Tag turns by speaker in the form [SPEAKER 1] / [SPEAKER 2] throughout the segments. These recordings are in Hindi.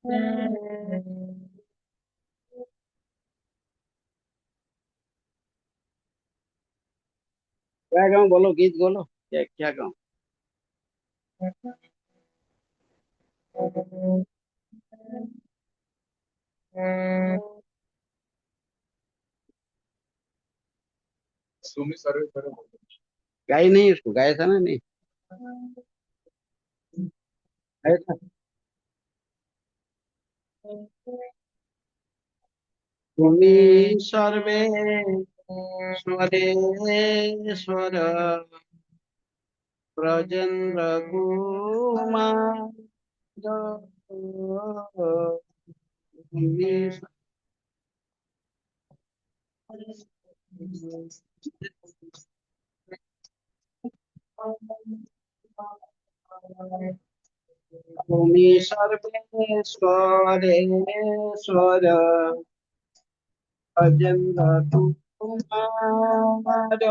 [SPEAKER 1] क्या गाऊं, बोलो गीत बोलो, क्या क्या गाऊं। गाई नहीं, उसको गाया था ना, नहीं गाया था। भूमि सर्वेश्वरेश्वर ब्रजेन्द्र कुमार भूमि भूमि सर्वेश्वरेश्वर ब्रजेन्द्र कुमार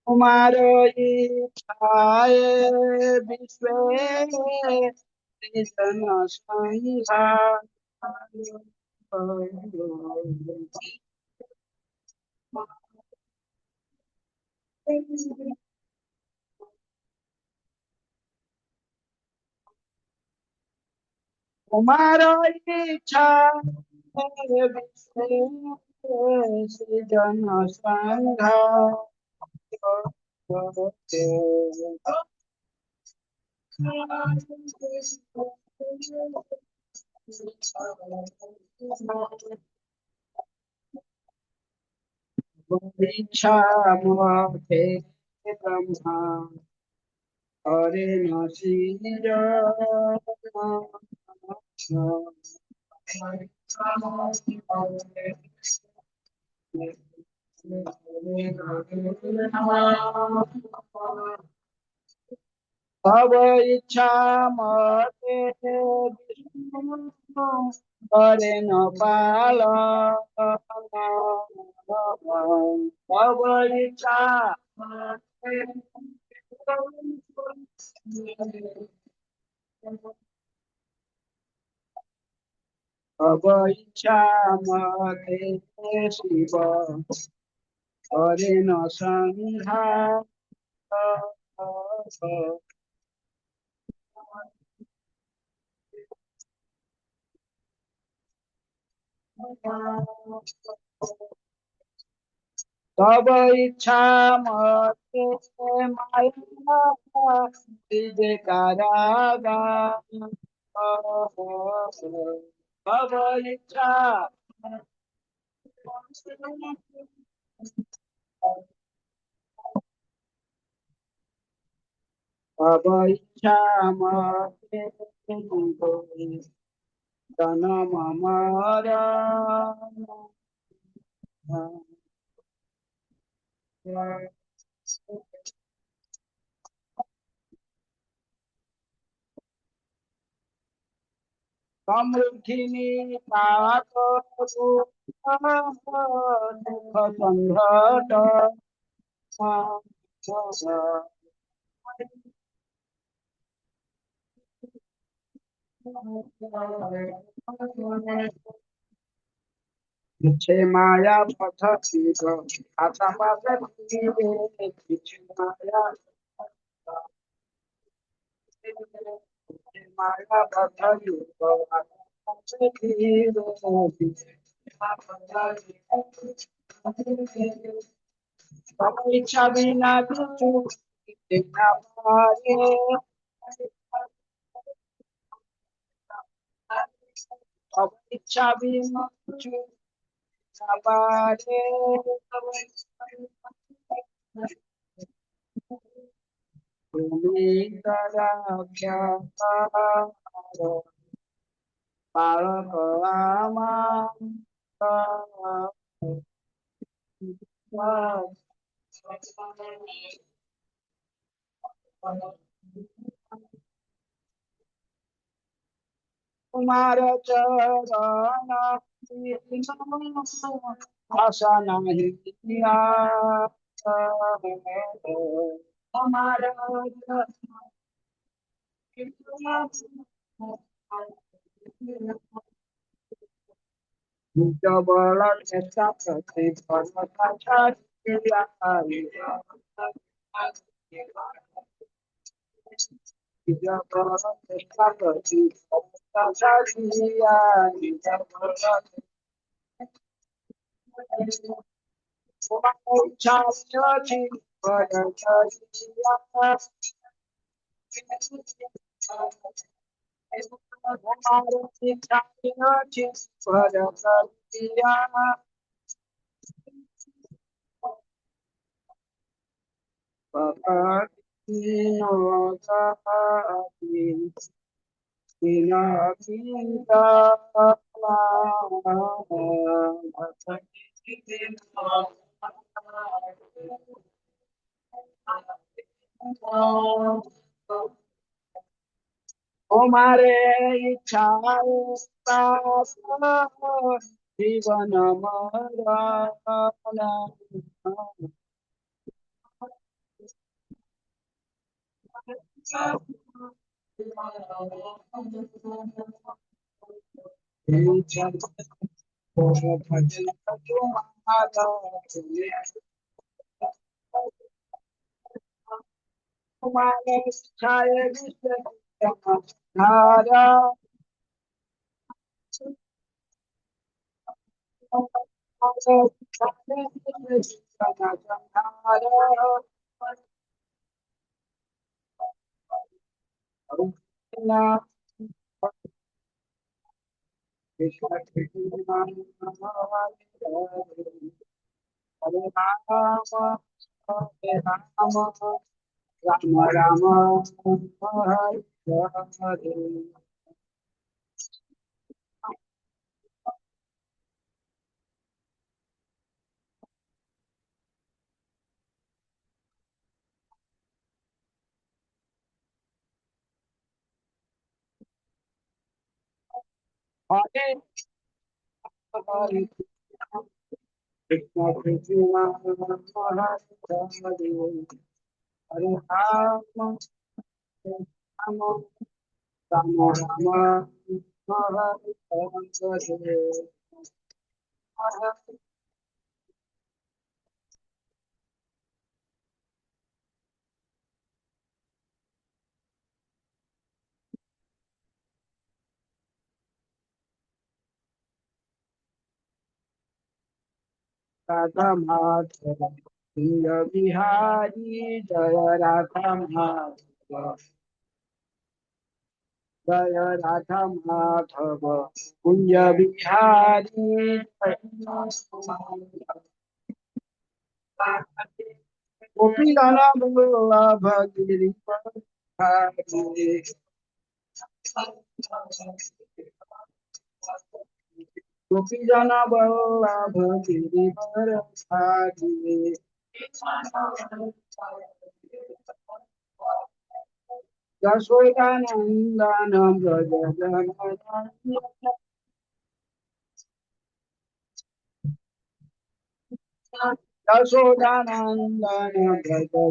[SPEAKER 1] कुमार इच्छाए विश्व जन संहार कुमार इच्छा विश्व जन संहार इच्छा मोहे ब्रह्मा हरे नसीर तब इच्छा मते विष्णु हरे न पाल तब इच्छा तब इच्छा मते शिव हरे न संहार तब इच्छा मते माया तुझे कारागा तब इच्छा तब इच्छा मते जन्म मरण समृद्धिनी पाप दुख संघट छे माया पथ सीध आता पास माया माया पथ युग इच्छा बिना कुछ देखना पाए अब इच्छा बिना कुछ देखना पाए भूमि तरा क्या बालक आमा कुमार चरण आशा नहीं हमारा जबड़ा ऐसा करते भरता किया जबड़ा ऐसा करते भरता किया जबड़ा चाची भरता किया हमारे चाची भरता किया Papa, Omare ichhare papa Jivana marana Omare ichhare Nara Krishna Krishna Hare Rama Hare Rama Rama Rama Hare Hare Hare Hare Krishna Krishna Hare Hare Hare Rama Hare Rama Rama Rama Hare Hare Radha Madhava Jaya Bihari Jaya Radha Madhava Jaya Radha Madhava Kunja Bihari Gopi Gana Vallabha Giri Hari Gopi Gana Vallabha Giri Hari Yashodanandana Braja Jana Yashodanandana Braja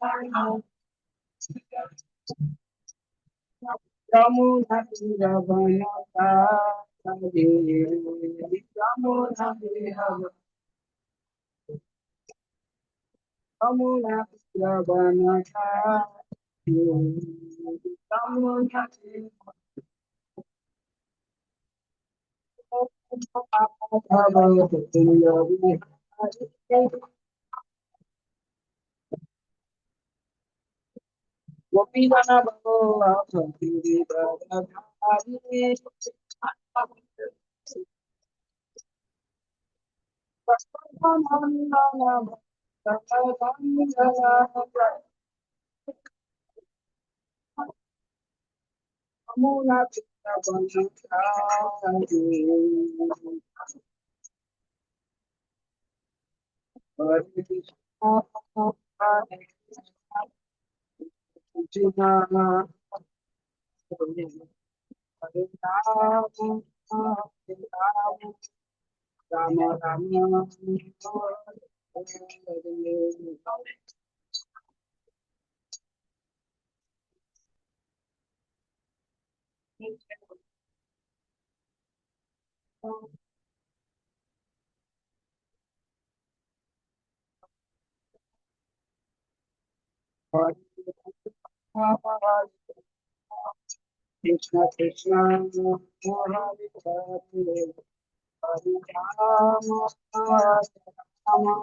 [SPEAKER 1] Jana Yamuna Tiravanata Yamuna Tiravanata Yamuna Gopinana Bala Bhakti Hari Hare Ram, Hare Ram, Rama Rama, Hare Hare Krishna Krishna, Hare Hare, Hare Rama, Hare Rama,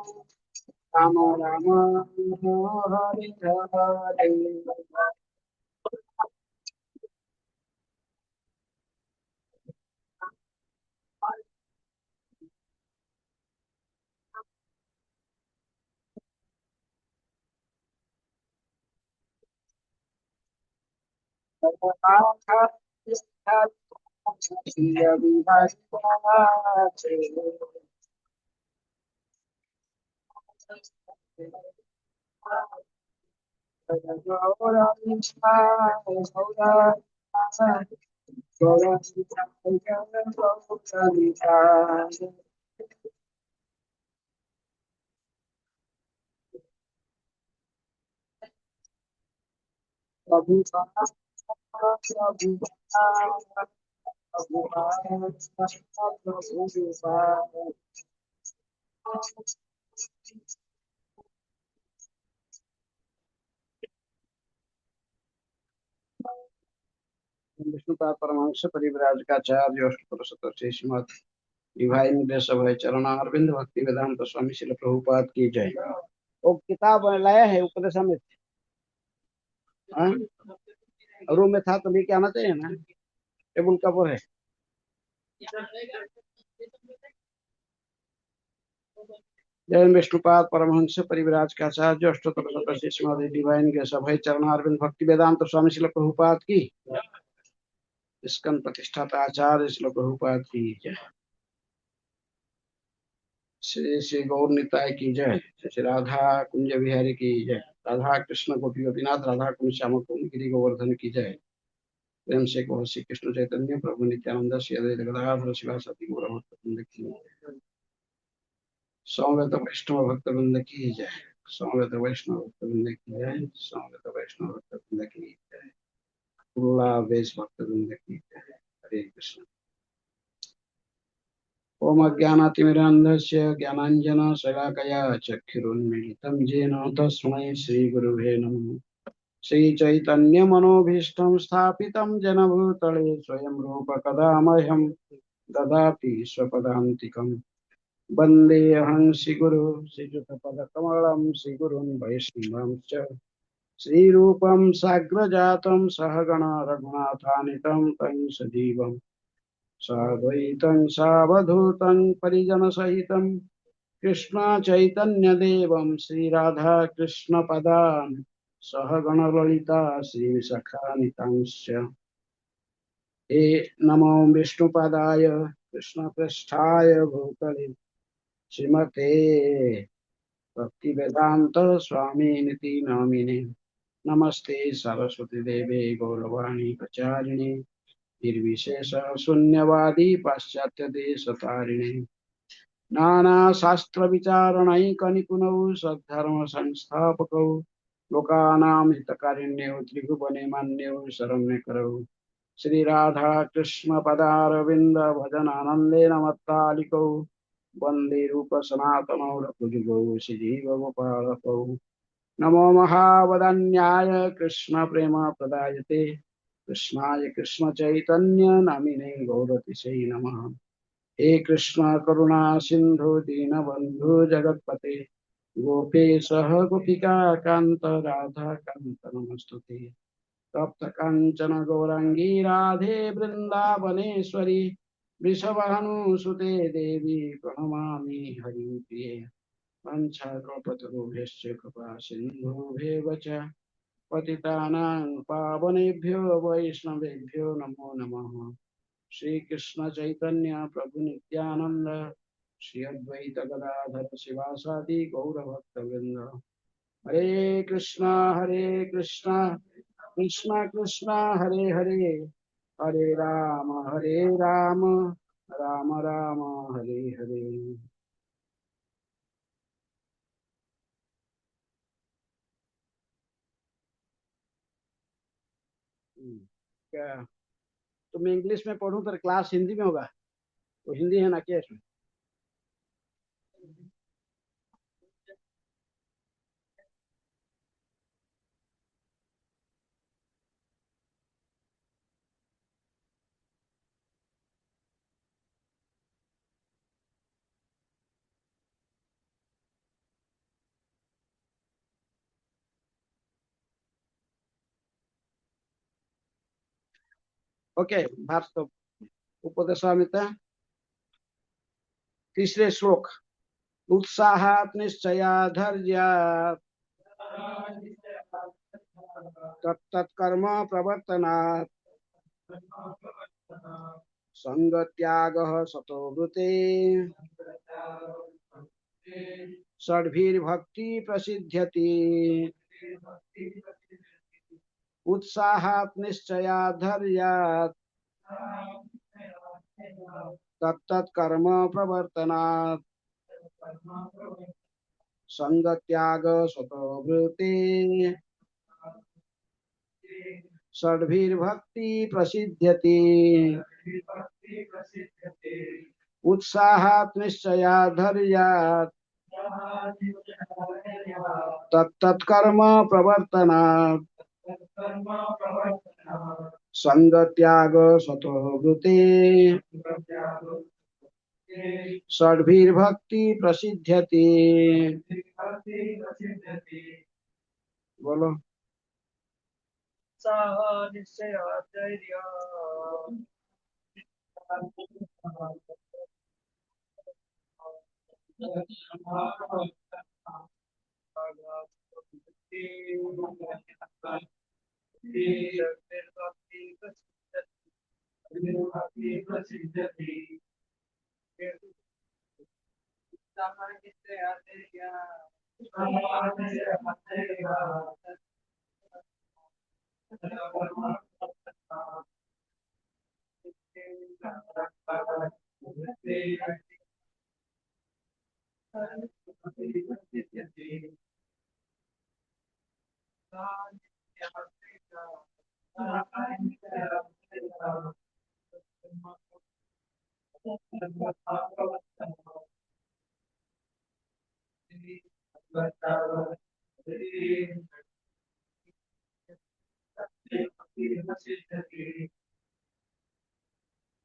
[SPEAKER 1] Rama Rama, Hare Hare. Vishnupad Paramhans परिव्राज का आचार्य अष्टोत्तर श्रीमद डिवाइन ग्रेस ऑफ चरणारविंद भक्ति वेदांत स्वामी श्रील प्रभुपाद की जय। वो किताब लाया है उपदेशामृत, हाँ? रूम में था तो लेके आना चाहिए ना, टेबल का ऊपर है। जय विष्णुपाद परमहंस परिव्राज का आचार्य अष्टोत्तर श्रीमद डिवाइन ग्रेस ऑफ चरणारविंद भक्ति वेदांत स्वामी श्रील प्रभुपाद की, स्कंद प्रतिष्ठाता आचार्य श्रील प्रभुपाद की जय। श्री श्री गौर निताय की जय। श्री राधा कुंज बिहारी की जय। राधा कृष्ण गोपी गोपीनाथ राधा कुंज श्याम कुंज गिरी गोवर्धन की जय। प्रेम से कहो श्री कृष्ण चैतन्य प्रभु नित्यानंद श्री अद्वैत गदाधर शिवासादि गौर भक्तवृंद की जय। समवेत वैष्णव भक्तवृंद की जय। समवेत वैष्णव भक्तवृंद की जय। समवेत वैष्णव भक्तवृंद की जय। कुल्ला वेश भक्तवृंद की जय। हरे कृष्ण। ओम अज्ञानातिमिरान्धस्य ज्ञानाञ्जनशलाकया चक्षुरुन्मीलितं येन तस्मै श्रीगुरुवे नमः। श्रीचैतन्यमनोभीष्टं स्थापितं जनभूतले स्वयं रूप कदा मह्यं ददाति स्वपदान्तिकं। वन्देऽहं श्रीगुरु श्रीयुतपदकमलं श्रीगुरुन् वैष्णवांश्च श्रीरूपं साग्रजातं सहगण रघुनाथान्वितं तं सजीवम् साद्वैतं सावधूतं परिजनसहितं कृष्ण चैतन्य देवं श्रीराधा कृष्ण पदान् सहगण ललिता श्रीविशाखान्वितांश्च। हे नमो विष्णुपदाय कृष्णपृष्ठाय भूतले श्रीमते भक्तिवेदान्त स्वामिनिति नामिने। नमस्ते सरस्वती देवे गौरवाणी प्रचारिणे निर्विशेष शून्यवादी पाश्चात्य देश तारिणे। नाना शास्त्र विचारणैक निपुणौ सद्धर्म संस्थापकौ लोकानां हितकारिण्यौ त्रिभुवने मान्यौ शरण्यकरौ श्री राधा कृष्ण पदारविंद भजनानंदेन मत्तालिकौ वंदे रूप सनातनौ रघुजुगौ श्रीजीव गोपालकौ। नमो महावदन्याय कृष्ण प्रेम प्रदायते कृष्णाय कृष्ण चैतन्य नामिने गौरतिशै नमः। हे कृष्ण करुणा सिंधु दीनबंधु जगत्पते गोपेश गोपिका कांत राधा कांत नमस्तुते। तप्त कांचन गौरांगी राधे वृंदावनेश्वरी वृषभानुसुते देवी प्रणमामि हरिप्रिये। वंशाकल्पतरुभ्यश्च कृपा सिन्धुभ्येव च पतितानां पावनेभ्यो वैष्णवेभ्यो नमो नमः। श्री कृष्ण चैतन्य प्रभु नित्यानंद श्री अद्वैत गदाधर शिवासादि गौर भक्तवृंद। हरे कृष्णा कृष्णा कृष्णा हरे हरे हरे राम राम राम हरे हरे। क्या तो मैं इंग्लिश में पढ़ूं तो क्लास हिंदी में होगा? तो हिंदी है ना क्या इसमें? ओके। भाष्य तो उपदेशामिता तीसरे श्लोक। उत्साहात् निश्चया धैर्यात् तत्तत्कर्म प्रवर्तनात् संगत्यागः सतो वृते षड्भिर्भक्ति प्रसिद्ध्यति। उत्साहात् निश्चया धैर्यात् तत्तत्कर्म प्रवर्तनात् संगत्याग स्वतोवृत्ति षड्भिर्भक्ति प्रसिद्ध्यति। उत्साहात् निश्चया धैर्यात् तत्तत्कर्म प्रवर्तनात् संगत्याग स्वतोवृत्ति षड्भिर्भक्ति प्रसिद्ध्यति। बोलो।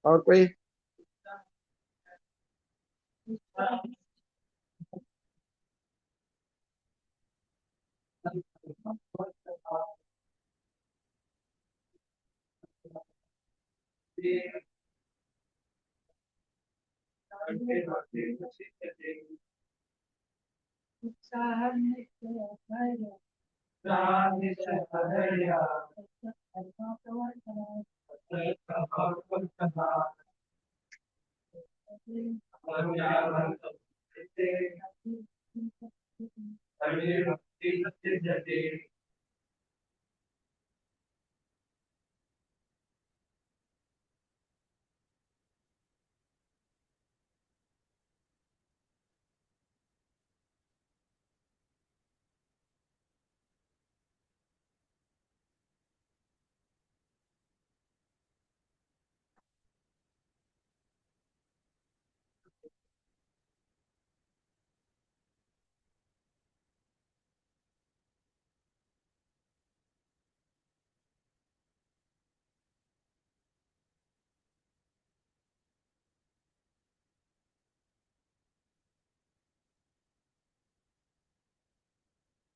[SPEAKER 1] और कोई?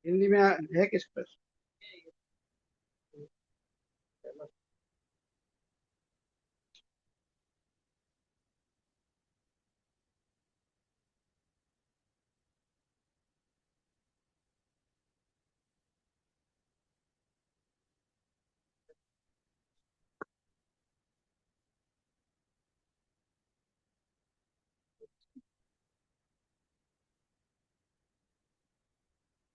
[SPEAKER 1] हिंदी में है किस पर?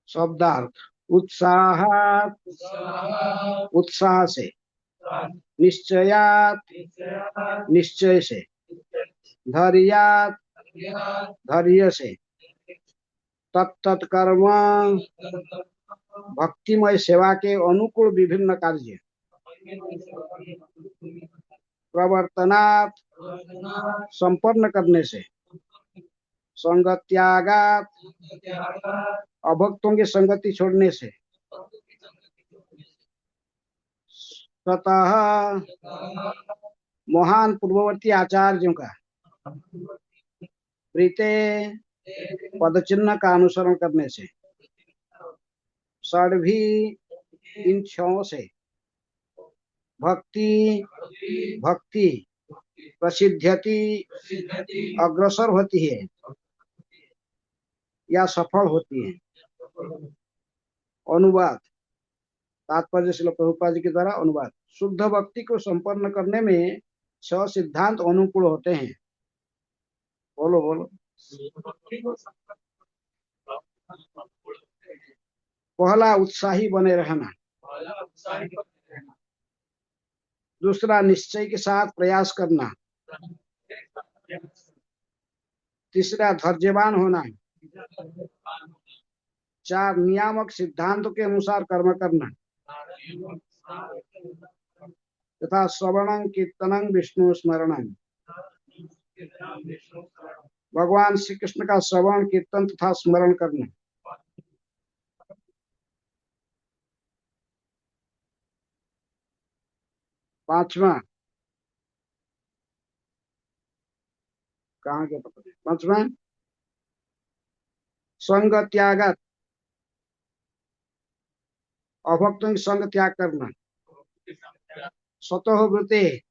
[SPEAKER 1] शब्दार्थ। उत्साह, उत्साह से निश्चयात निश्चय से, धैर्यात धैर्य से, तत्त कर्म भक्तिमय सेवा के अनुकूल विभिन्न कार्य, प्रवर्तनात् संपन्न करने से, संगत्यागात अभक्तों की संगति छोड़ने से, स्वतः महान पूर्ववर्ती आचार्यों का प्रीते पदचिन्ह का अनुसरण करने से, षड्भी इन छहों से, भक्ति भक्ति प्रसिद्ध्यति अग्रसर होती है या सफल होती है। अनुवाद, तात्पर्य श्रील प्रभुपाद जी के द्वारा अनुवाद। शुद्ध भक्ति को संपन्न करने में 6 सिद्धांत अनुकूल होते हैं। बोलो बोलो। पहला, उत्साही बने रहना। दूसरा, निश्चय के साथ प्रयास करना। तीसरा, धैर्यवान होना। 4, नियामक सिद्धांतों के अनुसार कर्म करना तथा श्रवणं कीर्तनं विष्णु स्मरणं, भगवान श्री कृष्ण का श्रवण कीर्तन तथा स्मरण करना। 5वां, कहाँ के पता नहीं। 5वां, संग त्यागत, अभक्तों की संग त्याग करना। स्वतः वृत्ति,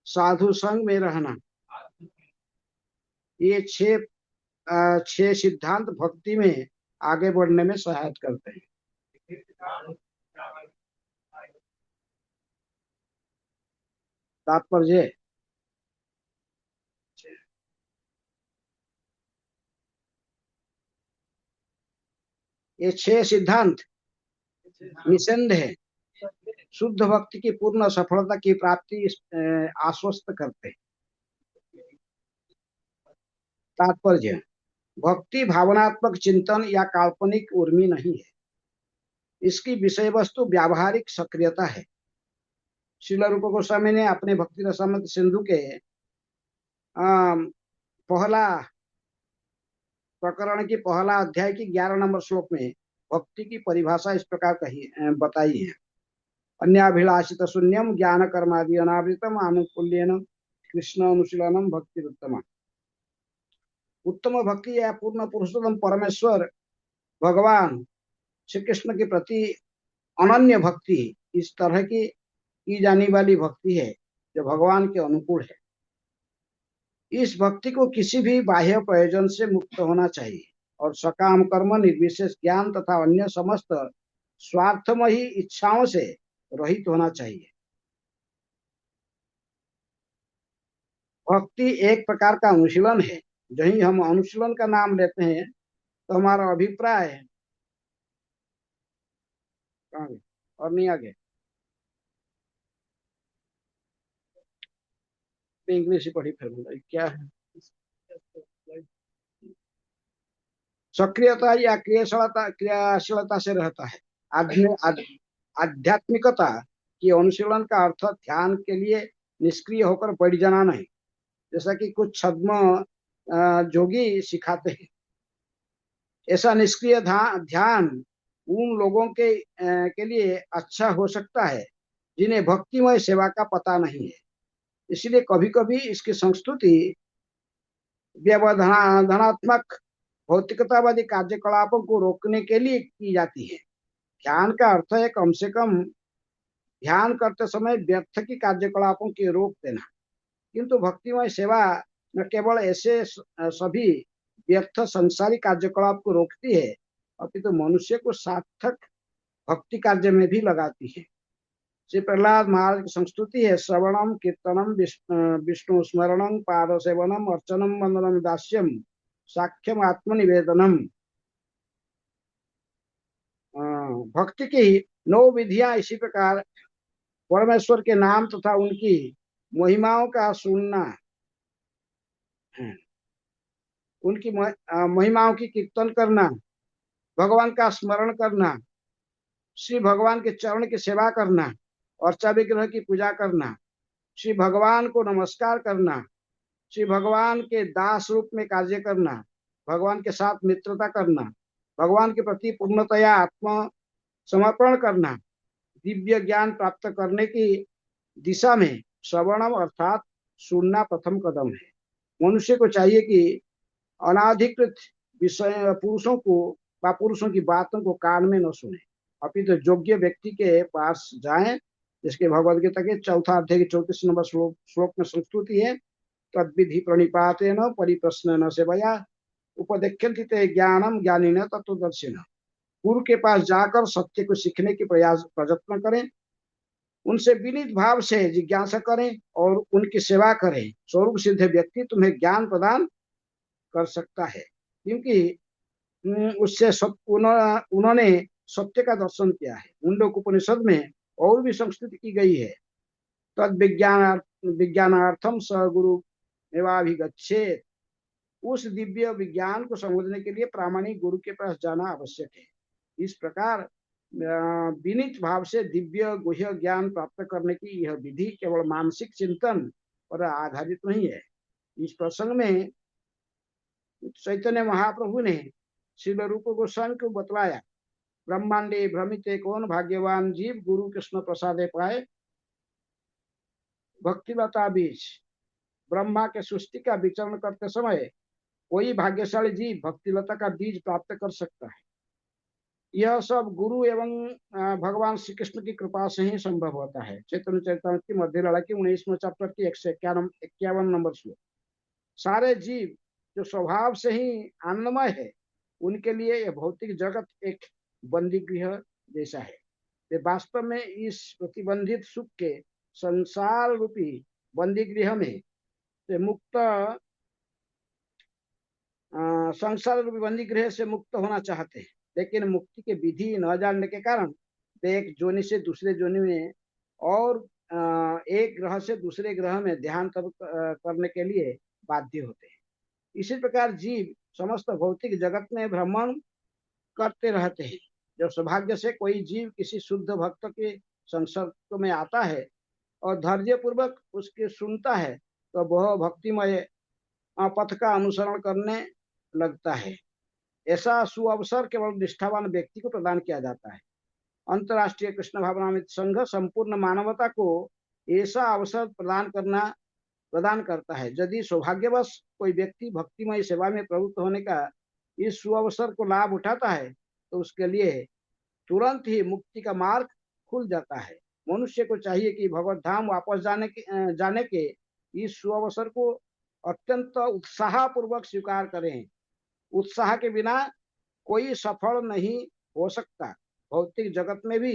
[SPEAKER 1] साधु संग में रहना। ये 6 सिद्धांत भक्ति में आगे बढ़ने में सहायता करते हैं। तात्पर्य, ये 6 सिद्धांत निसंदेह शुद्ध भक्ति की पूर्ण सफलता की प्राप्ति आश्वस्त करते हैं। तात्पर्य, भक्ति भावनात्मक चिंतन या काल्पनिक उर्मी नहीं है, इसकी विषय वस्तु व्यावहारिक सक्रियता है। श्रील रूप गोस्वामी ने अपने भक्ति रसामृत सिंधु के पहला प्रकरण की पहला अध्याय की 11 नंबर श्लोक में भक्ति की परिभाषा इस प्रकार बताई है। अन्याभिलाषित शून्यम ज्ञान कर्मादि अनावृतम आनुकूल्येन कृष्ण अनुशीलनम भक्ति उत्तम। उत्तम भक्ति या पूर्ण पुरुषोत्तम परमेश्वर भगवान श्री कृष्ण के प्रति अनन्य भक्ति इस तरह की जाने वाली भक्ति है जो भगवान के अनुकूल है। इस भक्ति को किसी भी बाह्य प्रयोजन से मुक्त होना चाहिए और सकाम कर्म, निर्विशेष ज्ञान तथा अन्य समस्त स्वार्थमयी इच्छाओं से रहित होना चाहिए। भक्ति एक प्रकार का अनुशीलन है। जहीं हम अनुशीलन का नाम लेते हैं तो हमारा अभिप्राय है और नहीं आगे इंग्लिश ही पढ़ी फिर क्या है। सक्रियता या क्रियाशीलता से रहता है। आध्यात्मिकता की अनुशीलन का अर्थ ध्यान के लिए निष्क्रिय होकर बैठ जाना नहीं, जैसा कि कुछ छद्म जोगी सिखाते हैं। ऐसा निष्क्रिय ध्यान उन लोगों के लिए अच्छा हो सकता है जिन्हें भक्तिमय सेवा का पता नहीं है। इसलिए कभी कभी इसकी संस्तुति व्यवधानात्मक भौतिकतावादी कार्यकलापों को रोकने के लिए की जाती है। ध्यान का अर्थ है कम से कम ध्यान करते समय व्यर्थ की कार्यकलापों की रोक देना, किंतु भक्तिमय सेवा न केवल ऐसे सभी व्यर्थ संसारी कार्यकलाप को रोकती है अपितु मनुष्य को सार्थक भक्ति कार्य में भी लगाती है। श्री प्रहलाद महाराज की संस्तुति है श्रवणम कीर्तनम विष्णु स्मरणम पाद सेवनम अर्चनम वंदनम दास्यम साख्यम आत्मनिवेदनम। भक्ति की 9 विधियां इसी प्रकार परमेश्वर के नाम तथा उनकी महिमाओं का सुनना है, उनकी महिमाओं की कीर्तन करना, भगवान का स्मरण करना, श्री भगवान के चरण की सेवा करना, अर्चा विग्रह की पूजा करना, श्री भगवान को नमस्कार करना, श्री भगवान के दास रूप में कार्य करना, भगवान के साथ मित्रता करना, भगवान के प्रति पूर्णतया आत्म समर्पण करना, दिव्य ज्ञान प्राप्त करने की दिशा में श्रवणम अर्थात सुनना प्रथम कदम है। मनुष्य को चाहिए कि अनाधिकृत विषय पुरुषों की बातों को कान में न सुने, अपितु योग्य व्यक्ति के पास जाएं, जिसके भगवद गीता के चौथा अध्याय के 34 नंबर श्लोक में संस्तुति है, तद्विधि प्रणिपातेन परिप्रश्नेन सेवया उपदेक्ष्यन्ति ते ज्ञानम ज्ञानिन तत्वदर्शिनः। गुरु के पास जाकर सत्य को सीखने की प्रयत्न करें, उनसे विनीत भाव से जिज्ञासा करें और उनकी सेवा करें। स्वरूप सिद्ध व्यक्ति तुम्हें ज्ञान प्रदान कर सकता है, क्योंकि उससे उन्होंने सत्य का दर्शन किया है। मुंडक उपनिषद में और भी संस्तुति की गई है, तद विज्ञानार्थम स गुरु एवाभिगच्छेत। उस दिव्य विज्ञान को समझने के लिए प्रामाणिक गुरु के पास जाना आवश्यक है। इस प्रकार विनीत भाव से दिव्य गुह्य ज्ञान प्राप्त करने की यह विधि केवल मानसिक चिंतन पर आधारित नहीं है। इस प्रसंग में चैतन्य महाप्रभु ने श्रील रूप गोस्वामी को बतलाया, ब्रह्मांडे भ्रमिते कौन भाग्यवान जीव गुरु कृष्ण प्रसादे पाए भक्तिलता बीज। ब्रह्मा के सृष्टि का विचरण करते समय कोई भाग्यशाली जीव भक्तिलता का बीज प्राप्त कर सकता है। यह सब गुरु एवं भगवान श्री कृष्ण की कृपा से ही संभव होता है। चैतन्य चैतन्य की मध्य लड़ा की 19वें चैप्टर की 151 नंबर श्लोक। सारे जीव जो स्वभाव से ही आनंदमय है, उनके लिए यह भौतिक जगत एक बंदी गृह जैसा है। वे वास्तव में इस प्रतिबंधित सुख के संसार रूपी बंदी गृह में से मुक्त संसार रूपी बंदी गृह से मुक्त होना चाहते हैं, लेकिन मुक्ति के विधि न जानने के कारण वे एक जोनि से दूसरे जोनि में और एक ग्रह से दूसरे ग्रह में ध्यान करने के लिए बाध्य होते हैं। इसी प्रकार जीव समस्त भौतिक जगत में भ्रमण करते रहते हैं। जब सौभाग्य से कोई जीव किसी शुद्ध भक्त के संसर्ग में आता है और धैर्य पूर्वक उसके सुनता है, तो वह भक्तिमय पथ का अनुसरण करने लगता है। ऐसा सुअवसर केवल निष्ठावान व्यक्ति को प्रदान किया जाता है। अंतर्राष्ट्रीय कृष्ण भावनामृत संघ संपूर्ण मानवता को ऐसा अवसर प्रदान करता है। यदि सौभाग्यवश कोई व्यक्ति भक्तिमय सेवा में प्रवृत्त होने का इस सुअवसर को लाभ उठाता है, तो उसके लिए तुरंत ही मुक्ति का मार्ग खुल जाता है। मनुष्य को चाहिए कि भगवत धाम वापस जाने के इस सुअवसर को अत्यंत उत्साह पूर्वक स्वीकार करें। उत्साह के बिना कोई सफल नहीं हो सकता। भौतिक जगत में भी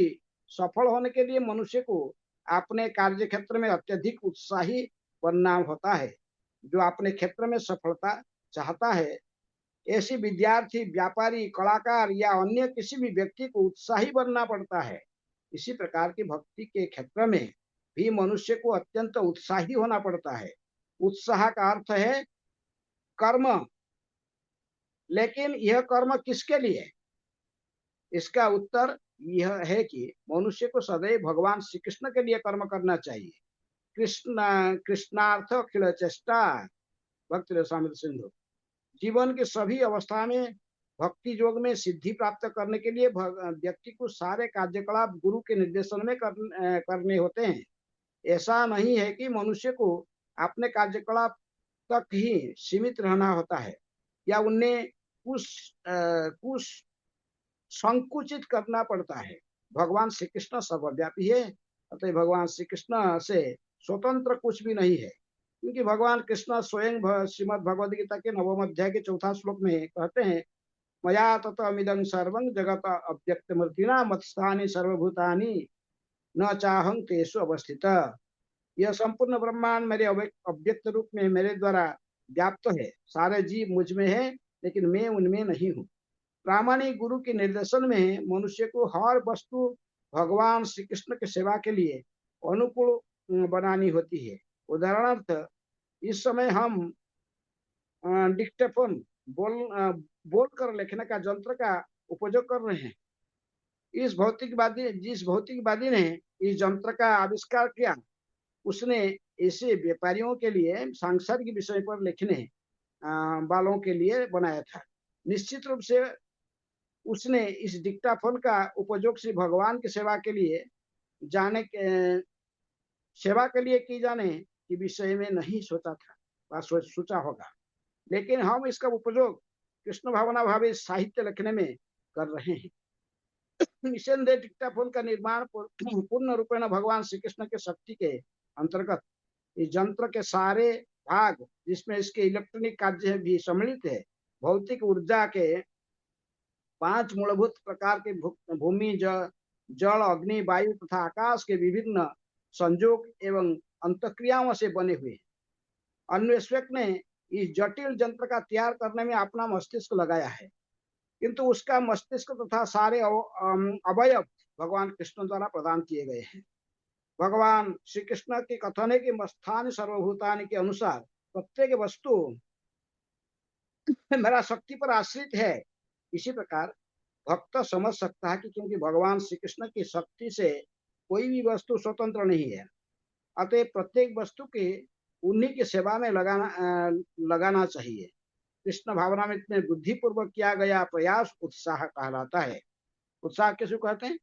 [SPEAKER 1] सफल होने के लिए मनुष्य को अपने कार्य क्षेत्र में अत्यधिक उत्साही बनना होता है। जो अपने क्षेत्र में सफलता चाहता है, ऐसी विद्यार्थी, व्यापारी, कलाकार या अन्य किसी भी व्यक्ति को उत्साही बनना पड़ता है। इसी प्रकार की भक्ति के क्षेत्र में भी मनुष्य को अत्यंत उत्साही होना पड़ता है। उत्साह का अर्थ है कर्म, लेकिन यह कर्म किसके लिए? इसका उत्तर यह है कि मनुष्य को सदैव भगवान श्री कृष्ण के लिए कर्म करना चाहिए। कृष्णार्थ अखिल चेष्टा भक्ति रसामृत सिंधु। जीवन के सभी अवस्था में भक्ति योग में सिद्धि प्राप्त करने के लिए व्यक्ति को सारे कार्यकलाप गुरु के निर्देशन में करने होते हैं। ऐसा नहीं है कि मनुष्य को अपने कार्यकलाप तक ही सीमित रहना होता है या उन्हें कुछ संकुचित करना पड़ता है। भगवान श्री कृष्ण सर्वव्यापी है, अतः भगवान श्री कृष्ण से स्वतंत्र कुछ भी नहीं है, क्योंकि भगवान कृष्ण स्वयं श्रीमद् भगवद गीता के 9वें अध्याय के 4 श्लोक में कहते हैं, मया ततमिदं सर्वं जगत अव्यक्तमूर्तिना मत्स्थानि सर्वभूतानि न चाहं तेषु अवस्थित। यह संपूर्ण ब्रह्मांड मेरे अव्यक्त रूप में मेरे द्वारा व्याप्त है। सारे जीव मुझ में है, लेकिन मैं उनमें नहीं हूँ। प्रामाणिक गुरु के निर्देशन में मनुष्य को हर वस्तु भगवान श्री कृष्ण की सेवा के लिए अनुकूल बनानी होती है। उदाहरणार्थ, इस समय हम डिक्टेफोन बोल कर लिखने का यंत्र का उपयोग कर रहे हैं। जिस भौतिकवादी ने इस यंत्र का आविष्कार किया, उसने इसे व्यापारियों के लिए सांसारिक विषय पर लिखने वालों के लिए बनाया था। निश्चित रूप से उसने इस डिक्टाफोन का उपयोग श्री भगवान की जाने के सेवा के लिए की जाने के विषय में नहीं सोचा था व सोचा होगा, लेकिन हम इसका उपयोग कृष्ण भावना भावी साहित्य लिखने में कर रहे हैं। निस्संदेह डिक्टाफोन का निर्माण पूर्ण रूपेण भगवान श्री कृष्ण के शक्ति के अंतर्गत इस यंत्र के सारे भाग, जिसमें इसके इलेक्ट्रॉनिक कार्य भी सम्मिलित है, भौतिक ऊर्जा के 5 मूलभूत प्रकार के भूमि, जल, अग्नि, वायु तथा आकाश के विभिन्न संयोग एवं अंतक्रियाओं से बने हुए हैं। अन्वेषक ने इस जटिल यंत्र का तैयार करने में अपना मस्तिष्क लगाया है, किंतु उसका मस्तिष्क तथा सारे अवयव भगवान कृष्ण द्वारा प्रदान किए गए हैं। भगवान श्री कृष्ण के कथन है कि मस्थानि सर्वभूतानि के अनुसार प्रत्येक वस्तु मेरा शक्ति पर आश्रित है। इसी प्रकार भक्त समझ सकता है कि क्योंकि भगवान श्री कृष्ण की शक्ति से कोई भी वस्तु स्वतंत्र नहीं है, अतः प्रत्येक वस्तु के उन्हीं की सेवा में लगाना चाहिए। कृष्ण भावनामृत में बुद्धिपूर्वक किया गया प्रयास उत्साह कहलाता है। उत्साह किसको कहते हैं?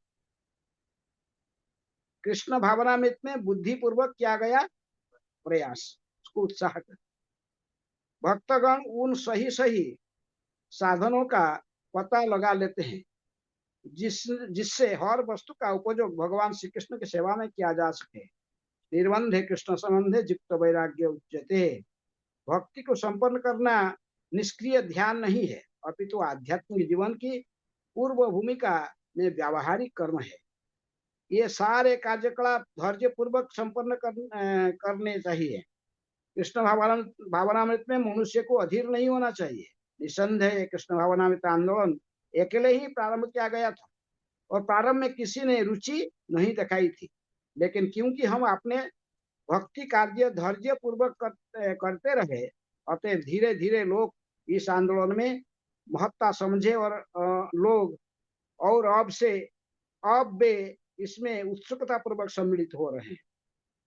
[SPEAKER 1] कृष्ण भावनामृत में बुद्धिपूर्वक किया गया प्रयास, उसको उत्साह कहते हैं। भक्तगण उन सही साधनों का पता लगा लेते हैं जिससे हर वस्तु का उपयोग भगवान श्री कृष्ण की सेवा में किया जा सके। निर्बंधे कृष्ण संबंधे जिप्त वैराग्य उच्यते। भक्ति को संपन्न करना निष्क्रिय ध्यान नहीं है, अपितु आध्यात्मिक जीवन की पूर्व भूमिका में व्यावहारिक कर्म है। ये सारे कार्यकलाप धैर्य पूर्वक संपन्न करने चाहिए। कृष्ण भावनामृत में मनुष्य को अधीर नहीं होना चाहिए। निसंदेह कृष्ण भावनामृत आंदोलन अकेले ही प्रारंभ किया गया था और प्रारंभ में किसी ने रुचि नहीं दिखाई थी, लेकिन क्योंकि हम अपने भक्ति कार्य धैर्य पूर्वक करते रहे, अतः धीरे धीरे लोग इस आंदोलन में महत्ता समझे और लोग और अब वे इसमें उत्सुकता पूर्वक सम्मिलित हो रहे हैं।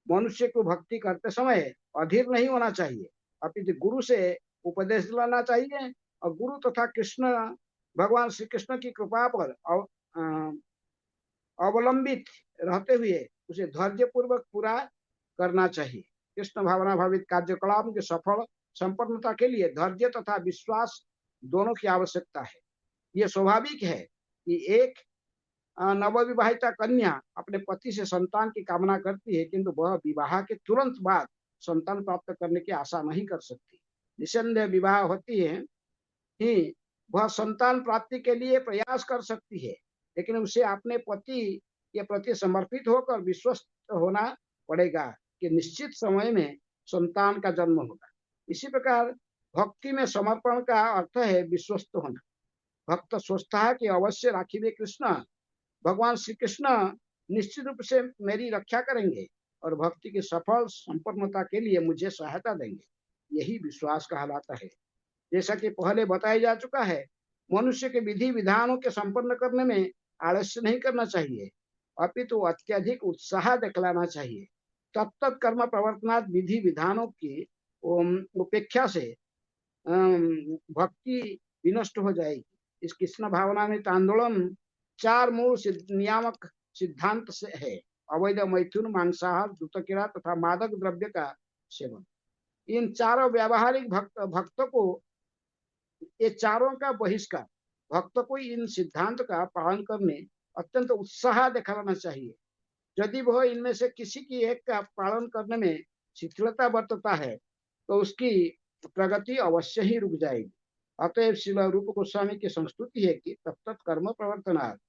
[SPEAKER 1] मनुष्य को भक्ति करते समय अधीर नहीं होना चाहिए, अपितु गुरु से उपदेश लेना चाहिए और गुरु तथा कृष्ण भगवान श्री कृष्ण की कृपा पर अवलंबित रहते हुए उसे धैर्य पूर्वक पूरा करना चाहिए। कृष्ण भावना भावित कार्यकलाप के सफल संपन्नता के लिए धैर्य तथा विश्वास दोनों की आवश्यकता है। यह स्वाभाविक है कि एक नवविवाहिता कन्या अपने पति से संतान की कामना करती है, किंतु वह विवाह के तुरंत बाद संतान प्राप्त करने की आशा नहीं कर सकती। निसंदेह विवाह होती है ही वह संतान प्राप्ति के लिए प्रयास कर सकती है, लेकिन उसे अपने पति के प्रति समर्पित होकर विश्वस्त होना पड़ेगा कि निश्चित समय में संतान का जन्म होगा। इसी प्रकार भक्ति में समर्पण का अर्थ है विश्वस्त होना। भक्त सोचता है कि अवश्य राखिबे कृष्ण, भगवान श्री कृष्ण निश्चित रूप से मेरी रक्षा करेंगे और भक्ति की सफल संपन्नता के लिए मुझे सहायता देंगे। यही विश्वास कहलाता है। जैसा कि पहले बताया जा चुका है, मनुष्य के विधि विधानों के संपन्न करने में आलस्य नहीं करना चाहिए, अपितु अत्यधिक उत्साह दिखलाना चाहिए। तत्त कर्म प्रवर्तनात् विधि विधानों की उपेक्षा से भक्ति विनष्ट हो जाएगी। इस कृष्ण भावना में आंदोलन 4 मूल नियामक सिद्धांत से है: अवैध मैथुन, मांसाहार, दूतक्रीड़ा तथा मादक द्रव्य का सेवन। इन चारों व्यावहारिक भक्तों को ये चारों का बहिष्कार, भक्त को इन सिद्धांत का पालन करने अत्यंत उत्साह दिखाना चाहिए। यदि वह इनमें से किसी की एक का पालन करने में शिथिलता बरतता है, तो उसकी प्रगति अवश्य ही रुक जाएगी। अतएव श्रील रूप गोस्वामी की संस्तुति है कि तत्त कर्म प्रवर्तनात्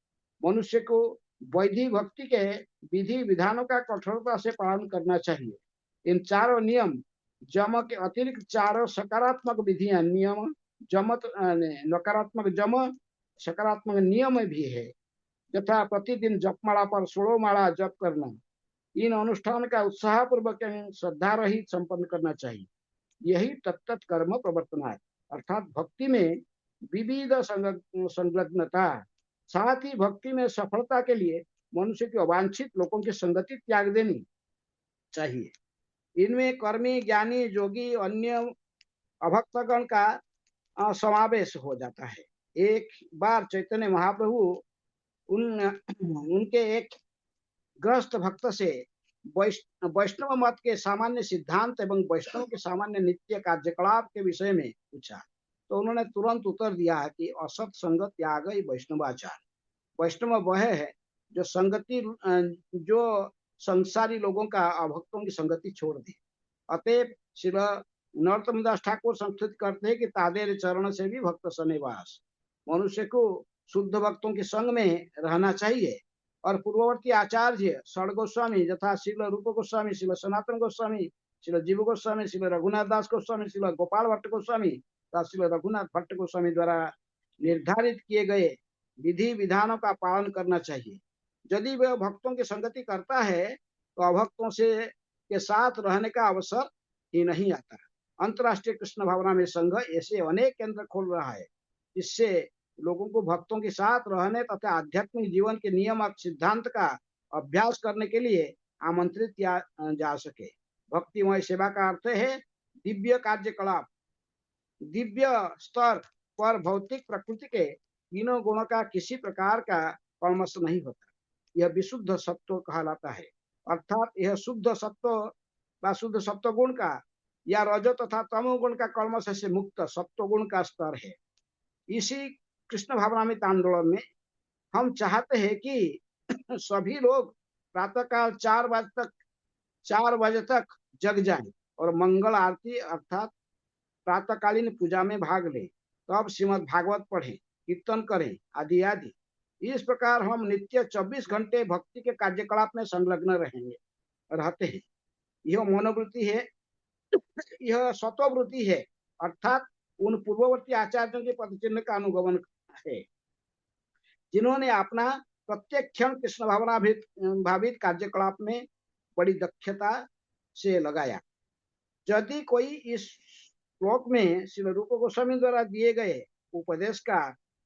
[SPEAKER 1] मनुष्य को वैदिक भक्ति के विधि विधानों का कठोरता से पालन करना चाहिए। इन चारों नियम जम के अतिरिक्त चारों सकारात्मक विधियां, नियम जम नकारात्मक जम सकारात्मक नियम भी है, यथा प्रतिदिन जपमाला पर 16 माला जप करना, इन अनुष्ठान का उत्साह पूर्वक श्रद्धा रहित संपन्न करना चाहिए। यही तत्त कर्म प्रवर्तना है। अर्थात भक्ति में विविध संलग्नता, साथ ही भक्ति में सफलता के लिए मनुष्य की अवांछित लोगों की संगति त्याग देनी चाहिए। इनमें कर्मी, ज्ञानी, जोगी, अन्य अभक्तगण का समावेश हो जाता है। एक बार चैतन्य महाप्रभु उनके एक ग्रस्त भक्त से वैष्णव मत के सामान्य सिद्धांत एवं वैष्णव के सामान्य नित्य कार्यकलाप के विषय में पूछा, तो उन्होंने तुरंत उत्तर दिया कि असत संगत त्याग ही वैष्णवाचार। वैष्णव वह है जो संगति जो संसारी लोगों का अभक्तों की संगति छोड़ दे। अतएव श्री नरोत्तम दास ठाकुर संस्कृत करते हैं कि तादेर चरण से भी भक्त सनेवास। मनुष्य को शुद्ध भक्तों के संग में रहना चाहिए। और पूर्ववर्ती आचार्य षड गोस्वामी यथा श्रील रूप गोस्वामी, श्रील सनातन गोस्वामी, श्रील जीव गोस्वामी, श्रील रघुनाथ दास गोस्वामी, श्रील गोपाल भट्ट गोस्वामी तथा श्रील रघुनाथ भट्ट गोस्वामी द्वारा निर्धारित किए गए विधि विधानों का पालन करना चाहिए। यदि वह भक्तों की संगति करता है तो अभक्तों से के साथ रहने का अवसर ही नहीं आता। अंतर्राष्ट्रीय कृष्ण भावना में संघ ऐसे अनेक केंद्र खोल रहा है, जिससे लोगों को भक्तों के साथ रहने तथा आध्यात्मिक जीवन के नियम और सिद्धांत का अभ्यास करने के लिए आमंत्रित किया जा सके। भक्तिमय सेवा का अर्थ है दिव्य कार्यकलाप। दिव्य स्तर पर भौतिक प्रकृति के तीनों गुणों का किसी प्रकार का कलमश नहीं होता। यह विशुद्ध सत्व कहलाता है। अर्थात यह शुद्ध सत्व व शुद्ध सत्व गुण का या रजो तथा तमो गुण का कलमश से मुक्त सत्व गुण का स्तर है। इसी कृष्ण भावनामृत आंदोलन में हम चाहते हैं कि सभी लोग प्रातःकाल 4 बजे तक जग जाएं और मंगल आरती अर्थात प्रातःकालीन पूजा में भाग लें, तब श्रीमद् भागवत पढ़ें, कीर्तन करें आदि आदि। इस प्रकार हम नित्य 24 घंटे भक्ति के कार्यकलाप में संलग्न रहते हैं। यह मनोवृत्ति है, यह स्वतोवृत्ति है, अर्थात उन पूर्ववर्ती आचार्यों के पदचिन्ह का अनुगमन है, जिन्होंने अपना प्रत्येक क्षण कृष्ण भावित कार्यकलाप में बड़ी दक्षता से लगाया। यदि कोई इस श्लोक में श्री रूप गोस्वामी द्वारा दिए गए उपदेश का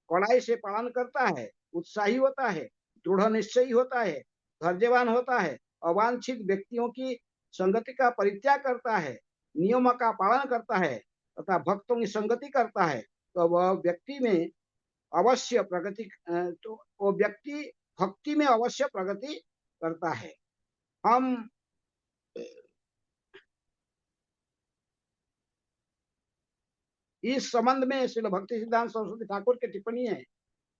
[SPEAKER 1] कड़ाई से पालन करता है, उत्साही होता है, दृढ़ निश्चयी होता है, धैर्यवान होता है, अवांछित व्यक्तियों की संगति का परित्याग करता है, नियमों का पालन करता है तथा भक्तों की संगति करता है, तो वह व्यक्ति में अवश्य प्रगति तो वो व्यक्ति भक्ति में अवश्य प्रगति करता है। हम इस संबंध में श्रील भक्ति सिद्धांत सरस्वती ठाकुर की टिप्पणी है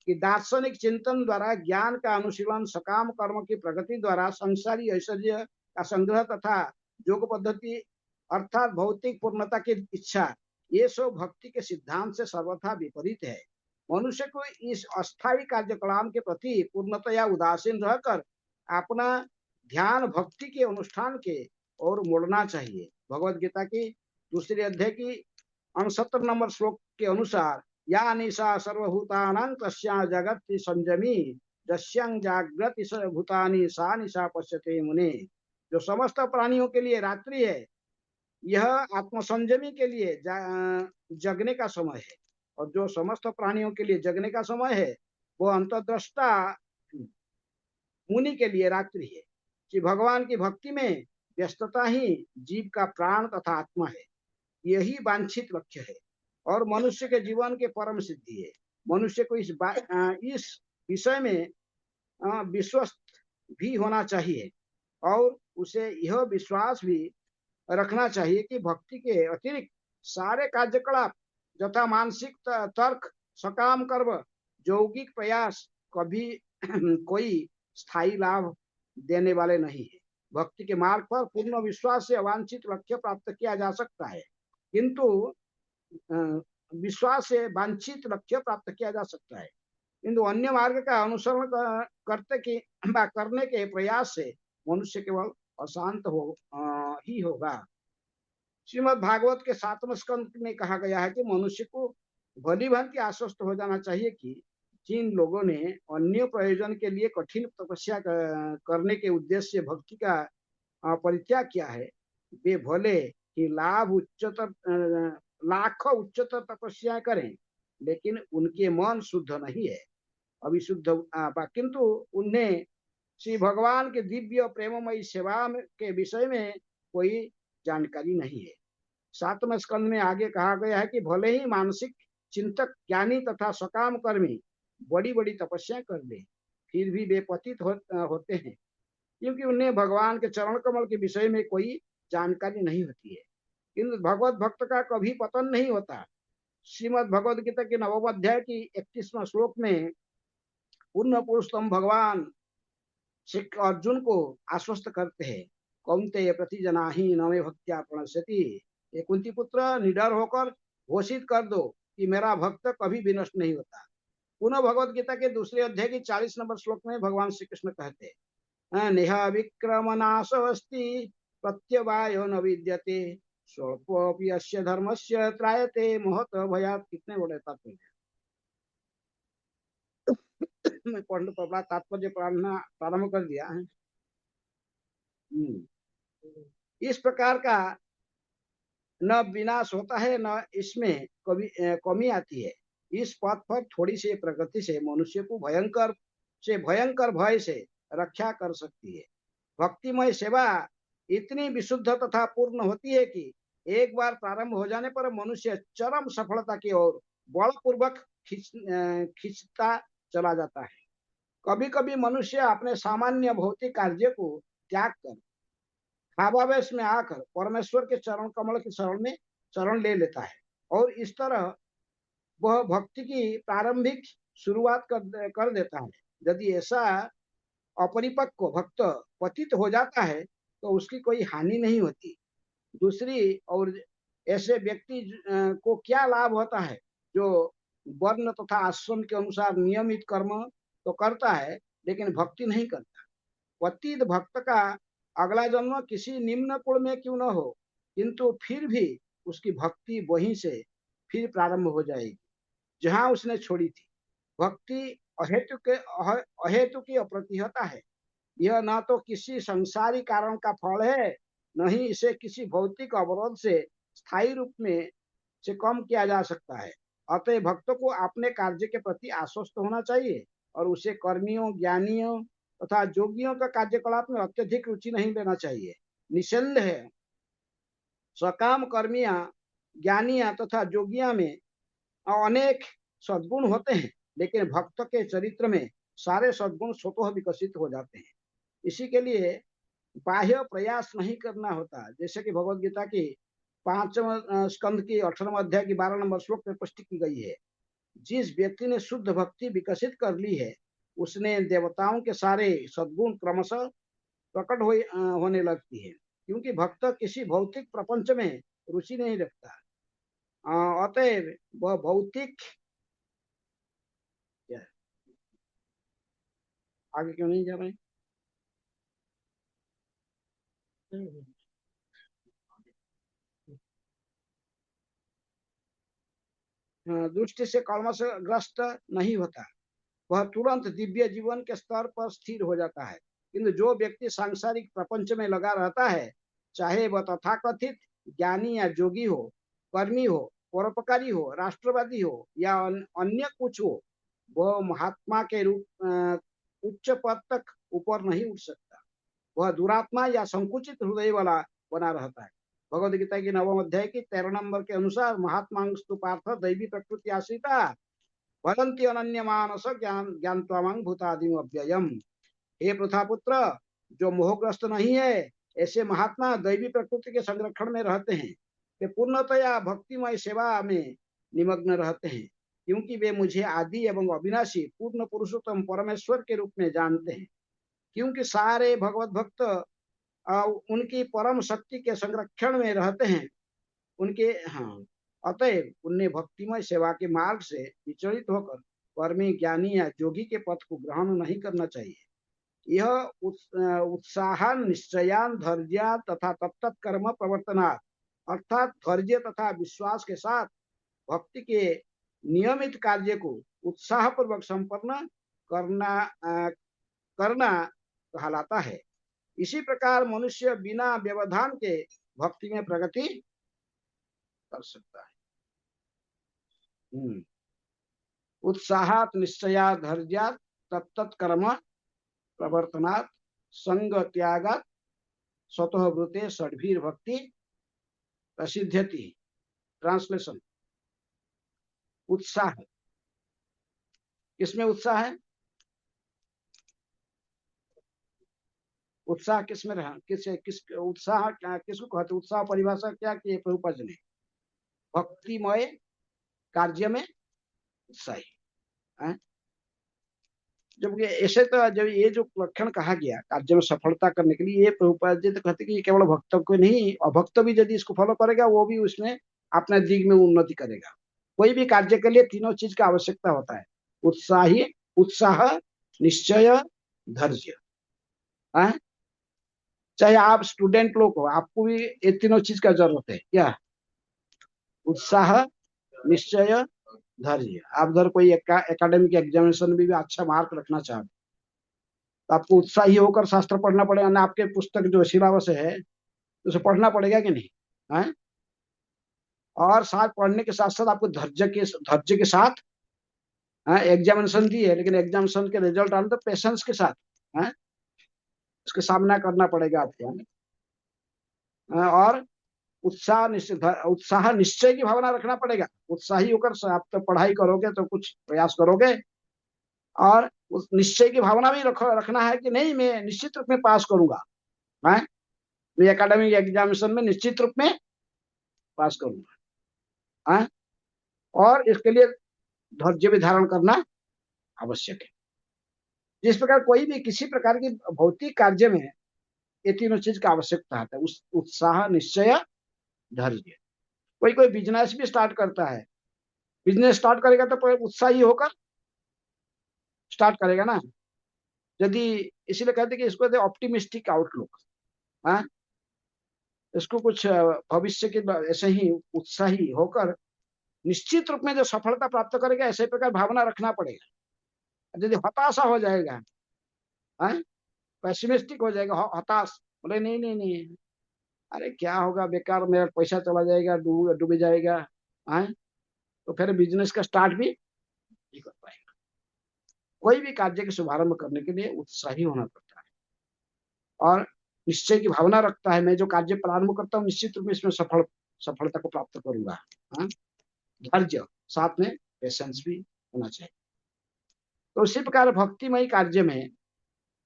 [SPEAKER 1] कि दार्शनिक चिंतन द्वारा ज्ञान का अनुशीलन, सकाम कर्म की प्रगति द्वारा संसारी ऐश्वर्य का संग्रह तथा योग पद्धति अर्थात भौतिक पूर्णता की इच्छा, ये सब भक्ति के सिद्धांत से सर्वथा विपरीत है। मनुष्य को इस अस्थायी कार्यकलाप के प्रति पूर्णतया उदासीन रहकर अपना ध्यान भक्ति के अनुष्ठान के ओर मोड़ना चाहिए। भगवद गीता की दूसरे अध्याय की 69 नंबर श्लोक के अनुसार या निशा सर्वभूतानां तस्या जगति संयमी जस्यं जाग्रति सर्वभूतानि सा निशा पश्यते मुने। जो समस्त प्राणियों के लिए रात्रि है, यह आत्मसंयमी के लिए जगने का समय है, और जो समस्त प्राणियों के लिए जगने का समय है वो अंतर्दृष्टा मुनि के लिए रात्रि है। कि भगवान की भक्ति में व्यस्तता ही जीव का प्राण तथा आत्मा है। यही वांछित लक्ष्य है और मनुष्य के जीवन के परम सिद्धि है। मनुष्य को इस विषय में विश्वस्त भी होना चाहिए और उसे यह विश्वास भी रखना चाहिए कि भक्ति के अतिरिक्त सारे कार्यकलाप तथा मानसिक तर्क, सकाम कर्म, यौगिक प्रयास कभी कोई स्थायी लाभ देने वाले नहीं है। भक्ति के मार्ग पर पूर्ण विश्वास से अवांछित लक्ष्य प्राप्त किया जा सकता है, किंतु विश्वास से वांछित लक्ष्य प्राप्त किया जा सकता है, किंतु अन्य मार्ग का अनुसरण करने के प्रयास से मनुष्य केवल अशांत ही होगा। श्रीमद् भागवत के 7वें स्कंद में कहा गया है कि मनुष्य को भली भांति आश्वस्त हो जाना चाहिए कि जिन लोगों ने अन्य प्रयोजन के लिए कठिन तपस्या करने के उद्देश्य से भक्ति का परित्याग किया है, वे भले कि लाखों उच्चतर तपस्या करें, लेकिन उनके मन शुद्ध नहीं है, अविशुद्ध। किंतु उन्हें श्री भगवान के दिव्य प्रेममयी सेवा के विषय में कोई जानकारी नहीं है। 7वें स्कंद में आगे कहा गया है कि भले ही मानसिक चिंतक, ज्ञानी तथा सकाम कर्मी बड़ी बड़ी तपस्या कर ले, फिर भी वे पतित होते हैं, क्योंकि उन्हें भगवान के चरण कमल के विषय में कोई जानकारी नहीं होती है। किंतु भगवत भक्त का कभी पतन नहीं होता। श्रीमद् भगवद गीता के 9वें अध्याय की 31वें श्लोक में पूर्ण पुरुषोत्तम भगवान श्री अर्जुन को आश्वस्त करते हैं, कौन्तेय प्रतिजना ही नमे भक्त्या प्रणश्यति। ये कुंती पुत्र, निडर होकर घोषित कर दो कि मेरा भक्त कभी विनष्ट नहीं होता। पुनः भगवद गीता के दूसरे अध्याय की 40 नंबर श्लोक में भगवान श्री कृष्ण कहते हैं, नेहा विक्रमनाशोऽस्ति प्रत्यवायो न विद्यते स्वल्पोऽपि अस्य धर्मस्य त्रायते महत भयात्। कितने बड़े तात्पर्य। मैं पढ़ने पर तात्पर्य पढ़ना प्रारंभ कर दिया है। इस प्रकार का न विनाश होता है, न इसमें कभी कमी आती है। इस पथ पर थोड़ी सी प्रगति से मनुष्य को भयंकर भय से रक्षा कर सकती है। भक्तिमय सेवा इतनी विशुद्ध तथा पूर्ण होती है कि एक बार प्रारंभ हो जाने पर मनुष्य चरम सफलता की ओर बलपूर्वक खींचता चला जाता है। कभी कभी मनुष्य अपने सामान्य भौतिक कार्य को त्याग कर भावावेश में आकर परमेश्वर के चरण कमल के शरण ले लेता है, और इस तरह वह भक्ति की प्रारंभिक शुरुआत कर देता है। यदि ऐसा अपरिपक्व भक्त पतित हो जाता है तो उसकी कोई हानि नहीं होती। दूसरी और ऐसे व्यक्ति को क्या लाभ होता है जो वर्ण तथा आश्रम के अनुसार नियमित कर्म तो करता है लेकिन भक्ति नहीं करता। पतित भक्त का अगला जन्म किसी निम्न कुल में क्यों न हो, किंतु फिर भी उसकी भक्ति वहीं से फिर प्रारंभ हो जाएगी जहां उसने छोड़ी थी। भक्ति अहेतु की अप्रतिहता है। यह न तो किसी संसारी कारण का फल है, न ही इसे किसी भौतिक अवरोध से स्थायी रूप में से कम किया जा सकता है। अतः भक्तों को अपने कार्य के प्रति आश्वस्त होना चाहिए और उसे कर्मियों, ज्ञानियों तथा जोगियों का कार्यकलाप में अत्यधिक रुचि नहीं लेना चाहिए। निसंदेह है, सकाम कर्मियां, ज्ञानियां तथा जोगियां में अनेक सद्गुण होते हैं, लेकिन भक्त के चरित्र में सारे सद्गुण स्वतः विकसित हो जाते हैं। इसी के लिए बाह्य प्रयास नहीं करना होता। जैसे कि भगवद गीता की 5वें स्कंद की 18वें अध्याय की 12 नंबर श्लोक में पुष्टि की गई है, जिस व्यक्ति ने शुद्ध भक्ति विकसित कर ली है उसने देवताओं के सारे सद्गुण क्रमशः प्रकट होने लगती है, क्योंकि भक्त किसी भौतिक प्रपंच में रुचि नहीं रखता। अतएव वह भौतिक आगे क्यों नहीं जा रहे? दृष्टि से कर्म से ग्रस्त नहीं होता, वह तुरंत दिव्य जीवन के स्तर पर स्थिर हो जाता है। किंतु जो व्यक्ति सांसारिक प्रपंच में लगा रहता है, चाहे वह तथाकथित ज्ञानी या जोगी हो, कर्मी हो, परोपकारी हो, राष्ट्रवादी हो या अन्य कुछ हो, वह महात्मा के रूप उच्च पद तक ऊपर नहीं उठ सकता। वह दुरात्मा या संकुचित हृदय वाला बना रहता है। भगवद गीता की 9वें अध्याय की 13 नंबर के अनुसार महात्मांस्तु पार्थ दैवी प्रकृति आश्रिता भरंती अनन्य मानस ज्ञान भूतादिम अव्ययम। हे प्रथापुत्र, जो मोहग्रस्त नहीं है ऐसे महात्मा दैवी प्रकृति के संरक्षण में रहते हैं। वे पूर्णतया भक्तिमय सेवा में निमग्न रहते हैं, क्योंकि वे मुझे आदि एवं अविनाशी पूर्ण पुरुषोत्तम परमेश्वर के रूप में जानते हैं। क्योंकि सारे भगवत भक्त उनकी परम शक्ति के संरक्षण में रहते हैं, उनके अतएव उन्हें भक्तिमय सेवा के मार्ग से विचलित होकर कर्मी, ज्ञानी या जोगी के पथ को ग्रहण नहीं करना चाहिए। यह उत्साह, निश्चयान, धैर्य तथा तत्त कर्म प्रवर्तनात्, अर्थात धैर्य तथा विश्वास के साथ भक्ति के नियमित कार्य को उत्साह पूर्वक संपन्न करना करना कहलाता है। इसी प्रकार मनुष्य बिना व्यवधान के भक्ति में प्रगति कर सकता है। उत्साहात निश्चयात धैर्यात तत्त कर्म प्रवर्तनात् संग त्यागात स्वतः वृते षड्भीर भक्ति प्रसिद्ध्यति। ट्रांसलेशन। उत्साह, किसमें उत्साह है? उत्साह किसमें रहा? किस उत्साह किसको कहते? उत्साह परिभाषा क्या की प्रभुपाद ने? भक्तिमय कार्य में उत्साही है। जब ऐसे तो जब ये जो लक्षण कहा गया कार्य में सफलता करने के लिए, ये प्रभुपाद जी तो कहते कि ये केवल भक्त को नहीं, अभक्त भी यदि इसको फॉलो करेगा वो भी उसमें अपने दिग में उन्नति करेगा। कोई भी कार्य के लिए तीनों चीज का आवश्यकता होता है। उत्साह, निश्चय, धैर्य। चाहे आप स्टूडेंट लोग हो, आपको भी ये तीनों चीज का जरूरत है। क्या? उत्साह, निश्चय, धैर्य। आप उधर कोई एकेडमिक एग्जामिनेशन में भी अच्छा मार्क रखना चाहते तो आपको उत्साही होकर शास्त्र पढ़ना पड़ेगा ना। आपके पुस्तक जो सिलेबस है उसे पढ़ना पड़ेगा कि नहीं है? और साथ पढ़ने के साथ साथ आपको धैर्य के साथ एग्जामिनेशन दी है, लेकिन एग्जामिनेशन के रिजल्ट आने तो पेशेंस के साथ उसके सामना करना पड़ेगा आपको। और उत्साह निश्चय की भावना रखना पड़ेगा। उत्साही होकर आप तो पढ़ाई करोगे तो कुछ प्रयास करोगे, और उस निश्चय की भावना भी रखना है कि नहीं, मैं निश्चित रूप में पास करूंगा। मैं एकेडमिक एग्जामिनेशन में निश्चित रूप में पास करूंगा। और इसके लिए धैर्य भी धारण करना आवश्यक है। जिस प्रकार कोई भी किसी प्रकार की भौतिक कार्य में ये तीनों चीज का आवश्यकता है। उत्साह, निश्चय, धैर्य। कोई बिजनेस भी स्टार्ट करता है, बिजनेस स्टार्ट करेगा तो उत्साही होकर स्टार्ट करेगा ना। यदि इसीलिए कहते कि इसको ऑप्टिमिस्टिक आउटलुक, इसको कुछ भविष्य के ऐसे ही उत्साही होकर निश्चित रूप में जो सफलता प्राप्त करेगा ऐसे प्रकार भावना रखना पड़ेगा। यदि हताशा हो जाएगा, पेसिमिस्टिक हो जाएगा, हताश, बोले नहीं नहीं नहीं, अरे क्या होगा, बेकार मेरा पैसा चला जाएगा, डूब जाएगा, तो फिर बिजनेस का स्टार्ट भी नहीं कर पाएगा। कोई भी कार्य के शुभारंभ करने के लिए उत्साही होना पड़ता है और निश्चय की भावना रखता है। मैं जो कार्य प्रारंभ करता हूँ निश्चित रूप में इसमें सफलता को प्राप्त करूंगा। धैर्य, साथ में पेशेंस भी होना चाहिए। तो उसी प्रकार भक्तिमय कार्य में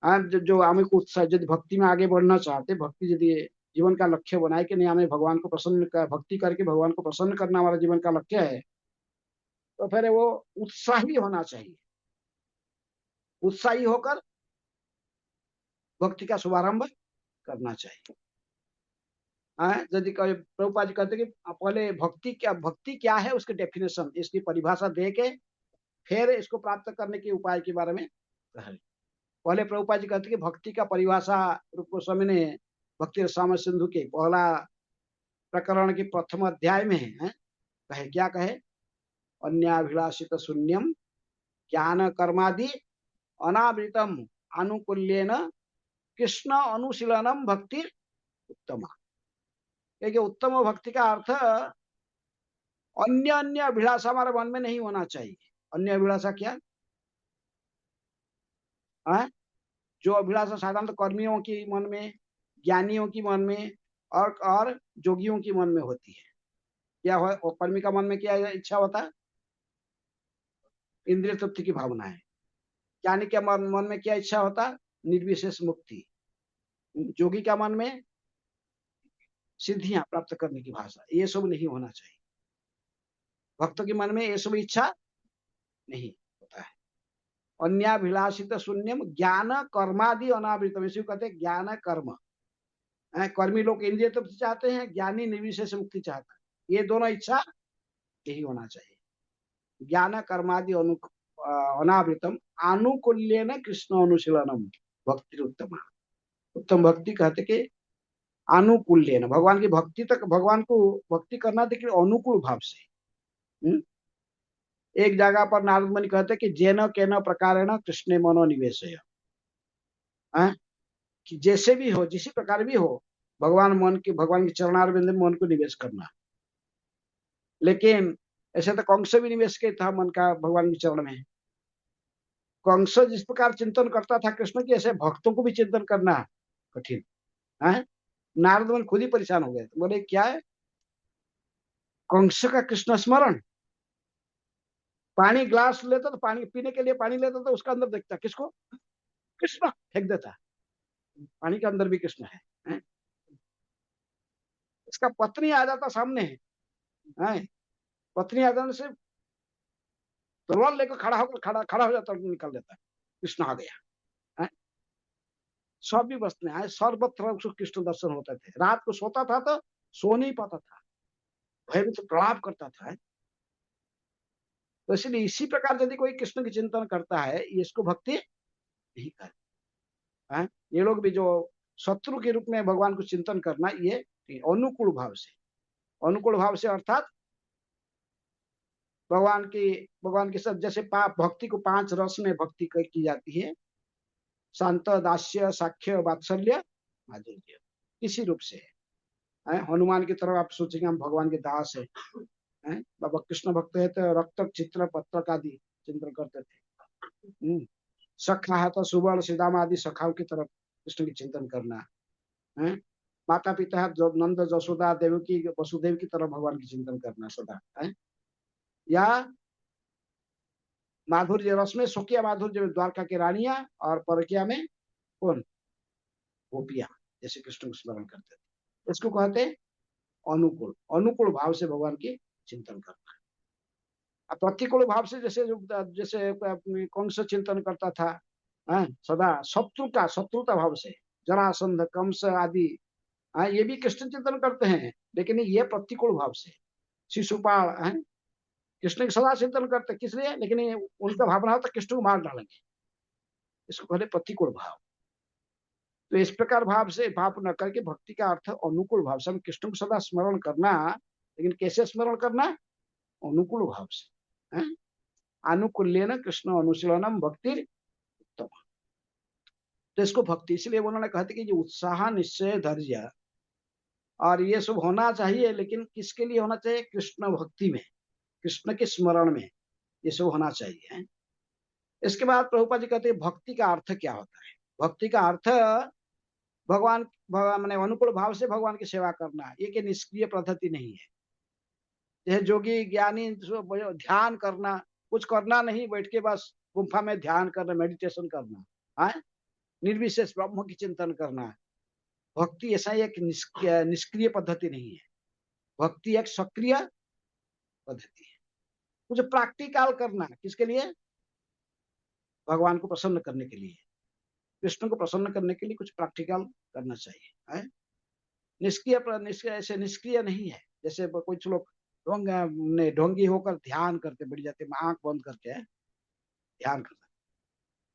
[SPEAKER 1] जो हमें उत्साह, यदि भक्ति में आगे बढ़ना चाहते, भक्ति यदि जीवन का लक्ष्य बनाए कि नहीं, हमें भगवान को प्रसन्न कर, भक्ति करके भगवान को प्रसन्न करना हमारा जीवन का लक्ष्य है, तो फिर वो उत्साही होना चाहिए। उत्साही होकर भक्ति का शुभारंभ करना चाहिए। यदि प्रभुपाद जी कहते कि पहले भक्ति क्या है उसकी डेफिनेशन, इसकी परिभाषा दे के फिर इसको प्राप्त करने के उपाय के बारे में कहें। पहले प्रभुपाद जी कहते कि भक्ति का परिभाषा रूप गोस्वामी ने भक्ति रसामृत सिंधु के पहला प्रकरण के प्रथम अध्याय में है। कहे क्या? कहे अन्याभिलाषित शून्यम ज्ञान कर्मादि अनावृतम अनुकूल्येन कृष्ण अनुशीलनम भक्ति उत्तम। क्योंकि उत्तम भक्ति का अर्थ अन्य अभिलाषा हमारे मन में नहीं होना चाहिए। अन्य अभिलाषा क्या? जो अभिलाषा साधारणतः कर्मियों की मन में, ज्ञानियों की मन में और जोगियों की मन में होती है। क्या हो? कर्मी का मन में क्या इच्छा होता है? इंद्रिय तृप्ति की भावना है। ज्ञानी के मन में क्या इच्छा होता है? निर्विशेष मुक्ति। जोगी का मन में सिद्धियां प्राप्त करने की भाषा। ये सब नहीं होना चाहिए। भक्तों के मन में ये सब इच्छा नहीं होता है। अन्याभिलाषित शून्यम ज्ञान कर्मादि अनावृतम। इसी को कहते हैं ज्ञान कर्म। कर्मी लोग इंद्रिय तृप्ति चाहते हैं, ज्ञानी निर्विशेष मुक्ति चाहता है। ये दोनों इच्छा यही होना चाहिए। ज्ञान कर्मादि अनावृतम आनुकूल्येन कृष्ण अनुशीलनम भक्ति उत्तम। उत्तम भक्ति कहते कि अनुकूल्येन, भगवान की भक्ति तक, भगवान को भक्ति करना देखिए अनुकूल भाव से। एक जगह पर नारद मुनि कहते कि जेन केन प्रकारेण कृष्णे मनोनिवेशय, कि जैसे भी हो, जिस प्रकार भी हो, भगवान के चरणारविंद में मन को निवेश करना। लेकिन ऐसे तो कंस भी निवेश के था मन का भगवान के चरण में। कंस जिस प्रकार चिंतन करता था कृष्ण की, ऐसे भक्तों को भी चिंतन करना कठिन है। नारद मुनि खुद ही परेशान हो गए, तो बोले क्या है कंस का कृष्ण स्मरण। पानी ग्लास लेता तो पानी पीने के लिए पानी लेता तो उसका अंदर देखता किसको, कृष्ण, फेंक देता, पानी के अंदर भी कृष्ण है? इसका पत्नी आ जाता सामने है, पत्नी आ जाने से तलवार लेकर खड़ा होकर खड़ा खड़ा हो जाता, निकल देता, कृष्ण आ गया है? सब भी बसने आए, सर्वत्र उसको कृष्ण दर्शन होते थे। रात को सोता था तो सो नहीं पाता था, भय में तो प्रलाप करता था। तो इसलिए इसी प्रकार यदि कोई कृष्ण की चिंतन करता है, ये इसको भक्ति नहीं करता है। ये लोग भी जो शत्रु के रूप में भगवान को चिंतन करना, ये अनुकूल भाव से, अनुकूल भाव से अर्थात भगवान के सब जैसे भक्ति को 5 रस में भक्ति की जाती है, शांत, दास्य, साख्य, वात्सल्य, माधुर्य, इसी रूप से है। हनुमान की तरफ आप सोचेंगे हम भगवान के दास है, बाबा कृष्ण भक्त है तो रक्त, चित्र, पत्रक आदि चिंतन करते थे। सखा है तो सुवर्ण, श्रीदाम आदि सखाओं की तरफ कृष्ण की चिंतन करना है। माता पिता है जो नंद, जसोदा, देवकी, वसुदेव की तरफ भगवान की चिंतन करना सदा है। या माधुर्य रस में सुखिया माधुर्य में द्वारका की रानियां, और परकिया में कौन, गोपियां, जैसे कृष्ण को स्मरण करते थे। इसको कहते अनुकूल, अनुकूल भाव से भगवान की चिंतन करना। अब प्रतिकूल भाव से जैसे जैसे कंस चिंतन करता था, सदा शत्रुता भाव से, जरासंध, कंस आदि, ये भी कृष्ण चिंतन करते हैं, लेकिन ये प्रतिकूल भाव से। शिशुपाल कृष्ण की सदा चिंतन करते, किस लिए, लेकिन उनका भावना होता कृष्ण को मार डालेंगे, इसको कहते प्रतिकूल भाव। तो इस प्रकार भाव से भाव न करके भक्ति का अर्थ अनुकूल भाव से, हम कृष्ण को सदा स्मरण करना, लेकिन कैसे स्मरण करना, अनुकूल भाव से। अनुकूल्येन कृष्ण अनुशीलनम भक्ति उत्तम। तो इसको भक्ति, इसलिए उन्होंने कहते कि जो उत्साह, निश्चय, धैर्य और ये सब होना चाहिए, लेकिन किसके लिए होना चाहिए, कृष्ण भक्ति में, कृष्ण के स्मरण में ये सब होना चाहिए। इसके बाद प्रभुपाद जी कहते हैं भक्ति का अर्थ क्या होता है। भक्ति का अर्थ भगवान मैंने अनुकूल भाव से भगवान की सेवा करना, ये कि निष्क्रिय पद्धति नहीं है। यह जोगी ज्ञानी ध्यान करना, कुछ करना नहीं, बैठ के बस गुफा में ध्यान करना, मेडिटेशन करना, निर्विशेष ब्रह्म की चिंतन करना। भक्ति ऐसा एक निष्क्रिय पद्धति नहीं है, भक्ति एक सक्रिय पद्धति है। कुछ प्रैक्टिकल करना, किसके लिए, भगवान को प्रसन्न करने के लिए, कृष्ण को प्रसन्न करने के लिए कुछ प्रैक्टिकल करना चाहिए। निष्क्रिय ऐसे निष्क्रिय नहीं है, जैसे कुछ लोग ढोंगी होकर ध्यान करते बैठ जाते, आंख बंद करके ध्यान करना,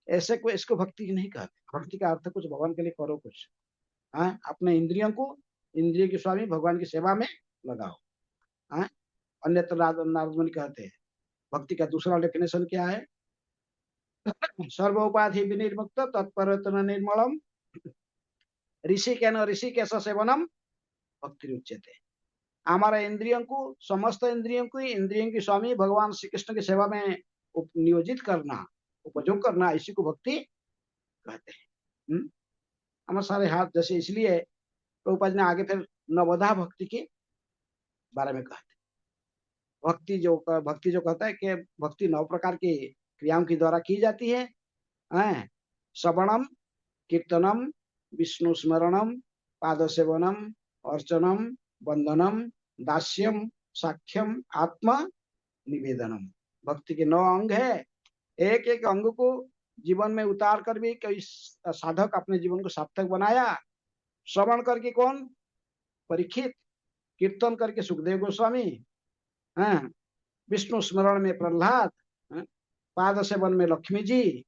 [SPEAKER 1] ऐसे कोई इसको भक्ति नहीं कहते। भक्ति का अर्थ कुछ भगवान के लिए करो, कुछ अपने इंद्रियों को, इंद्रिय के स्वामी भगवान की सेवा में लगाओ। अन्यत्र नारद मुनि कहते हैं भक्ति का दूसरा डेफिनेशन क्या है, सर्व उपाधि विनिर्मुक्त तत्परतन निर्मलम ऋषिकेश सेवनम भक्ति उच्यते। हमारा इंद्रियों को, समस्त इंद्रियों को, इंद्रियों के स्वामी भगवान श्री कृष्ण की सेवा में नियोजित करना, उपयोग करना, इसी को भक्ति कहते हैं। हमारे सारे हाथ जैसे, इसलिए प्रभुपाद ने आगे फिर नवधा भक्ति के बारे में कहते हैं। भक्ति जो कहता है कि भक्ति 9 प्रकार की क्रियाओं के द्वारा की जाती है। श्रवणम, कीर्तनम, विष्णु स्मरणम, पाद सेवनम, अर्चनम, वंदनम, दास्यम, साख्यम, आत्मा निवेदनम। भक्ति के 9 अंग है। एक एक अंग को जीवन में उतार कर भी कई साधक अपने जीवन को सार्थक बनाया। श्रवण करके कौन, परीक्षित, कीर्तन करके सुखदेव गोस्वामी, विष्णु स्मरण में प्रहलाद, पाद सेवन में लक्ष्मी जी,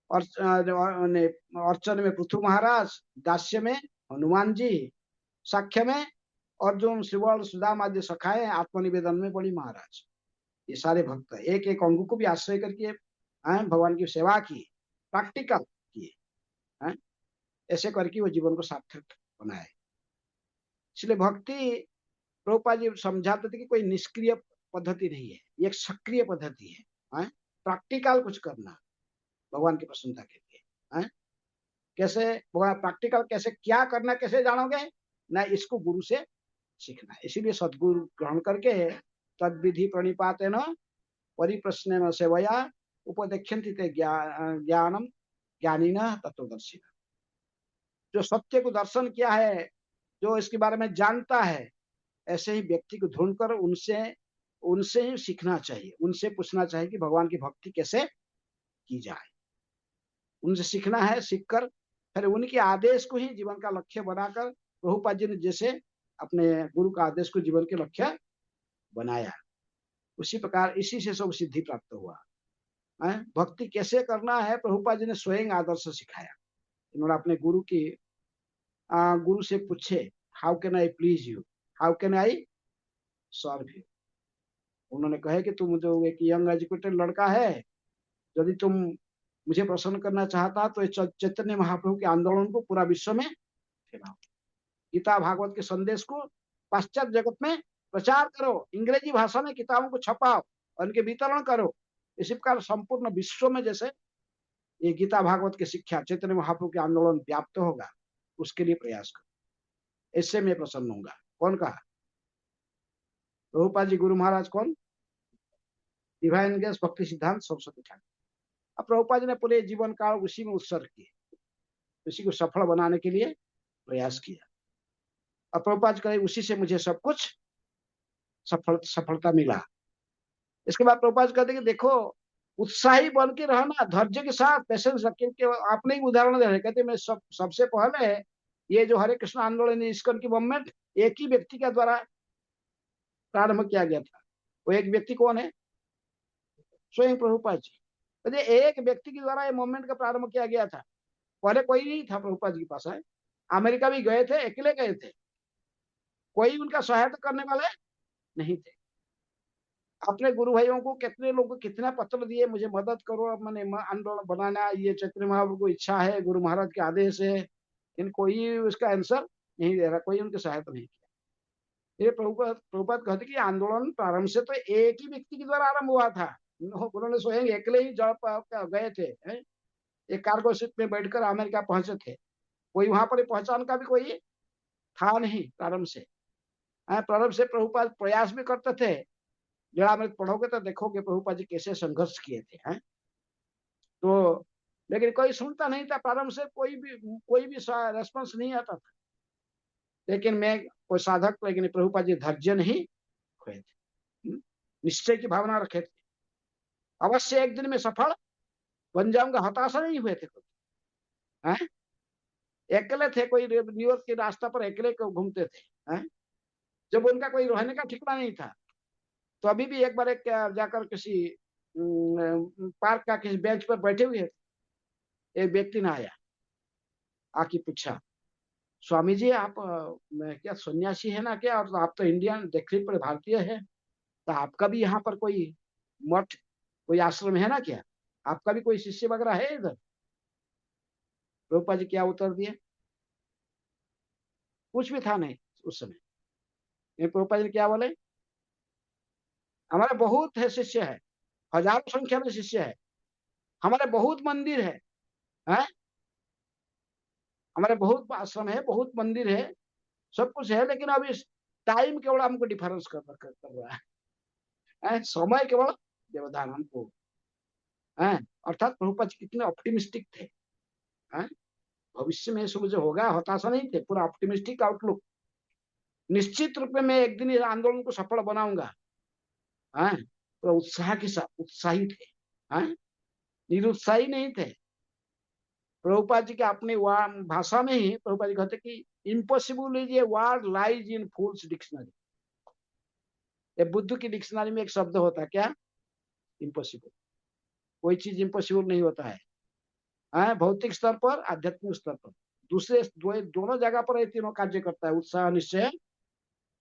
[SPEAKER 1] और अर्चन में पृथु महाराज, दास्य में हनुमान जी, साख्य में अर्जुन, श्रीवल, सुदाम आदि सखाए, आत्मनिवेदन में बड़ी महाराज। ये सारे भक्त एक एक अंग को भी आश्रय करके भगवान की सेवा की, प्रैक्टिकल किए, ऐसे करके वो जीवन को सार्थक बनाए। इसलिए भक्ति प्रभुपाद जी समझाते थे कि कोई निष्क्रिय पद्धति नहीं है, ये एक सक्रिय पद्धति है, प्रैक्टिकल कुछ करना भगवान की प्रसन्नता के लिए। कैसे भगवान प्रैक्टिकल कैसे क्या करना कैसे जानोगे ना, इसको गुरु से सीखना। इसीलिए सदगुरु ग्रहण करके तद विधि प्रणिपातेन परिप्रश्नेन सेवया उपदेक्ष्यन्ति ते ज्ञानम ज्ञानिनः तत्वदर्शिनः। जो सत्य को दर्शन किया है, जो इसके बारे में जानता है, ऐसे ही व्यक्ति को ढूंढकर उनसे ही सीखना चाहिए, उनसे पूछना चाहिए कि भगवान की भक्ति कैसे की जाए। उनसे सीखना है, सीखकर फिर उनके आदेश को ही जीवन का लक्ष्य बनाकर प्रभुपाद जी ने जैसे अपने गुरु का आदेश को जीवन के लक्ष्य बनाया, उसी प्रकार इसी से सब सिद्धि प्राप्त हुआ। भक्ति कैसे करना है प्रभुपाद जी ने स्वयं आदर्श सिखाया। इन्होंने अपने गुरु से पूछे, how can I please you, how can I serve you. उन्होंने कहा कि तुम जो एक यंग एजुकेटेड लड़का है, यदि तुम मुझे प्रसन्न करना चाहता तो चैतन्य महाप्रभु के आंदोलन को पूरा विश्व में फैलाओ, गीता भागवत के संदेश को पाश्चात्य जगत में प्रचार करो, अंग्रेजी भाषा में किताबों को छपाओ और उनके वितरण करो। इसी प्रकार संपूर्ण विश्व में जैसे ये गीता भागवत की शिक्षा चैतन्य महाप्रभु के आंदोलन व्याप्त होगा, उसके लिए प्रयास करो, इससे मैं प्रसन्न होऊंगा। कौन कहा? प्रभुपाद जी गुरु महाराज कौन? डिवाइन ग्रेस भक्ति सिद्धांत सरस्वती ठाकुर। अब प्रभुपाद जी ने पूरे जीवन काल उसी में उत्सर्ग किए, उसी को सफल बनाने के लिए प्रयास किया। अब प्रभुपाद जी कहे उसी से मुझे सब कुछ सफलता मिला। इसके बाद प्रभुपाद जी कहते कि देखो उत्साही बन के रहना, धैर्य के साथ पेशेंस रख के। आपने ही उदाहरण दे रहे, कहते मैं सबसे पहले ये जो हरे कृष्ण आंदोलन इस्कॉन की मूवमेंट एक ही व्यक्ति के द्वारा प्रारंभ किया गया था। वो एक व्यक्ति कौन है? स्वयं प्रभुपाद जी। तो एक व्यक्ति के द्वारा ये मूवमेंट का प्रारंभ किया गया था। पहले कोई नहीं था प्रभुपाद जी के पास। है अमेरिका भी गए थे, अकेले गए थे, कोई उनका सहायता करने वाले नहीं थे। अपने गुरु भाइयों को कितने लोग कितना पत्र दिए, मुझे मदद करो, मैंने आंदोलन बनाना, ये चैतन्य महाप्रभु को इच्छा है, गुरु महाराज के आदेश है, लेकिन कोई उसका आंसर नहीं दे रहा, कोई उनकी सहायता नहीं किया। ये प्रभुपाद कहते कि आंदोलन प्रारंभ से तो एक ही व्यक्ति के द्वारा आरंभ हुआ था। उन्होंने स्वयं अकेले ही गए थे, एक कार्गो शिप में बैठकर अमेरिका पहुंचे थे। कोई वहां पर पहचान का भी कोई था नहीं प्रारंभ से। प्रारंभ से प्रभुपाद प्रयास भी करते थे। जरा में पढ़ोगे तो देखोगे प्रभुपाद जी कैसे संघर्ष किए थे। तो लेकिन कोई सुनता नहीं था प्रारंभ से, कोई भी रेस्पॉन्स नहीं आता था। लेकिन मैं कोई साधक, लेकिन प्रभुपाद जी धैर्य नहीं खोए थे, निश्चय की भावना रखे थे, अवश्य एक दिन में सफल बन जाऊंगा, हताशा नहीं हुए थे। अकेले थे, कोई न्यूयॉर्क के रास्ता पर अकेले घूमते थे। जब उनका कोई रहने का ठिकाना नहीं था, तो अभी भी एक बार जाकर किसी पार्क का किसी बेंच पर बैठे हुए थे, एक व्यक्ति ने आया, आके पूछा, स्वामी जी आप क्या सन्यासी है ना क्या? और आप तो इंडियन देखने पर भारतीय है, तो आपका भी यहाँ पर कोई मठ कोई आश्रम है ना क्या? आपका भी कोई शिष्य वगैरह है इधर? प्रभुपाद जी क्या उत्तर दिए? कुछ भी था नहीं उस समय। प्रभुपाद जी क्या बोले? हमारे बहुत है शिष्य है, हजारों संख्या में शिष्य है, हमारे बहुत मंदिर है, हमारे बहुत आश्रम है, बहुत मंदिर है, सब कुछ है, लेकिन अभी टाइम केवल हमको डिफरेंस कर रहा है, समय केवल व्यवधान हमको है। अर्थात प्रभुपाद कितने ऑप्टिमिस्टिक थे, भविष्य में सब जो होगा, हताशा नहीं थे, पूरा ऑप्टिमिस्टिक आउटलुक। निश्चित रूप में मैं एक दिन इस आंदोलन को सफल बनाऊंगा। तो उत्साह के साथ उत्साही थे, निरुत्साही नहीं थे। प्रभुपाद जी के अपने भाषा में ही प्रभुपाद जी कहते कि impossible is a word lies in fools dictionary. ये बुद्ध की डिक्शनरी में एक शब्द होता है क्या? इम्पॉसिबल। कोई चीज इम्पॉसिबल नहीं होता है, भौतिक स्तर पर, आध्यात्मिक स्तर पर, दूसरे दोनों जगह पर ये तीनों कार्य करता है, उत्साह, निश्चय,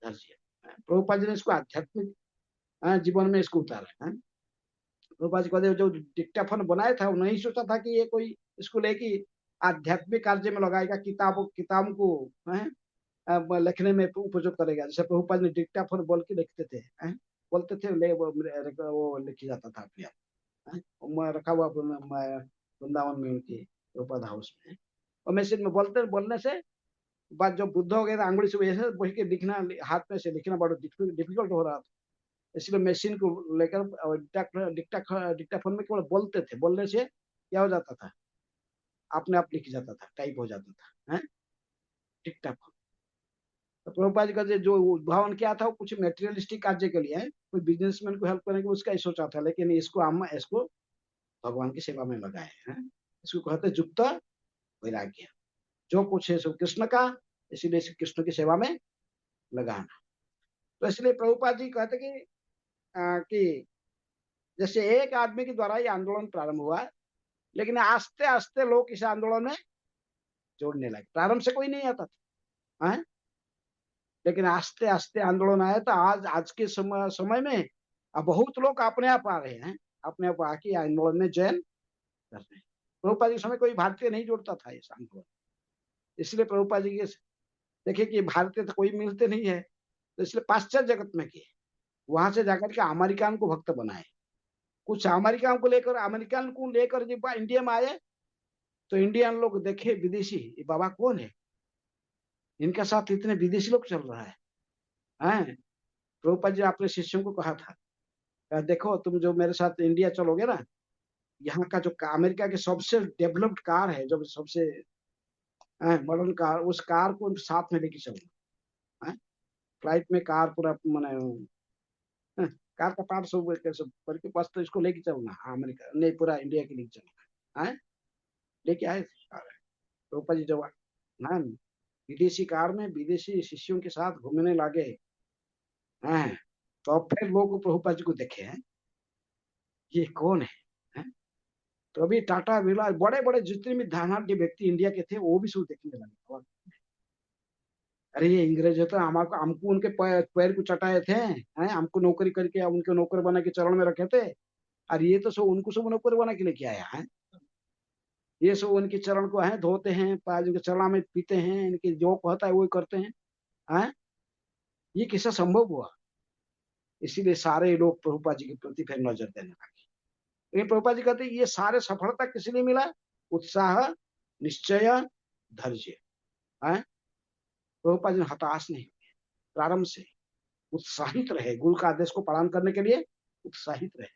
[SPEAKER 1] धैर्य। प्रभुपाद जी ने इसको आध्यात्मिक जीवन में इसको उतारा है। प्रभुपाद जी कहते जो डिक्टाफोन बनाया था वो नहीं सोचा था कि ये कोई इसको लेके आध्यात्मिक कार्य में लगाएगा, किताब को लिखने में उपयोग करेगा। जैसे प्रभुपाद ने डिक्टाफोन बोल के लिखते थे, बोलते थे वो लिखी जाता था अपने आप। रखा हुआ वृंदावन में उनकी प्रभुपाद हाउस में, और मशीन में बोलने से बाद जो बुद्ध हो गए थे आंगुली से वैसे बोल के लिखना, हाथ में से लिखना बड़ा डिफिकल्ट हो रहा था। इसलिए मशीन को लेकर डिक्टाफोन में केवल बोलते थे, बोलने से क्या हो जाता था, अपने आप लिख जाता था, टाइप हो जाता था डिक्टाफोन। तो प्रभुपाद जी का जो उद्भावन किया था वो कुछ मेटेरियलिस्टिक कार्य के लिए है, कोई बिजनेसमैन को हेल्प करने के उसका ही सोचा था, लेकिन इसको भगवान की सेवा में लगाए हैं। इसको कहते युक्त वैराग्य, जो कुछ है सब कृष्ण का, इसीलिए कृष्ण की सेवा में लगाना। तो इसलिए प्रभुपाद जी कहते कि जैसे एक आदमी के द्वारा ये आंदोलन प्रारंभ हुआ, लेकिन आस्ते आस्ते लोग इस आंदोलन में जोड़ने लगे। प्रारंभ से कोई नहीं आता था, लेकिन आस्ते आस्ते आंदोलन आया। तो आज के समय में अब बहुत लोग अपने आप आ रहे हैं, अपने आप आके आंदोलन में जॉइन कर रहे हैं। प्रभुपाद जी के समय कोई भारतीय नहीं जोड़ता था इस आंदोलन, इसलिए प्रभुपाद जी के देखे कि भारतीय तो कोई मिलते नहीं है, तो इसलिए पाश्चात्य जगत में किए, वहां से जाकर के अमेरिकन को भक्त बनाए। कुछ अमेरिकन को लेकर जब इंडिया में आए तो इंडियन लोग देखे विदेशी, ये बाबा कौन है, इनके साथ इतने विदेशी लोग चल रहा है। प्रभुपाद जी अपने शिष्यों को कहा था, देखो तुम जो मेरे साथ इंडिया चलोगे ना, यहाँ का जो अमेरिका के सबसे डेवलप्ड कार है, जो सबसे मॉडर्न कार, उस कार को साथ में लेके चलना। फ्लाइट में कार पूरा मैंने कार का पार्ट सब करके पास, तो इसको लेके चलना अमेरिका नहीं, पूरा इंडिया के लेके चलना है। लेके आए प्रभुपाद जी जब ना विदेशी कार में विदेशी शिष्यों के साथ घूमने लगे हैं, तो फिर लोग प्रभुपाद जी को देखे हैं, ये कौन है? तो अभी टाटा बिरला बड़े बड़े जितने भी धनाढ़ व्यक्ति इंडिया के थे वो भी सब देखने लगे। अरे ये अंग्रेज तो हमको उनके पैर को चटाए थे, हमको नौकरी करके उनके नौकर बना के चरण में रखे थे, और ये तो सब उनको सब नौकर बना के लेके आया है। ये सब उनके चरण को है धोते हैं, पैर उनके चरण में पीते हैं, इनके जो कहता है वो करते हैं। ये किससे संभव हुआ? इसीलिए सारे लोग प्रभुपाद जी के प्रति फिर नजर देने लगे। लेकिन प्रभुपाद जी कहते ये सारे सफलता किस लिए मिला? उत्साह, निश्चय, धैर्य। प्रभुपाद जी हताश नहीं हुए, प्रारंभ से उत्साहित रहे, गुरु का आदेश को पालन करने के लिए उत्साहित रहे।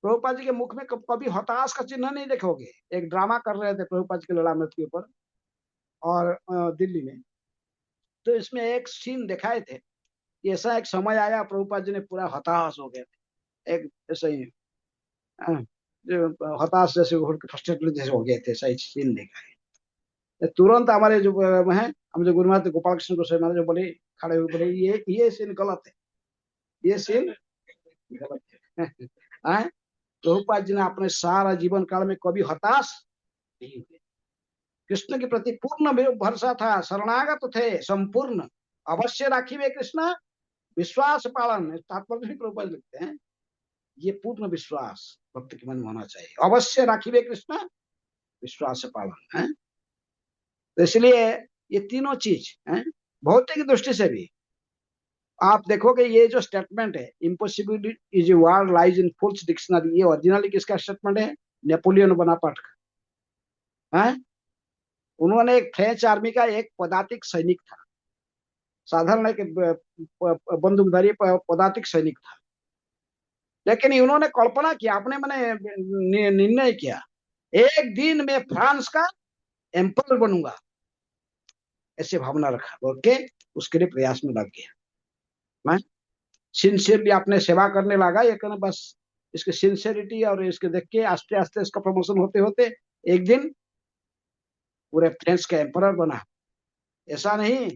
[SPEAKER 1] प्रभुपाद जी के मुख में कभी हताश का चिन्ह नहीं देखोगे। एक ड्रामा कर रहे थे प्रभुपाद जी के लीलामृत के ऊपर और दिल्ली में, तो इसमें एक सीन दिखाए थे, ऐसा एक समय आया प्रभुपाद जी ने पूरा हताश हो गए थे, एक ऐसा ही जो हताश जैसे फ्रस्ट्रेटेड जैसे हो गए थे, ऐसा ही सीन देखा है। तुरंत हमारे जो है, हम जो गुरुनाथ गोपाल कृष्ण गोस्वामी महाराज जो बोले, खड़े हुए बोले ये सीन गलत है, ये सीन गलत है। प्रभुपाद जी ने अपने सारा जीवन काल में कभी हताश नहीं हुए, कृष्ण के प्रति पूर्ण भरोसा था, शरणागत थे संपूर्ण। अवश्य राखी वे कृष्ण विश्वास पालन, तात्पर्य भी प्रभुपाद लिखते हैं, ये पूर्ण विश्वास भक्त के मन में होना चाहिए। अवश्य राखी वे कृष्ण विश्वास पालन है। तो इसलिए ये तीनों चीज है, भौतिक दृष्टि से भी आप देखोगे ये जो स्टेटमेंट है, impossibility is a word lies in fools dictionary, ये ओरिजिनली किसका स्टेटमेंट है? नेपोलियन बोनापार्ट का। उन्होंने एक फ्रेंच आर्मी का एक पदातिक सैनिक था, साधारण एक बंदूकधारी पदातिक सैनिक था, लेकिन इन्होंने कल्पना किया, अपने मैंने निर्णय किया, एक दिन में फ्रांस का एम्पर बनूंगा, ऐसे भावना रखा, बोल के उसके लिए प्रयास में लग गया। मैं सिंसियरली अपने सेवा करने लगा, ये कहना बस इसके सिंसियरिटी और इसके देख के आस्ते आस्ते इसका प्रमोशन होते होते एक दिन पूरे फ्रांस का एम्पर बना। ऐसा नहीं,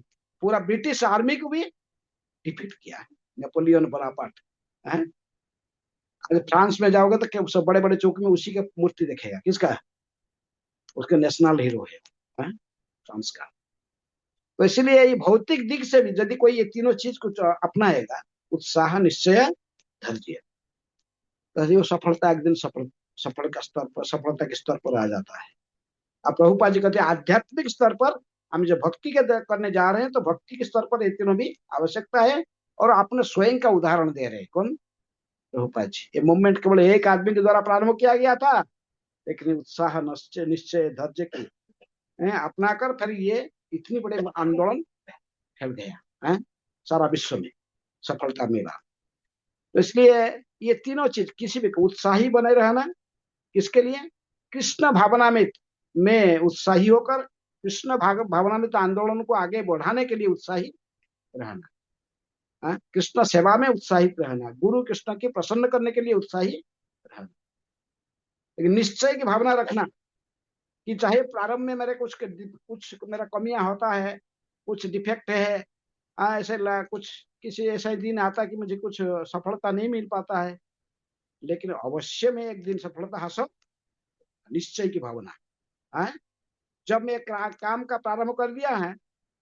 [SPEAKER 1] पूरा ब्रिटिश आर्मी को भी डिफीट किया नेपोलियन बोनापार्ट। फ्रांस में जाओगे तो सब बड़े बड़े चौक में उसी का मूर्ति दिखेगा, किसका? उसके नेशनल हीरो है फ्रांस का। तो इसलिए ये भौतिक दिख से भी यदि कोई ये तीनों चीज को अपनाएगा, उत्साह, निश्चय, धैर्य, तभी वो सफलता एक दिन सफलता के स्तर पर आ जाता है। अब प्रभुपाद जी कहते हैं आध्यात्मिक स्तर पर हम जो भक्ति के करने जा रहे हैं, तो भक्ति के स्तर पर ये तीनों भी आवश्यकता है। और अपने स्वयं का उदाहरण दे रहे हैं। कौन? प्रभुपाद जी। ये मूवमेंट केवल एक आदमी के द्वारा प्रारंभ किया गया था, लेकिन उत्साह, निश्चय, निश्चय, धैर्य की अपनाकर फिर ये इतनी बड़े आंदोलन फैल गया है, सारा विश्व में सफलता मिला। तो इसलिए ये तीनों चीज, किसी भी उत्साही बने रहना, किसके लिए? कृष्ण भावना में उत्साही होकर, कृष्ण भावना में तो आंदोलन को आगे बढ़ाने के लिए उत्साही रहना, कृष्ण सेवा में उत्साहित रहना, गुरु कृष्ण की प्रसन्न करने के लिए उत्साही रहना। लेकिन निश्चय की भावना रखना कि चाहे प्रारंभ में मेरे कुछ मेरा कमियां होता है, कुछ डिफेक्ट है, ऐसे कुछ किसी ऐसा दिन आता है कि मुझे कुछ सफलता नहीं मिल पाता है, लेकिन अवश्य में एक दिन सफलता हासिल, निश्चय की भावना है। जब मैं काम का प्रारंभ कर दिया है,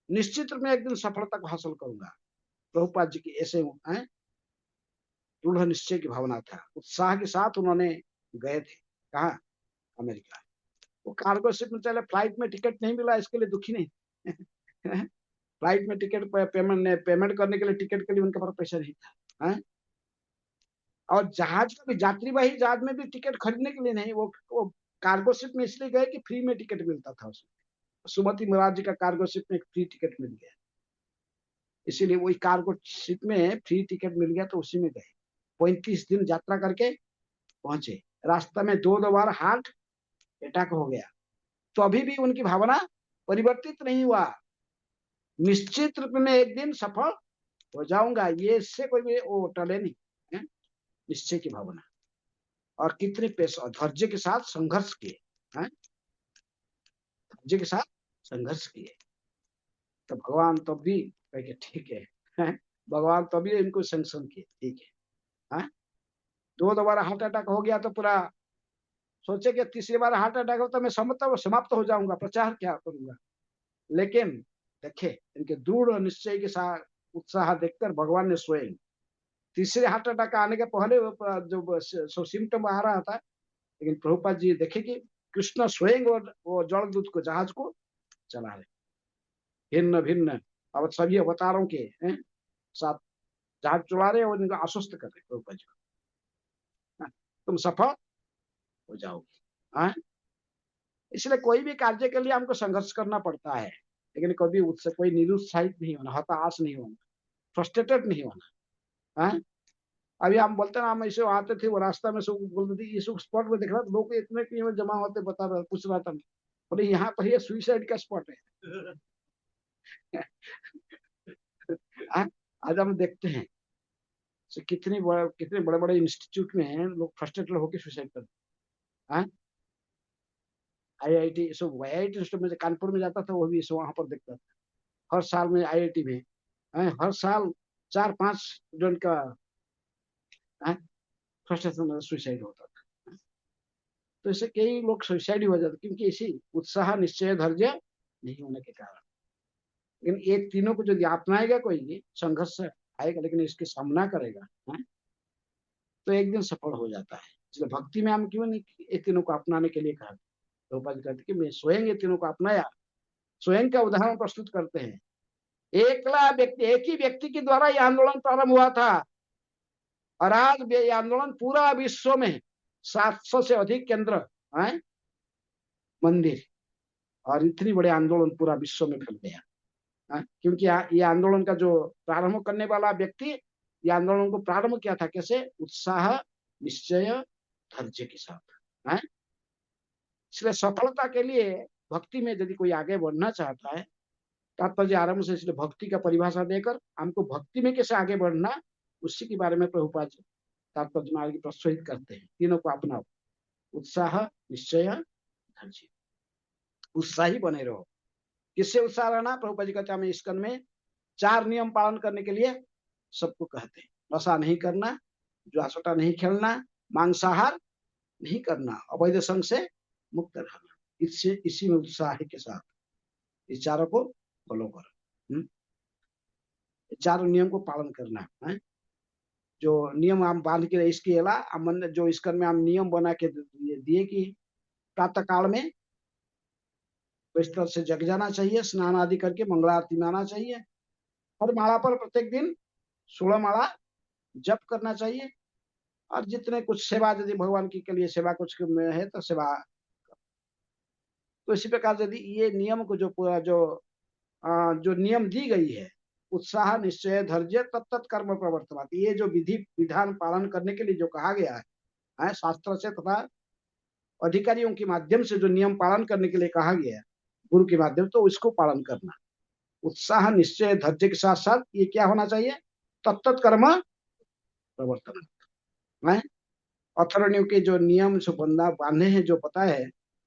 [SPEAKER 1] निश्चित रूप में एक दिन सफलता को हासिल करूंगा। प्रभुपाद जी की ऐसे दृढ़ निश्चय की भावना था। उत्साह के साथ उन्होंने गए थे। कहा? अमेरिका। वो कार्गो शिप में चले, फ्लाइट में टिकट नहीं मिला, इसके लिए दुखी नहीं। फ्लाइट में टिकट पेमेंट करने के लिए, टिकट के लिए उनके पास पैसा नहीं था, है? और जहाज का भी, यात्रीवाही जहाज में भी टिकट खरीदने के लिए नहीं, वो कार्गो शिप में इसलिए गए कि फ्री में टिकट मिलता था उसमें। सुमति महाराज जी का कार्गो शिप में फ्री टिकट मिल गया, इसीलिए वही कार्गो शिप में फ्री टिकट मिल गया, तो उसी में गए। 35 दिन यात्रा करके पहुंचे। रास्ता में 2 बार हार्ट अटैक हो गया, तो अभी भी उनकी भावना परिवर्तित नहीं हुआ। निश्चित रूप में एक दिन सफल हो जाऊंगा, ये इससे कोई भी वो टले नहीं है? निश्चय की भावना। और कितने पैसे धैर्य के साथ संघर्ष किए, धैर्य के साथ संघर्ष किए। तो भगवान तब भी कहे ठीक है, भगवान तभी इनको सैंक्शन किए, ठीक है। 2 बार हार्ट अटैक हो गया तो पूरा सोचे कि तीसरी बार हार्ट अटैक हो तो मैं समाप्त हो जाऊंगा, प्रचार क्या करूंगा। लेकिन देखे इनके दृढ़ निश्चय के साथ उत्साह देखकर भगवान ने स्वयं तीसरे हार्ट अटैक आने के पहले जो सिम्टम आ रहा था, लेकिन प्रभुपाद जी देखे कि कृष्ण स्वयं वो जलदूत को, जहाज को चला रहे, भिन्न भिन्न अब सभी अवतारों के साथ जहाज चला रहे और इनको आश्वस्त कर रहे प्रभुपाद जी को, तुम सफल हो जाओगे। इसलिए कोई भी कार्य के लिए हमको संघर्ष करना पड़ता है, लेकिन कभी उससे कोई निरुत्साहित नहीं होना, हताश नहीं होना, फ्रस्ट्रेटेड नहीं होना। अभी हम बोलते ना, हम ऐसे आते थे, वो रास्ता में सब बोलते थे, इस स्पॉट में देख रहा लोग इतने क्यों जमा होते, बता रहा, पूछ रहा था। बोले यहाँ पर ये सुइसाइड का स्पॉट है। आज हम देखते हैं कितने बड़े बड़े इंस्टीट्यूट में लोग फ्रस्ट्रेटेड होकर सुसाइड करते हैं। IIT सब, IIT में कानपुर में जाता था, वो भी वहां पर देखता था। हर साल में IIT में हर साल 4-5 स्टूडेंट का फ्रस्ट्रेशन सुसाइड होता था। तो इससे कई लोग सुसाइड हो जाते, क्योंकि इसी उत्साह, निश्चय, धैर्य नहीं होने के कारण। लेकिन ये तीनों को यदि अपनाएगा कोई, संघर्ष आएगा लेकिन इसके सामना करेगा, तो एक दिन सफल हो जाता है। इसलिए भक्ति में हम क्यों नहीं ये तीनों को अपनाने के लिए कहा? प्रभुपाद कहते कि मैं स्वयं ये तीनों को अपनाया, स्वयं का उदाहरण प्रस्तुत करते हैं। एक ही व्यक्ति के द्वारा यह आंदोलन प्रारंभ हुआ था, और आज ये आंदोलन पूरा विश्व में 700 से अधिक केंद्र है, मंदिर, और इतनी बड़े आंदोलन पूरा विश्व में फैल गया। क्योंकि ये आंदोलन का जो प्रारंभ करने वाला व्यक्ति, ये आंदोलन को प्रारंभ किया था कैसे? उत्साह, निश्चय, धैर्य के साथ। इसलिए सफलता के लिए भक्ति में यदि कोई आगे बढ़ना चाहता है, तात्पर्य आरंभ से इसलिए भक्ति का परिभाषा देकर हमको भक्ति में कैसे आगे बढ़ना, उसी के बारे में प्रभुपाद तात्पर्य मार्ग प्रस्तुत करते हैं। तीनों को अपनाओ, उत्साह, निश्चय, धैर्य। उत्साही बने रहो। किससे उत्साह रहना? प्रभुपाद जी कहते हैं हमें स्कंद में 4 नियम पालन करने के लिए सबको कहते हैं। नशा नहीं करना, जुआसोटा नहीं खेलना, मांसाहार नहीं करना, अवैध संग से मुक्त रहना। इसी में उत्साह के साथ इस चारों को फॉलो करो, चारों नियम को पालन करना है। जो नियम आम बांध के इसके अला मन जो इस कर्म में हम नियम बना के दिए कि प्रातः काल में इस तरह से जग जाना चाहिए, स्नान आदि करके मंगला आरती में आना चाहिए, हर माला पर प्रत्येक दिन 16 माला जप करना चाहिए, और जितने कुछ सेवा यदि भगवान की के लिए सेवा कुछ में है तो सेवा। तो इसी प्रकार यदि ये नियम को जो पूरा जो नियम दी गई है, उत्साह निश्चय धैर्य तत्त कर्म प्रवर्तमान, ये जो विधि विधान पालन करने के लिए जो कहा गया है शास्त्र से तथा अधिकारियों के माध्यम से जो नियम पालन करने के लिए कहा गया है गुरु के माध्यम, तो इसको पालन करना। उत्साह निश्चय धैर्य के साथ साथ ये क्या होना चाहिए, तत्त कर्म प्रवर्तन है। अथर्वणियों के जो नियम जो बंदा बांधे हैं, जो पता है,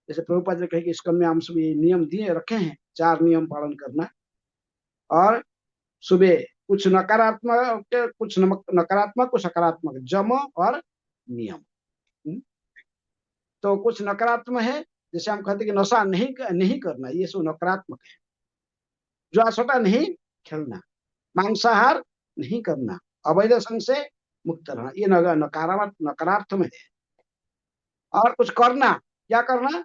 [SPEAKER 1] जैसे प्रभुपाद ने कहे कि इस कर्म में हम सब ये नियम दिए रखे हैं, 4 नियम पालन करना, और सुबह कुछ नकारात्मक कुछ नकारात्मक कुछ सकारात्मक जम और नियम। तो कुछ नकारात्मक है, जैसे हम कहते हैं कि नशा नहीं करना, ये सब नकारात्मक है। जुआ नहीं खेलना, मांसाहार नहीं करना, अवैध संग से मुक्त रहना, ये नकारात्मक है। और कुछ करना, क्या करना,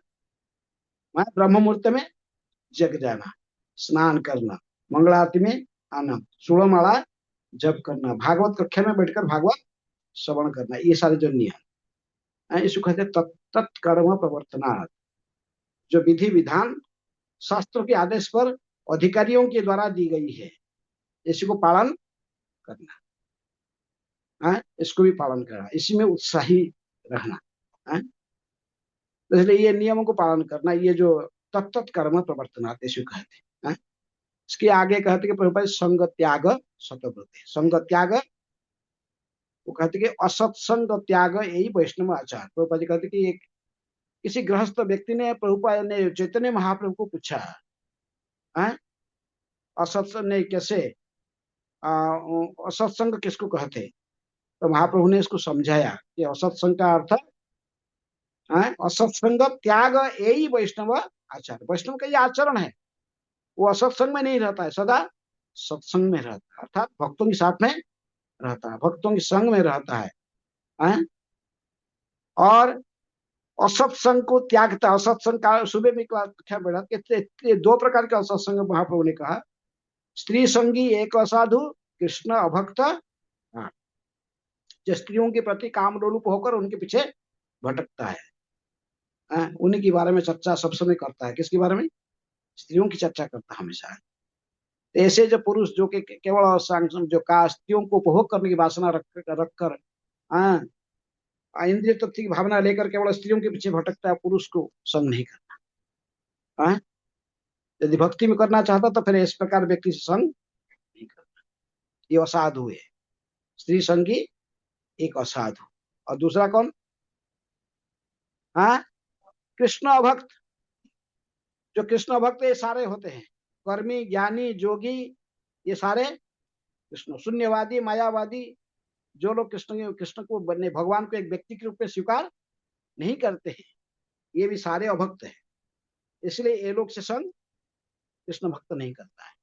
[SPEAKER 1] ब्रह्म मुहूर्त में जग जाना, स्नान करना, मंगला आरती में आना, 16 माला जप करना, भागवत कक्षा में बैठकर भागवत श्रवण करना, ये सारे जो नियम है, इसको कहते हैं तत्कर्म प्रवर्तनात्। जो विधि विधान शास्त्रों के आदेश पर अधिकारियों के द्वारा दी गई है, इसी को पालन करना है, इसको भी पालन करना, इसी में उत्साही रहना है। तो इसलिए ये नियमों को पालन करना, ये जो तत्त कर्म प्रवर्तनात् इसको कहते हैं। इसके आगे कहते कि प्रभुपाद संग त्याग सतव्रते, संग त्याग, वो कहते कि असत्संग त्याग यही वैष्णव आचार। प्रभुपाद जी कहते कि एक किसी गृहस्थ व्यक्ति ने प्रभुपाद ने चैतन्य महाप्रभु को पूछा है, असत्संग नहीं कैसे, असत्संग किसको कहते, तो महाप्रभु ने इसको समझाया कि असत्संग का अर्थ है असत्संग त्याग यही वैष्णव आचार। वैष्णव का ये आचरण है, वो असत्संग में नहीं रहता है, सदा सत्संग में रहता है, अर्थात भक्तों के साथ में रहता है, भक्तों के संग में रहता है? और असत्संग को त्यागता, असत्संग का सुबह में क्या बढ़ा के 2 प्रकार के असत्संग महाप्रभु ने कहा, स्त्री संगी एक असाधु, कृष्ण अभक्त, जो स्त्रियों के प्रति काम लोलुप होकर उनके पीछे भटकता है, उन्हीं के बारे में चर्चा सब समय करता है। किसके बारे में, स्त्रियों की चर्चा करता है हमेशा। ऐसे जो पुरुष जो कि केवल जो का स्त्रियों को उपभोग करने की वासना रखकर इंद्रिय तृप्ति की भावना लेकर केवल स्त्रियों के पीछे भटकता है, पुरुष को संग नहीं करना। यदि भक्ति में करना चाहता तो फिर इस प्रकार व्यक्ति से संग नहीं करना, ये असाधु है। स्त्री संगी एक असाधु, और दूसरा कौन, कृष्ण अभक्त। जो कृष्ण भक्त ये सारे होते हैं, कर्मी ज्ञानी जोगी, ये सारे कृष्ण, शून्यवादी मायावादी, जो लोग कृष्ण को बने भगवान को एक व्यक्ति के रूप में स्वीकार नहीं करते हैं, ये भी सारे अभक्त हैं। इसलिए ये लोग से संग कृष्ण भक्त नहीं करता है।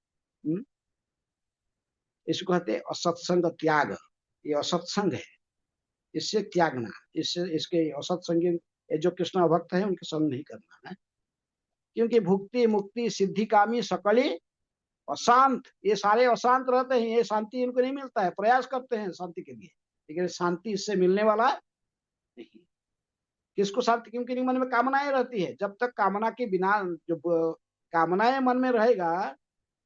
[SPEAKER 1] इसको कहते हैं असत्संग त्याग, ये असत्संग है, इससे त्यागना, इससे इसके असत्संग जो कृष्ण भक्त है उनके संग नहीं करना है। क्योंकि भुक्ति मुक्ति सिद्धि कामी सकली अशांत, ये सारे अशांत रहते हैं, ये शांति इनको नहीं मिलता है, प्रयास करते हैं शांति के लिए, लेकिन शांति इससे मिलने वाला नहीं। किसको शांति, क्योंकि मन में कामनाएं रहती है, जब तक कामना के बिना जो कामनाएं मन में रहेगा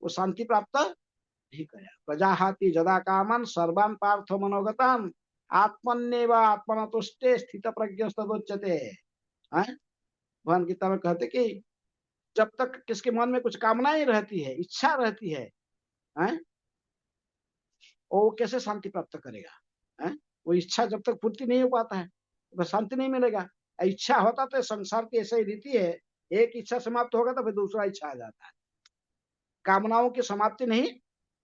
[SPEAKER 1] वो शांति प्राप्त नहीं करेगा। प्रजाहाति जदा कामन सर्वान पार्थ मनोगतान आत्मन्येव आत्मनतुष्टे स्थित प्रज्ञस्तदुच्यते। भगवान गीता में कहते कि जब तक किसके मन में कुछ कामनाएं रहती है, इच्छा रहती है, वो कैसे शांति प्राप्त करेगा? वो इच्छा जब तक पूर्ति नहीं हो पाता है तो शांति नहीं मिलेगा। इच्छा होता तो संसार की ऐसी रीति है, एक इच्छा समाप्त होगा तो फिर दूसरा इच्छा आ जाता है, कामनाओं की समाप्ति नहीं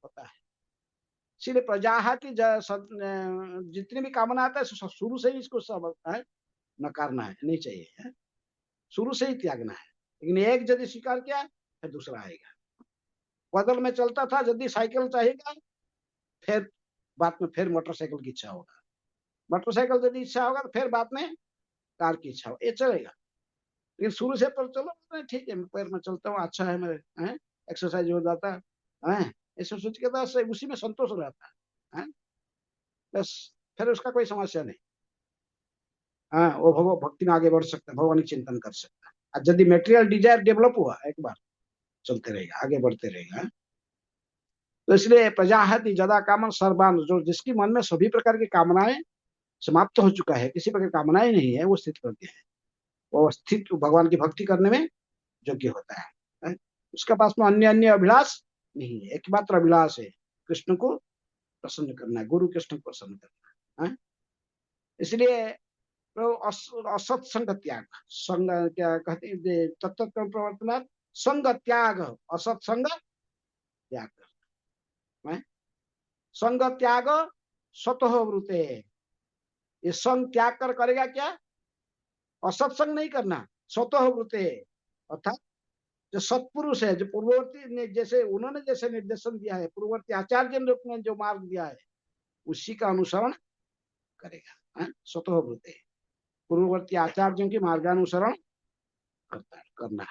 [SPEAKER 1] होता है। इसीलिए प्रजाहाति जितनी भी कामना आता है शुरू से ही इसको सब नकारना है, नहीं चाहिए, शुरू से ही त्यागना है। लेकिन एक यदि स्वीकार किया फिर दूसरा आएगा। बदल में चलता था, यदि साइकिल चाहेगा फिर बाद में फिर मोटरसाइकिल की इच्छा होगा, मोटरसाइकिल यदि इच्छा होगा तो फिर बाद में कार की इच्छा हो, ये चलेगा। लेकिन शुरू से तो चलो ठीक है, मैं पैर में चलता हूँ, अच्छा है, मेरे हैं एक्सरसाइज हो जाता है, ऐसे सोच के बस उसी में संतोष रहता है, बस फिर उसका कोई समस्या नहीं। हाँ, वो भक्ति में आगे बढ़ सकता है, भगवान चिंतन कर सकता है। और यदि मेटेरियल डिजायर डेवलप हुआ एक बार, चलते रहेगा, आगे बढ़ते रहेगा। तो इसलिए प्रजाहति जदा कामन सर्वान, जो जिसकी मन में सभी प्रकार की कामनाएं समाप्त हो चुका है, किसी प्रकार की कामनाएं नहीं है, वो स्थित प्रज्ञ है, वो स्थित भगवान की भक्ति करने में योग्य होता है? उसके पास में अन्य अन्य अभिलाष नहीं है, एकमात्र अभिलाष है कृष्ण को प्रसन्न करना, गुरु कृष्ण को प्रसन्न करना है? इसलिए तो असत्संग त्याग, संग क्या कहते हैं, तत्व प्रवर्तनात् संग त्याग, असत्संग त्याग है? संग त्याग स्वतः वृते, ये संग त्याग कर करेगा क्या? असत्संग नहीं करना, स्वतः वृते, अर्थात जो सत्पुरुष है, जो पूर्ववर्ती ने जैसे उन्होंने जैसे निर्देशन दिया है, पूर्ववर्ती आचार्य ने जो मार्ग दिया है, उसी का अनुसरण करेगा, स्वतः वृते, पूर्ववर्ती आचार्यों की मार्गानुसरण करना।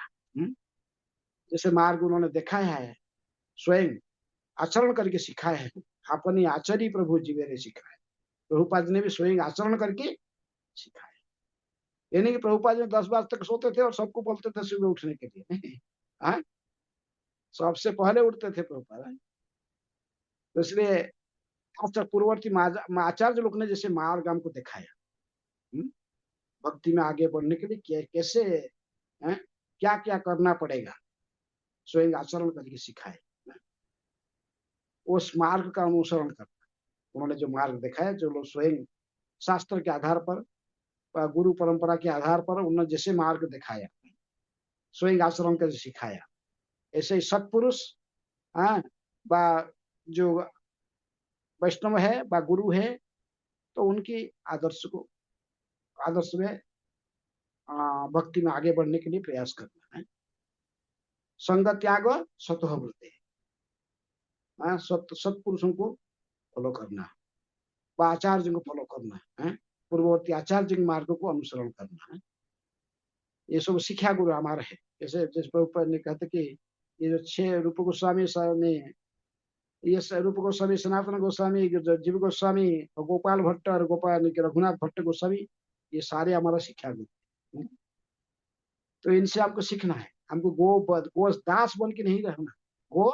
[SPEAKER 1] जैसे मार्ग उन्होंने दिखाया है, स्वयं आचरण करके सिखाया है, अपनी आचरी प्रभु जी मेरे सिखाए, प्रभुपाद ने भी स्वयं आचरण करके सिखाया। ये नहीं कि प्रभुपाद में 10 बजे तक सोते थे और सबको बोलते थे सुबह उठने के लिए, नहीं, सबसे पहले उठते थे प्रभुपाद। तो इसलिए पूर्ववर्ती आचार्य लोग ने जैसे मार्ग हमको दिखाया, भक्ति में आगे बढ़ने के लिए कैसे क्या क्या करना पड़ेगा, स्वयं आचरण करके सिखाए, उस मार्ग का अनुसरण करना। उन्होंने जो मार्ग दिखाया, जो लोग स्वयं शास्त्र के आधार पर, गुरु परंपरा के आधार पर उन्होंने जैसे मार्ग दिखाया, स्वयं आचरण करके सिखाया, ऐसे ही सत्पुरुष जो वैष्णव है व गुरु है, तो उनकी आदर्श में भक्ति में आगे बढ़ने के लिए प्रयास करना है। संग त्याग स्वतः वृत्ति, सत्पुरुषों को फॉलो करना, व आचार्य को फॉलो करना है, पूर्ववर्ती आचार्य के मार्ग को अनुसरण करना है। ये सब शिक्षा गुरु हमारा है। जैसे जिस प्रभुपाद ने कहते कि ये जो 6 रूप गोस्वामी ने, ये रूप गोस्वामी, सनातन गोस्वामी, जीव गोस्वामी, गोपाल भट्ट और गोपाल रघुनाथ भट्ट गोस्वामी, ये सारे हमारा शिक्षा गुरु। तो इनसे हमको सीखना है, हमको गो दास बन के नहीं रहना, गो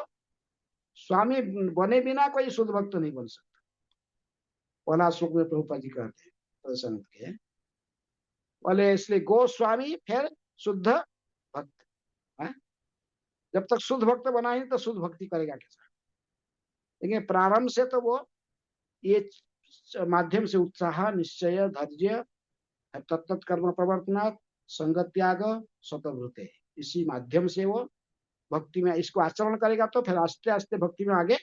[SPEAKER 1] स्वामी बने बिना कोई शुद्ध भक्त नहीं बन सकता। पहला श्लोक में प्रभुपाद जी कहते हैं प्रसन्न के बोले, इसलिए गोस्वामी फिर शुद्ध भक्त है। जब तक शुद्ध भक्त बना ही तो शुद्ध भक्ति करेगा कैसा? लेकिन प्रारंभ से तो वो ये माध्यम से उत्साह, निश्चय, धैर्य, तत्त कर्म प्रवर्तनात् संगत त्याग स्वतःवृते, इसी माध्यम से वो भक्ति में इसको आचरण करेगा, तो फिर आस्ते आस्ते भक्ति में आगे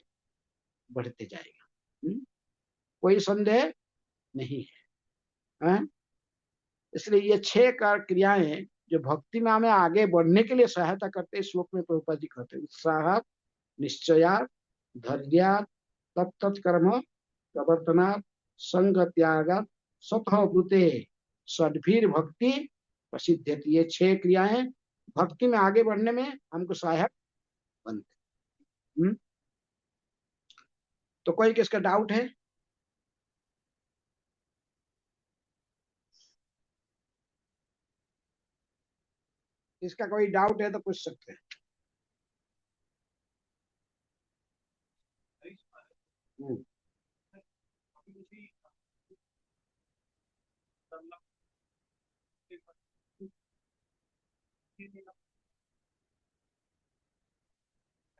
[SPEAKER 1] बढ़ते जाएगा। कोई संदेह नहीं है? इसलिए ये 6 क्रियाएं जो भक्ति में हमें आगे बढ़ने के लिए सहायता करते हैं, श्लोक में प्रभुपाद जी कहते हैं, उत्साह, निश्चया, धैर्य, तत्त कर्म प्रवर्तनात् संग त्याग स्वतः वृते षड्भीर भक्ति प्रसिद्ध। ये 6 क्रियाएं भक्ति में आगे बढ़ने में हमको सहायक बनते। तो कोई किसका डाउट है? इसका कोई डाउट है तो पूछ सकते हैं।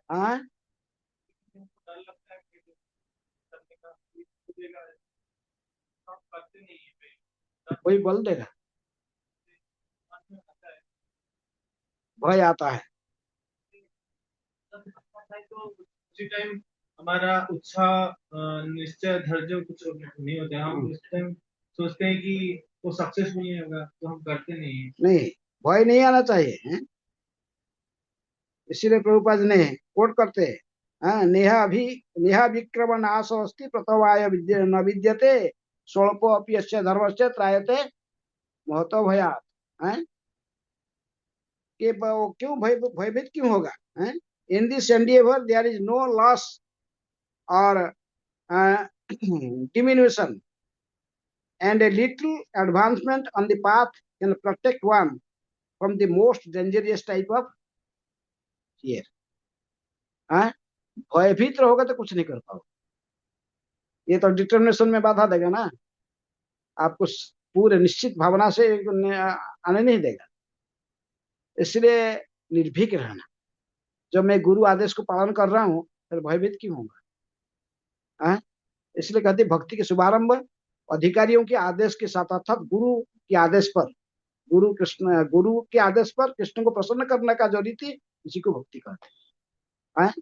[SPEAKER 1] हाँ, कोई बोल देगा, भय आता है।
[SPEAKER 2] उसी टाइम हमारा उत्साह, निश्चय, धैर्य कुछ नहीं होता है। हम उस टाइम सोचते हैं कि वो सक्सेसफुल नहीं होगा, तो हम करते नहीं।
[SPEAKER 1] नहीं, भय नहीं आना चाहिए, इसीलिए प्रभुपाद ने कोट करते हैं, नेहा विक्रम नाश अस्ति प्रतवाय न विद्यते स्वल्पो अपि यस्य धर्मस्य त्रायते महतो भयात्। हैं कि वो क्यों भयभीत क्यों होगा? हैं in this endeavour there is no loss और diminution, and a little advancement on the path can protect one from the most dangerous type of fear। हाँ भयभीत रहोगे तो कुछ नहीं कर पाओगे, ये तो डिटर्मिनेशन में बाधा देगा ना, आपको पूरे निश्चित भावना से आने नहीं देगा। इसलिए निर्भीक रहना, जब मैं गुरु आदेश को पालन कर रहा हूँ फिर भयभीत क्यों होगा? हाँ इसलिए कहते भक्ति के शुभारंभ अधिकारियों के आदेश के साथ, अर्थात गुरु के आदेश पर, गुरु के आदेश पर कृष्ण को प्रसन्न करने का जो रीति, इसी को भक्ति कहते हैं।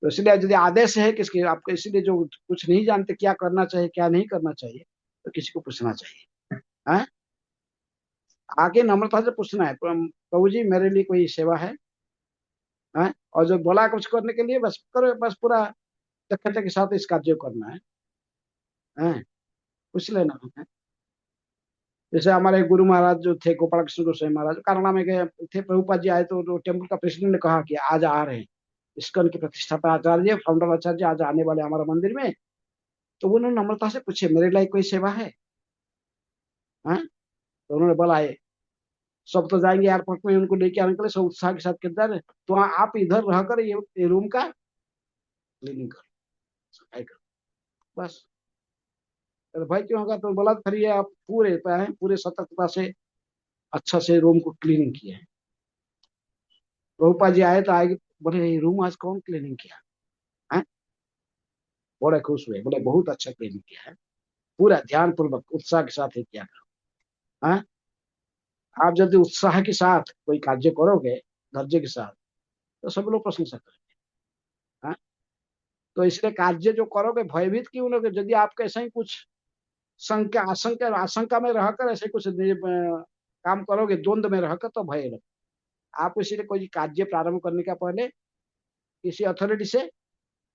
[SPEAKER 1] तो इसलिए यदि आदेश है किसके आपको, इसलिए जो कुछ नहीं जानते क्या करना चाहिए क्या नहीं करना चाहिए तो किसी को पूछना चाहिए। हैं आके नम्रता से पूछना है, प्रभु जी मेरे लिए कोई सेवा है? हैं और जो बोला कुछ करने के लिए बस करो, बस पूरा दक्षता के साथ इस कार्य को करना है। हैं पूछ लेना है। जैसे हमारे गुरु महाराज जो थे गोपाल कृष्ण गोस्वामी महाराज कारणा में गए थे, प्रभुपाद जी आए तो टेम्पल का प्रेसिडेंट ने कहा कि आज आ रहे हैं इस्कॉन के प्रतिष्ठाता आचार्य फाउंडर आचार्य आज आने वाले हमारे मंदिर में। तो उन्होंने नम्रता से पूछे मेरे लिए कोई सेवा है? हाँ तो उन्होंने बोला सब तो जाएंगे एयरपोर्ट में उनको लेके आने के लिए, सब उत्साह के साथ किरदार है, तो आप इधर रहकर ये रूम का क्लीनिंग करो, सफाई करो बस। तो भाई क्यों होगा? तो बोला फिर ये आप पूरे सतर्कता से अच्छा से रूम को क्लीनिंग किए हैं। प्रभुपाद जी आए तो आगे बोले ये रूम आज कौन क्लीनिंग किया? है बड़े खुश हुए, बोले बहुत अच्छा क्लीनिंग किया है, पूरा ध्यान पूर्वक उत्साह के साथ ही किया करो। हाँ आप यदि उत्साह के साथ कोई कार्य करोगे धैर्य के साथ तो सब लोग प्रशंसा करेंगे। हाँ तो इसलिए कार्य जो करोगे भयभीत क्यों लोगे? यदि आपको ऐसा ही कुछ आशंका में रहकर ऐसे कुछ काम करोगे द्वंद्व में रहकर तो भय लगे। आप इसीलिए कोई कार्य प्रारंभ करने का पहले किसी अथॉरिटी से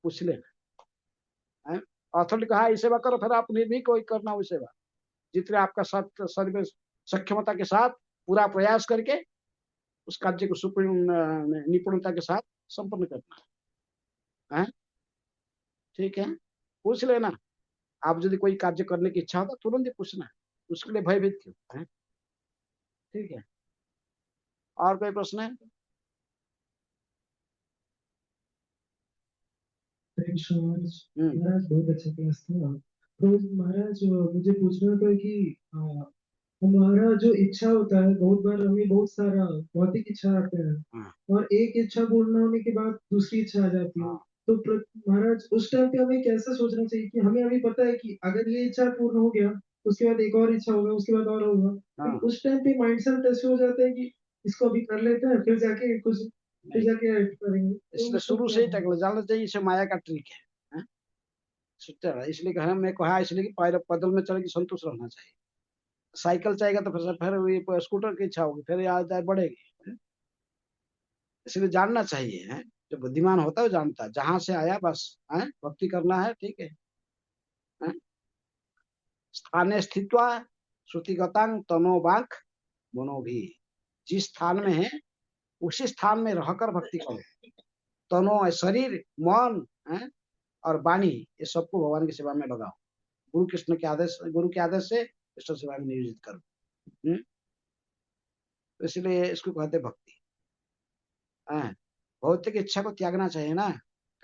[SPEAKER 1] पूछ लेना। अथॉरिटी कहा ये सेवा करो, फिर आप निर्भीक कोई करना वो सेवा, जितने आपका सर्व सक्षमता के साथ पूरा प्रयास करके उस कार्य को निपुणता के साथ संपन्न करना है। ठीक है पूछ लेना। आप यदि कोई कार्य करने की इच्छा हो तो तुरंत ही पूछना, उसके लिए भयभीत क्यों है? ठीक है और कोई प्रश्न है?
[SPEAKER 2] महाराज बहुत अच्छा क्लास था। तो महाराज मुझे पूछना था कि हमारा जो इच्छा होता है बहुत बार हमें बहुत सारा भौतिक इच्छा आते हैं और एक इच्छा पूर्ण होने के बाद दूसरी इच्छा आ जाती है। तो महाराज उस टाइम पे हमें कैसा सोचना चाहिए कि हमें अभी पता है कि अगर ये इच्छा पूर्ण हो गया उसके बाद एक और इच्छा होगा उसके बाद और होगा, तो उस टाइम पे माइंडसेट ऐसे हो जाता है कि इसको अभी कर लेते हैं फिर जाके कुछ फिर जाके करेंगे।
[SPEAKER 1] इसलिए शुरू से ही टैकल जानना चाहिए, इसे माया का ट्रिक है। इसलिए कहा मैं कहा इसलिए कि पैदल में चल के संतुष्ट रहना चाहिए। साइकिल चाहेगा तो फिर स्कूटर की इच्छा होगी, फिर याद बढ़ेगी। इसलिए जानना चाहिए है, जो बुद्धिमान होता है वो जानता है जहां से आया बस है भक्ति करना है। ठीक है स्थाने स्थित्वा श्रुतिगतांग तनो वाक मनो भी, जिस स्थान में है उसी स्थान में रहकर भक्ति करो। तनो शरीर मन है और वाणी ये सबको भगवान की सेवा में लगाओ। गुरु के आदेश से कृष्ण सेवा में नियोजित करो। तो इसलिए इसको कहते भक्ति है। भौतिक इच्छा को त्यागना चाहिए ना।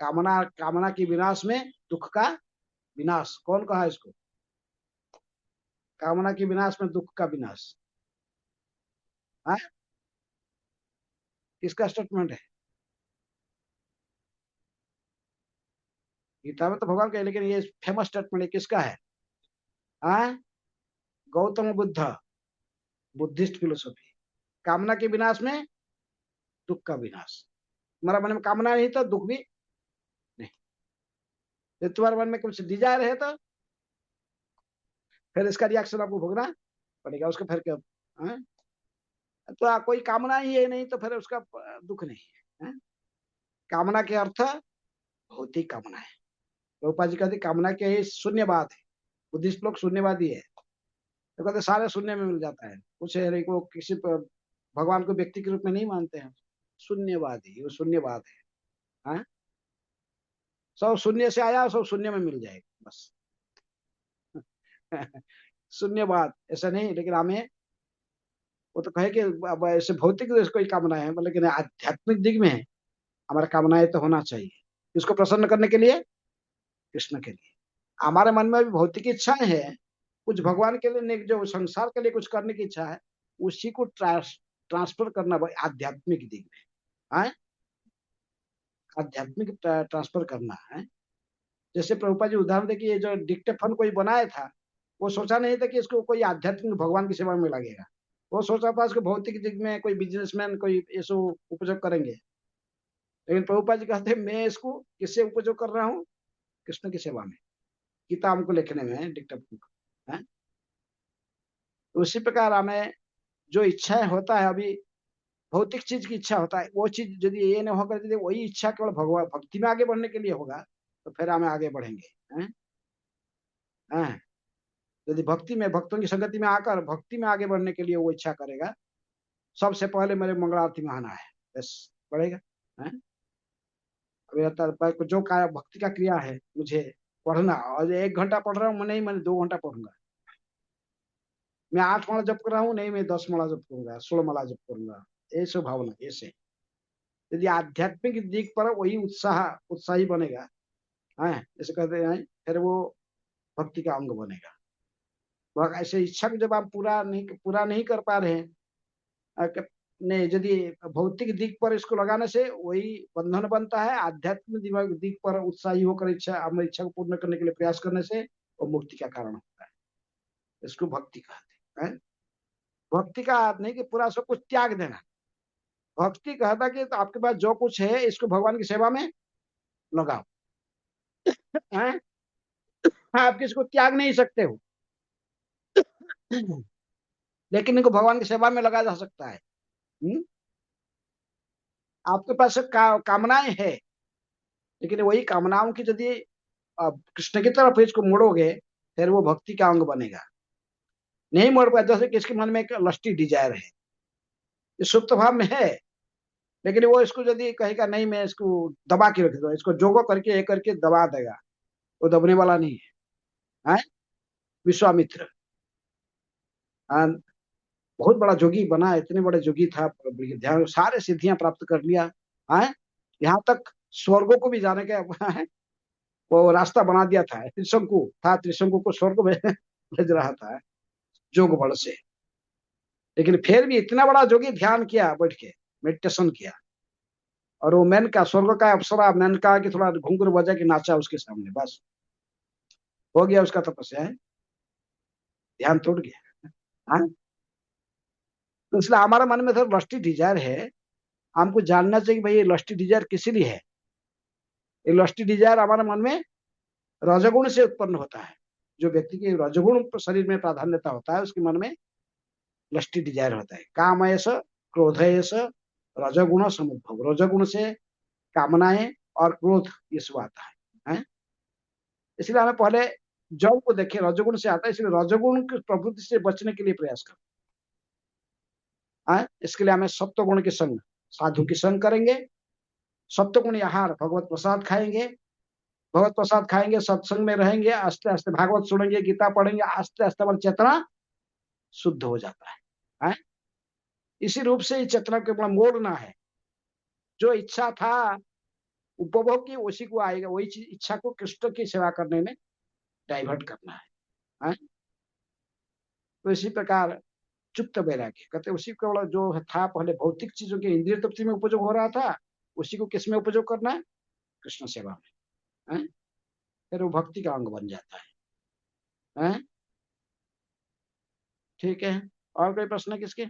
[SPEAKER 1] कामना की विनाश में दुख का विनाश, कौन कहा इसको? कामना के विनाश में दुख का विनाश है? किसका स्टेटमेंट है? गीता में तो भगवान का, लेकिन ये फेमस स्टेटमेंट है किसका है? Gautam Buddha, Buddhist philosophy. कामना के विनाश में दुख का विनाश। तुम्हारा मन में कामना नहीं तो दुख भी नहीं। यदि तुम्हारे मन में कुछ डिजायर है तो फिर इसका रिएक्शन आपको भोगना पड़ेगा। उसका फिर क्या है? तो कोई कामना ही है नहीं तो फिर उसका दुख नहीं है। कामना के अर्थ भौतिक कामनाएं। प्रभुपाद जी कहते कामना के ये शून्यवाद है, बुद्धिस्ट लोग शून्यवादी है, तो कहते सारे शून्य में मिल जाता है, कुछ है नहीं, को किसी भगवान को व्यक्ति के रूप में नहीं मानते हैं, शून्यवादी, वो शून्यवाद है। हाँ? सब शून्य से आया, सब शून्य में मिल जाएगा बस। शून्यवाद ऐसा नहीं, लेकिन हमें वो तो कहे कि अब ऐसे भौतिक कोई कामना है, लेकिन आध्यात्मिक दिग में है हमारा कामनाएं तो होना चाहिए, इसको प्रसन्न करने के लिए, कृष्ण के लिए। हमारे मन में भी भौतिक इच्छाएं हैं, कुछ भगवान के लिए नहीं, जो संसार के लिए कुछ करने की इच्छा है, उसी को ट्रांसफर करना आध्यात्मिक दिग में है, आध्यात्मिक ट्रांसफर करना है। जैसे प्रभुपाद जी उदाहरण दे कि ये जो डिक्टेफोन कोई बनाया था, वो सोचा नहीं था कि इसको कोई आध्यात्मिक भगवान की सेवा में लगेगा, वो सोचा था इसको भौतिक दिग में कोई बिजनेसमैन कोई ऐसा उपयोग करेंगे। लेकिन प्रभुपाद जी कहते हैं मैं इसको किससे उपयोग कर रहा हूँ, कृष्ण की सेवा में, किताब को लिखने में, डिक्टेफोन को। है? तो उसी प्रकार हमें जो इच्छाएं होता है, अभी भौतिक चीज की इच्छा होता है, वो चीज यदि ये नहीं होकर यदि वही इच्छा केवल भगवान भक्ति में आगे बढ़ने के लिए होगा, तो फिर हमें आगे बढ़ेंगे। हैं? हैं? यदि भक्ति में, भक्तों की संगति में आकर भक्ति में आगे बढ़ने के लिए वो इच्छा करेगा, सबसे पहले मेरे मंगल आरती में आना है, बस बढ़ेगा। हैं? अभी जो का भक्ति का क्रिया है, मुझे पढ़ना, और 1 घंटा पढ़ रहा हूँ नहीं, मैंने 2 घंटा पढ़ूंगा। मैं 8 माला जप कर रहा हूँ नहीं, मैं 10 माला जप करूंगा, 16 माला जप करूंगा, ऐसे भावना। ऐसे यदि आध्यात्मिक दिग पर वही उत्साही बनेगा, है जैसे कहते हैं, फिर वो भक्ति का अंग बनेगा। वह ऐसे इच्छा को जब आप पूरा नहीं कर पा रहे हैं, नहीं, यदि भौतिक दिग पर इसको लगाने से वही बंधन बनता है, आध्यात्मिक दिग पर उत्साही होकर इच्छा, अपनी इच्छा को पूर्ण करने के लिए प्रयास करने से वो मुक्ति का कारण होता है। इसको भक्ति कहते हैं। भक्ति का अर्थ नहीं कि पूरा सब कुछ त्याग देना, भक्ति कहता कि तो आपके पास जो कुछ है इसको भगवान की सेवा में लगाओ। हैं? आप किसको त्याग नहीं सकते हो, लेकिन इनको भगवान की सेवा में लगाया जा सकता है। हुँ? आपके पास कामनाएं है, लेकिन वही कामनाओं की यदि आप कृष्ण की तरफ इसको मोड़ोगे, फिर वो भक्ति का अंग बनेगा। नहीं मोड़ पाए, जैसे किसके मन में एक लस्टी डिजायर है, ये सुप्त भाव में है, लेकिन वो इसको यदि कहेगा नहीं मैं इसको दबा के रख दूंगा, इसको जोगो करके एक करके दबा देगा, वो दबने वाला नहीं है। हैं? विश्वामित्र बहुत बड़ा जोगी बना, इतने बड़े जोगी था, ध्यान सारे सिद्धियां प्राप्त कर लिया है, यहाँ तक स्वर्गों को भी जाने का है, वो रास्ता बना दिया था, त्रिशंकु था, त्रिशंकु को स्वर्ग में भेज रहा था जोग बल से। लेकिन फिर भी इतना बड़ा जोगी ध्यान किया, बैठ के मेडिटेशन किया, और वो मेनका, स्वर्ग का अप्सरा मेनका कि थोड़ा घुंघरू बजा के नाचा उसके सामने, बस हो गया उसका तपस्या है, ध्यान टूट गया। हाँ? तो इसलिए हमारे मन में थोड़ा लस्टी डिजायर है, हमको जानना चाहिए कि भाई ये लस्टी डिजायर किस लिए है। ये लस्टी डिजायर हमारे मन में रजोगुण से उत्पन्न होता है। जो व्यक्ति के रजोगुण शरीर में प्राधान्यता होता है, उसके मन में लस्टी डिजायर होता है। कामयस क्रोधयस रजोगुण समुद्भव, रजोगुण से कामनाएं और क्रोध ये सब आता है? इसलिए हमें पहले जड़ को देखें, रजोगुण से आता है, इसलिए रजोगुण की प्रवृत्ति से बचने के लिए प्रयास करें। इसके लिए हमें सत्वगुण के संग, साधु के संग करेंगे, सत्वगुण आहार, भगवत प्रसाद खाएंगे, भगवत प्रसाद खाएंगे, सत्संग में रहेंगे, आस्ते आस्ते भागवत सुनेंगे, गीता पढ़ेंगे, आस्ते आस्ते हमारी चेतना शुद्ध हो जाता है? इसी रूप से चेतना के अपना मोड़ना है। जो इच्छा था उपभोग की, उसी को आएगा, वही चीज इच्छा को कृष्ण की सेवा करने में डाइवर्ट करना है? तो इसी प्रकार चुप्त वैराग्य कहते, उसी को जो था पहले भौतिक चीजों के इंद्रिय तृप्ति में उपयोग हो रहा था, उसी को किस में उपयोग करना है, कृष्ण सेवा में। फिर वो भक्ति का अंग बन जाता है? ठीक है, और कोई प्रश्न किसके?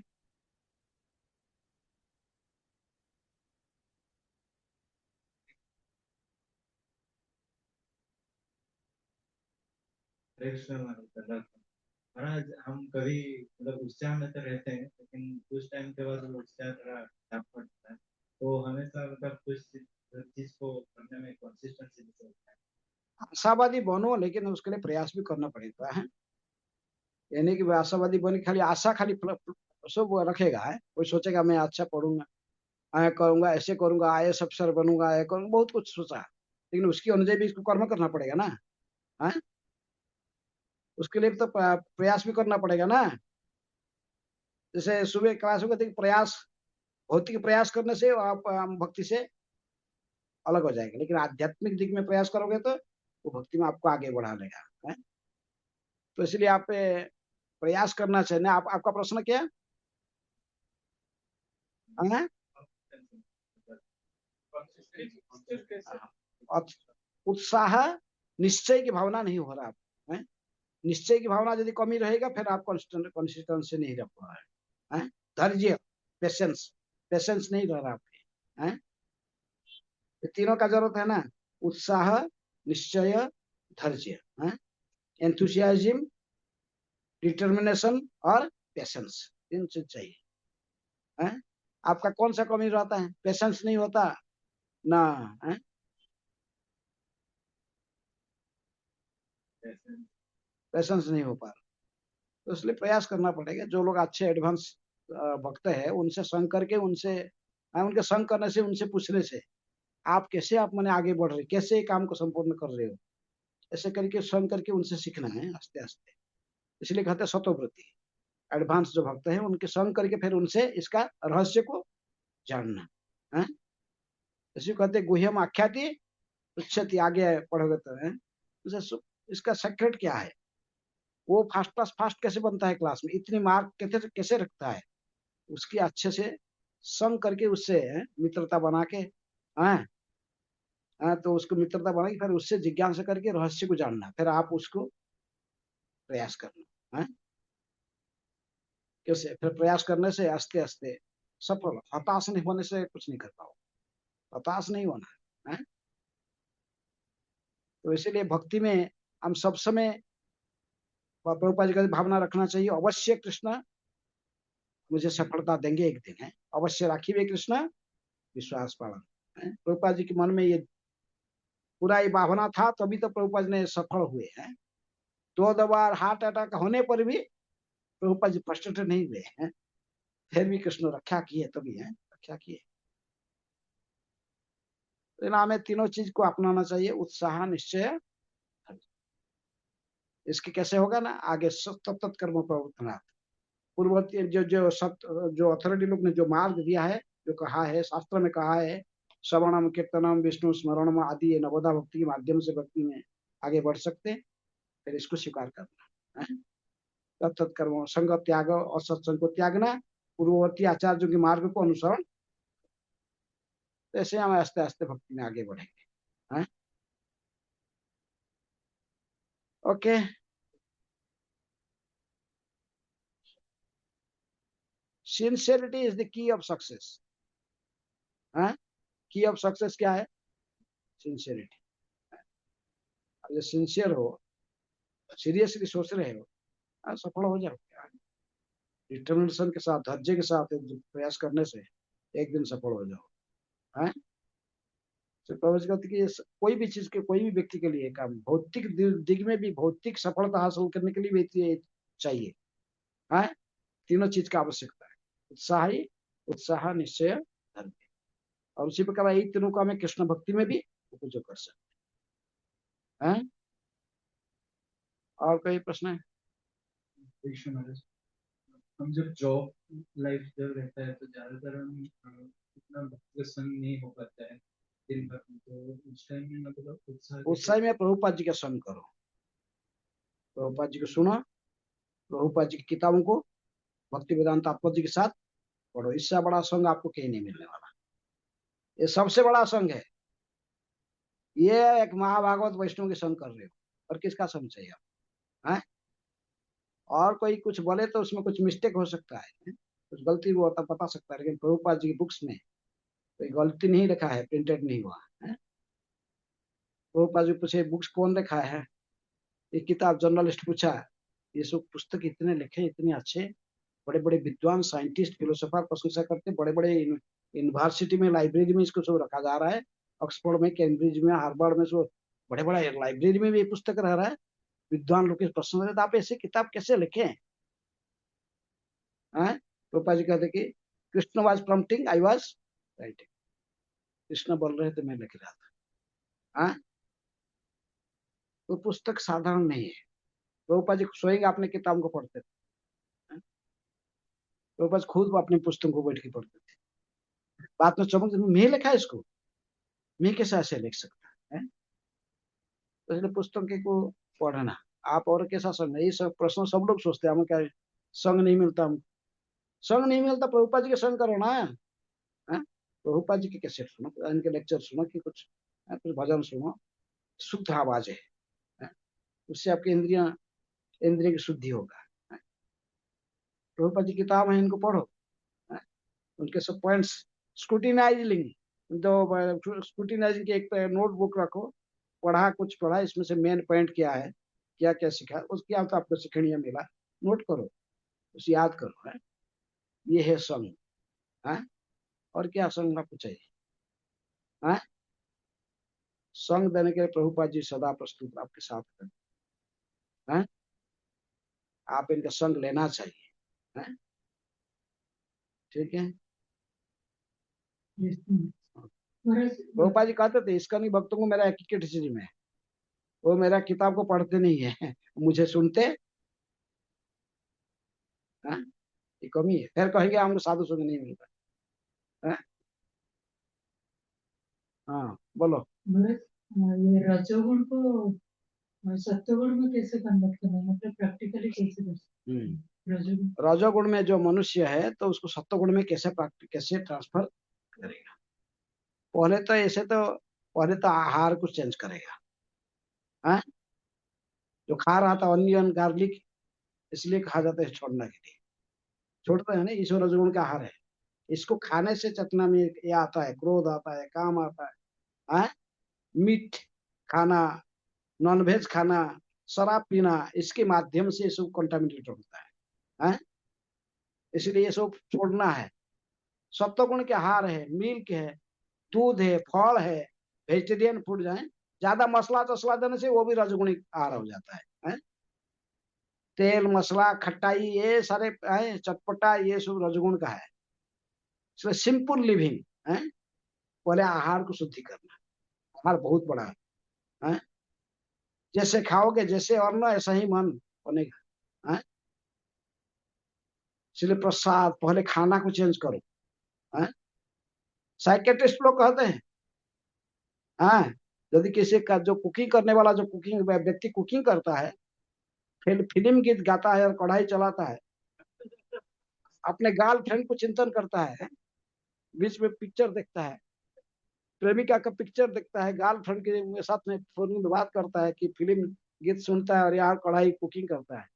[SPEAKER 3] कृष्ण महाराज, हम कभी मतलब उत्साह में तो रहते हैं, लेकिन कुछ टाइम के बाद वो उत्साह थोड़ा डाउन पड़ता है, तो हमेशा मतलब कुछ चीज को करने में कंसिस्टेंसी
[SPEAKER 1] आशावादी बनो, लेकिन उसके लिए प्रयास भी करना पड़ेगा है। यानी कि आशावादी बन के खाली आशा खाली सब रखेगा है, कोई सोचेगा मैं अच्छा पढ़ूंगा, आया करूंगा, ऐसे करूंगा, IAS अफसर बनूंगा, ये करूंगा, बहुत कुछ सोचा, लेकिन उसके अनुसार भी इसको कर्म करना पड़ेगा ना है। उसके लिए तो प्रयास भी करना पड़ेगा ना। जैसे सुबह क्लास होगा तो प्रयास, भौतिक प्रयास करने से आप भक्ति से अलग हो जाएंगे, लेकिन आध्यात्मिक दिग में प्रयास करोगे तो वो भक्ति में आपको आगे बढ़ा लेगा है। तो इसलिए आप प्रयास करना चाहिए ना। आपका प्रश्न क्या है? उत्साह, निश्चय की भावना नहीं हो रहा आप है। निश्चय की भावना यदि कमी रहेगा फिर आप कंसिस्टेंसी नहीं रख पा रहे हैं। धैर्य, पेशेंस, पेशेंस नहीं रह रहा आपके हैं। ये तीनों का जरूरत है ना, उत्साह, निश्चय, धैर्य है, एंथुसियाज्म, डिटर्मिनेशन और पेशेंस, तीन चीज चाहिए है। आपका कौन सा कमी रहता है? पेशेंस नहीं होता ना है। पेशेंस नहीं हो पा रहा, तो इसलिए प्रयास करना पड़ेगा। जो लोग अच्छे एडवांस भक्त है उनसे संग करके, उनसे उनके संग करने से, उनसे पूछने से आप कैसे आप मैंने आगे बढ़ रहे, कैसे काम को संपूर्ण कर रहे हो, ऐसे करके संग करके उनसे सीखना है आस्ते आस्ते। इसलिए कहते हैं सतोव्रती, एडवांस जो भक्त है उनके संग करके फिर उनसे इसका रहस्य को जानना है। इसी कहते हैं गुह्यम आख्याति पृच्छति, आगे पढ़ोगे तो है। इसका सेक्रेट क्या है, वो फास्ट क्लास फास्ट कैसे बनता है, क्लास में इतनी मार्क कैसे कैसे रखता है, उसकी अच्छे से संग करके उससे मित्रता बना के हाँ तो उसको मित्रता बना के फिर उससे जिज्ञासा करके रहस्य को जानना, फिर आप उसको प्रयास करना है। कैसे? फिर प्रयास करने से आस्ते आस्ते सफल, हताश नहीं होने से कुछ नहीं कर पाओ, हताश नहीं होना है। तो इसीलिए भक्ति में हम सब समय प्रभुपाद जी का भावना रखना चाहिए, अवश्य कृष्ण मुझे सफलता देंगे एक दिन है, अवश्य राखिए कृष्ण विश्वास पालन है। प्रभुपाद जी के मन में ये पूरा ये भावना था, तभी तो प्रभुपाद जी ने सफल हुए हैं। 2 बार हार्ट अटैक होने पर भी प्रभुपाद जी फ्रस्ट्रेटेड नहीं हुए हैं, फिर भी कृष्ण रक्षा किए, तभी है रक्षा किए। तो हमें तीनों चीज को अपनाना चाहिए, उत्साह, निश्चय। इसके कैसे होगा ना, आगे तत्त कर्म प्रवर्तनात्, पूर्ववर्ती जो अथॉरिटी लोग ने जो मार्ग दिया है, जो कहा है शास्त्र में कहा है, श्रवणम कीर्तनम विष्णु स्मरणम आदि नवोदा भक्ति के माध्यम से भक्ति में आगे बढ़ सकते, फिर इसको स्वीकार करना है। तत्त कर्म, संग त्याग और सत्संग को त्यागना, पूर्ववर्ती आचार्यों के मार्ग को अनुसरण, ऐसे हम आस्ते आस्ते भक्ति में आगे बढ़ेंगे है। Okay, sincerity is the key of success है। की ऑफ सक्सेस क्या है? सिंसियरिटी। अगर सिंसियर हो, सीरियसली सोच रहे हो, सफल हो जाओगे। डिटर्मिनेशन के साथ, धैर्य के साथ प्रयास करने से एक दिन सफल हो जाओ है। तो कहते कि कोई भी चीज के, कोई भी व्यक्ति के लिए काम, भौतिक दिग में भी भौतिक सफलता हासिल करने के लिए भी चाहिए है, तीनों चीज का आवश्यकता है, उत्साह, निश्चय, धर्म। और उसी प्रकार यही तीनों का हमें कृष्ण भक्ति में भी उपयोग कर सकते हैं। और कोई प्रश्न है?
[SPEAKER 3] हम जब जॉब लाइफ जब रहता है तो ज्यादातर हम इतना भक्ति संग नहीं हो पाता है दिन भर, तो उस टाइम में मतलब
[SPEAKER 1] उत्साह में प्रभुपाद जी का संग करो, प्रभुपाद जी को सुनो, प्रभुपाद जी की किताबों को भक्ति वेदांत तात्पर्य जी के साथ पढ़ो, इससे बड़ा संग आपको कहीं नहीं मिलने वाला। ये सबसे बड़ा संग है, ये एक महाभागवत वैष्णव के संग कर रहे हो, और किसका संग चाहिए आप है? और कोई कुछ बोले तो उसमें कुछ मिस्टेक हो सकता है, कुछ गलती वो होता बता सकता है, लेकिन प्रभुपाद जी की बुक्स में कोई गलती नहीं लिखा है, प्रिंटेड नहीं हुआ है। प्रभुपाद जी पूछे बुक्स कौन लिखा है, ये किताब जर्नलिस्ट पूछा, ये सब पुस्तक इतने लिखे, इतने अच्छे, बड़े बड़े विद्वान साइंटिस्ट फिलोसोफर प्रशंसा करते, बड़े बड़े यूनिवर्सिटी में, लाइब्रेरी में इसको सब रखा जा रहा है, ऑक्सफोर्ड में, कैम्ब्रिज में, हार्वर्ड में, सब बड़े बड़ा लाइब्रेरी में भी ये पुस्तक रह रहा है, विद्वान लोग के प्रश्न रहे, तो आप ऐसे किताब कैसे लिखे हैं? प्रभुपाद जी कहते कि Krishna was prompting, I was writing. Krishna बोल रहे थे, मैं लिख रहा था। तो पुस्तक साधारण नहीं है। प्रभुपाद जी स्वयं अपने किताब को पढ़ते थे। प्रभुपाद खुद अपने पुस्तक को बैठ के पढ़ते थे। बात में चमक, मैं लिखा इसको, मैं कैसे ऐसे लिख सकता है? तो इसलिए पुस्तक को पढ़ना। आप और कैसा संग है? ये सब प्रश्न सब लोग सोचते हैं, हमें क्या संग नहीं मिलता, हम संग नहीं मिलता, प्रभुपाद जी के संग करो ना। प्रभुपाद जी के कैसे सुनो, इनके लेक्चर सुनो, कि कुछ भजन सुनो, शुद्ध आवाज है? उससे आपकी इंद्रिय की शुद्धि होगा। प्रभुपाद जी किताब है, इनको पढ़ो। उनके सब पॉइंट्स स्क्रूटिनाइजिंग, जो स्क्रूटिनाइजिंग की एक नोटबुक रखो, कुछ पढ़ा, इसमें से मेन पॉइंट क्या है, क्या क्या सीखा, उसकी आप तो आपको सीखनीय मिला, नोट करो, उसे याद करो। ये है संग। और क्या संग आपको चाहिए? संग देने के लिए प्रभुपाद जी सदा प्रस्तुत आपके साथ हैं। आप इनका संग लेना चाहिए। ठीक है। प्रभुपाद जी कहते थे, इसका नहीं भक्तों को मेरा एक क्रिटिसिज्म है, वो मेरा किताब को पढ़ते नहीं है, मुझे सुनते। ये कमी है। फिर कहेंगे हमको साधु संग नहीं मिलता। हाँ बोलो।
[SPEAKER 2] ये रजोगुण को सत्वगुण में कैसे कन्वर्ट करना, मतलब प्रैक्टिकली कैसे कर सकते हैं?
[SPEAKER 1] रजोगुण में जो मनुष्य है, तो उसको सत्वगुण में कैसे ट्रांसफर करेगा? पहले तो आहार को चेंज करेगा। जो खा रहा था अनियन गार्लिक, इसलिए कहा जाता है छोड़ने के लिए। छोड़ते हैं ना, ईश्वर रजोगुण का आहार है। इसको खाने से चेतना में ये आता है, क्रोध आता है, काम आता है। मीट खाना, नॉनवेज खाना, शराब पीना, इसके माध्यम से ये सब कंटामिनेटेड होता है। इसलिए ये सब छोड़ना है। सत्वगुण के आहार है, मिल्क है, दूध है, फल है, वेजिटेरियन फूड जाए। ज्यादा मसला तसला देने से वो भी रजगुणी आहार हो जाता है? तेल मसला खट्टाई ये सारे है, चटपटा, ये सब रजगुण का है। इसलिए सिंपल लिविंग है। पहले आहार को शुद्धि करना। आहार बहुत बड़ा है। जैसे खाओगे, जैसे अन्न ऐसा ही मन बनेगा। इसलिए प्रसाद, पहले खाना को चेंज करो। साइकेट्रिस्ट लोग कहते हैं, यदि किसी का जो कुकिंग करने वाला, जो कुकिंग व्यक्ति कुकिंग करता है, फिर फिल्म गीत गाता है और कढ़ाई चलाता है, अपने गर्लफ्रेंड को चिंतन करता है, बीच में पिक्चर देखता है, प्रेमिका का पिक्चर देखता है, गर्लफ्रेंड के साथ में फोन में बात करता है, कि फिल्म गीत सुनता है और यहाँ कढ़ाई कुकिंग करता है।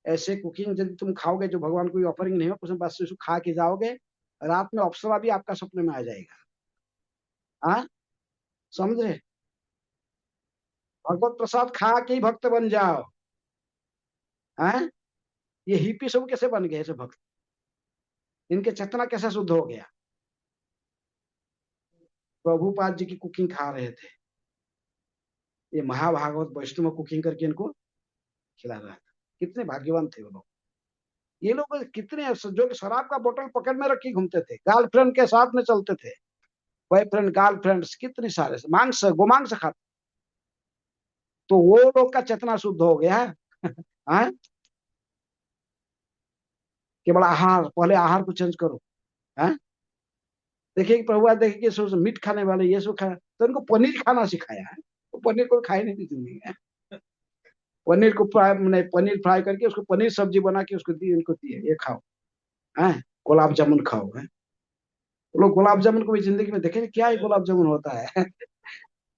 [SPEAKER 1] ऐसे कुकिंग यदि तुम खाओगे, जो भगवान को ऑफरिंग नहीं हो, कुछ बस खा के जाओगे, रात में अप्सरा भी आपका सपने में आ जाएगा। समझे? भगवत प्रसाद खा के ही भक्त बन जाओ। ये हिपी सब कैसे बन गए ऐसे भक्त? इनके चेतना कैसे शुद्ध हो गया? प्रभुपाद जी की कुकिंग खा रहे थे, ये महाभागवत वैष्णव कुकिंग करके इनको खिला रहा था। कितने भाग्यवान थे वो लोग। ये लोग कितने, जो कि शराब का बोतल पकड़ में रखी घूमते थे, गर्लफ्रेंड के साथ में चलते थे, बॉयफ्रेंड गर्लफ्रेंड कितने सारे, मांस गोमांस खाते। तो वो लोग का चेतना शुद्ध हो गया है। केवल आहार, पहले आहार को चेंज करो। देखिए प्रभुपाद, देखिए कि मीट खाने वाले ये सब खाया, तो इनको पनीर खाना सिखाया है। तो पनीर को खाई नहीं थी जिंदगी। पनीर को फ्राई, मैंने पनीर फ्राई करके उसको पनीर सब्जी बना के उसको दी, इनको दिए, ये खाओ। है गुलाब जामुन खाओ। है लोग गुलाब जामुन को भी जिंदगी में देखे क्या ये गुलाब जामुन होता है।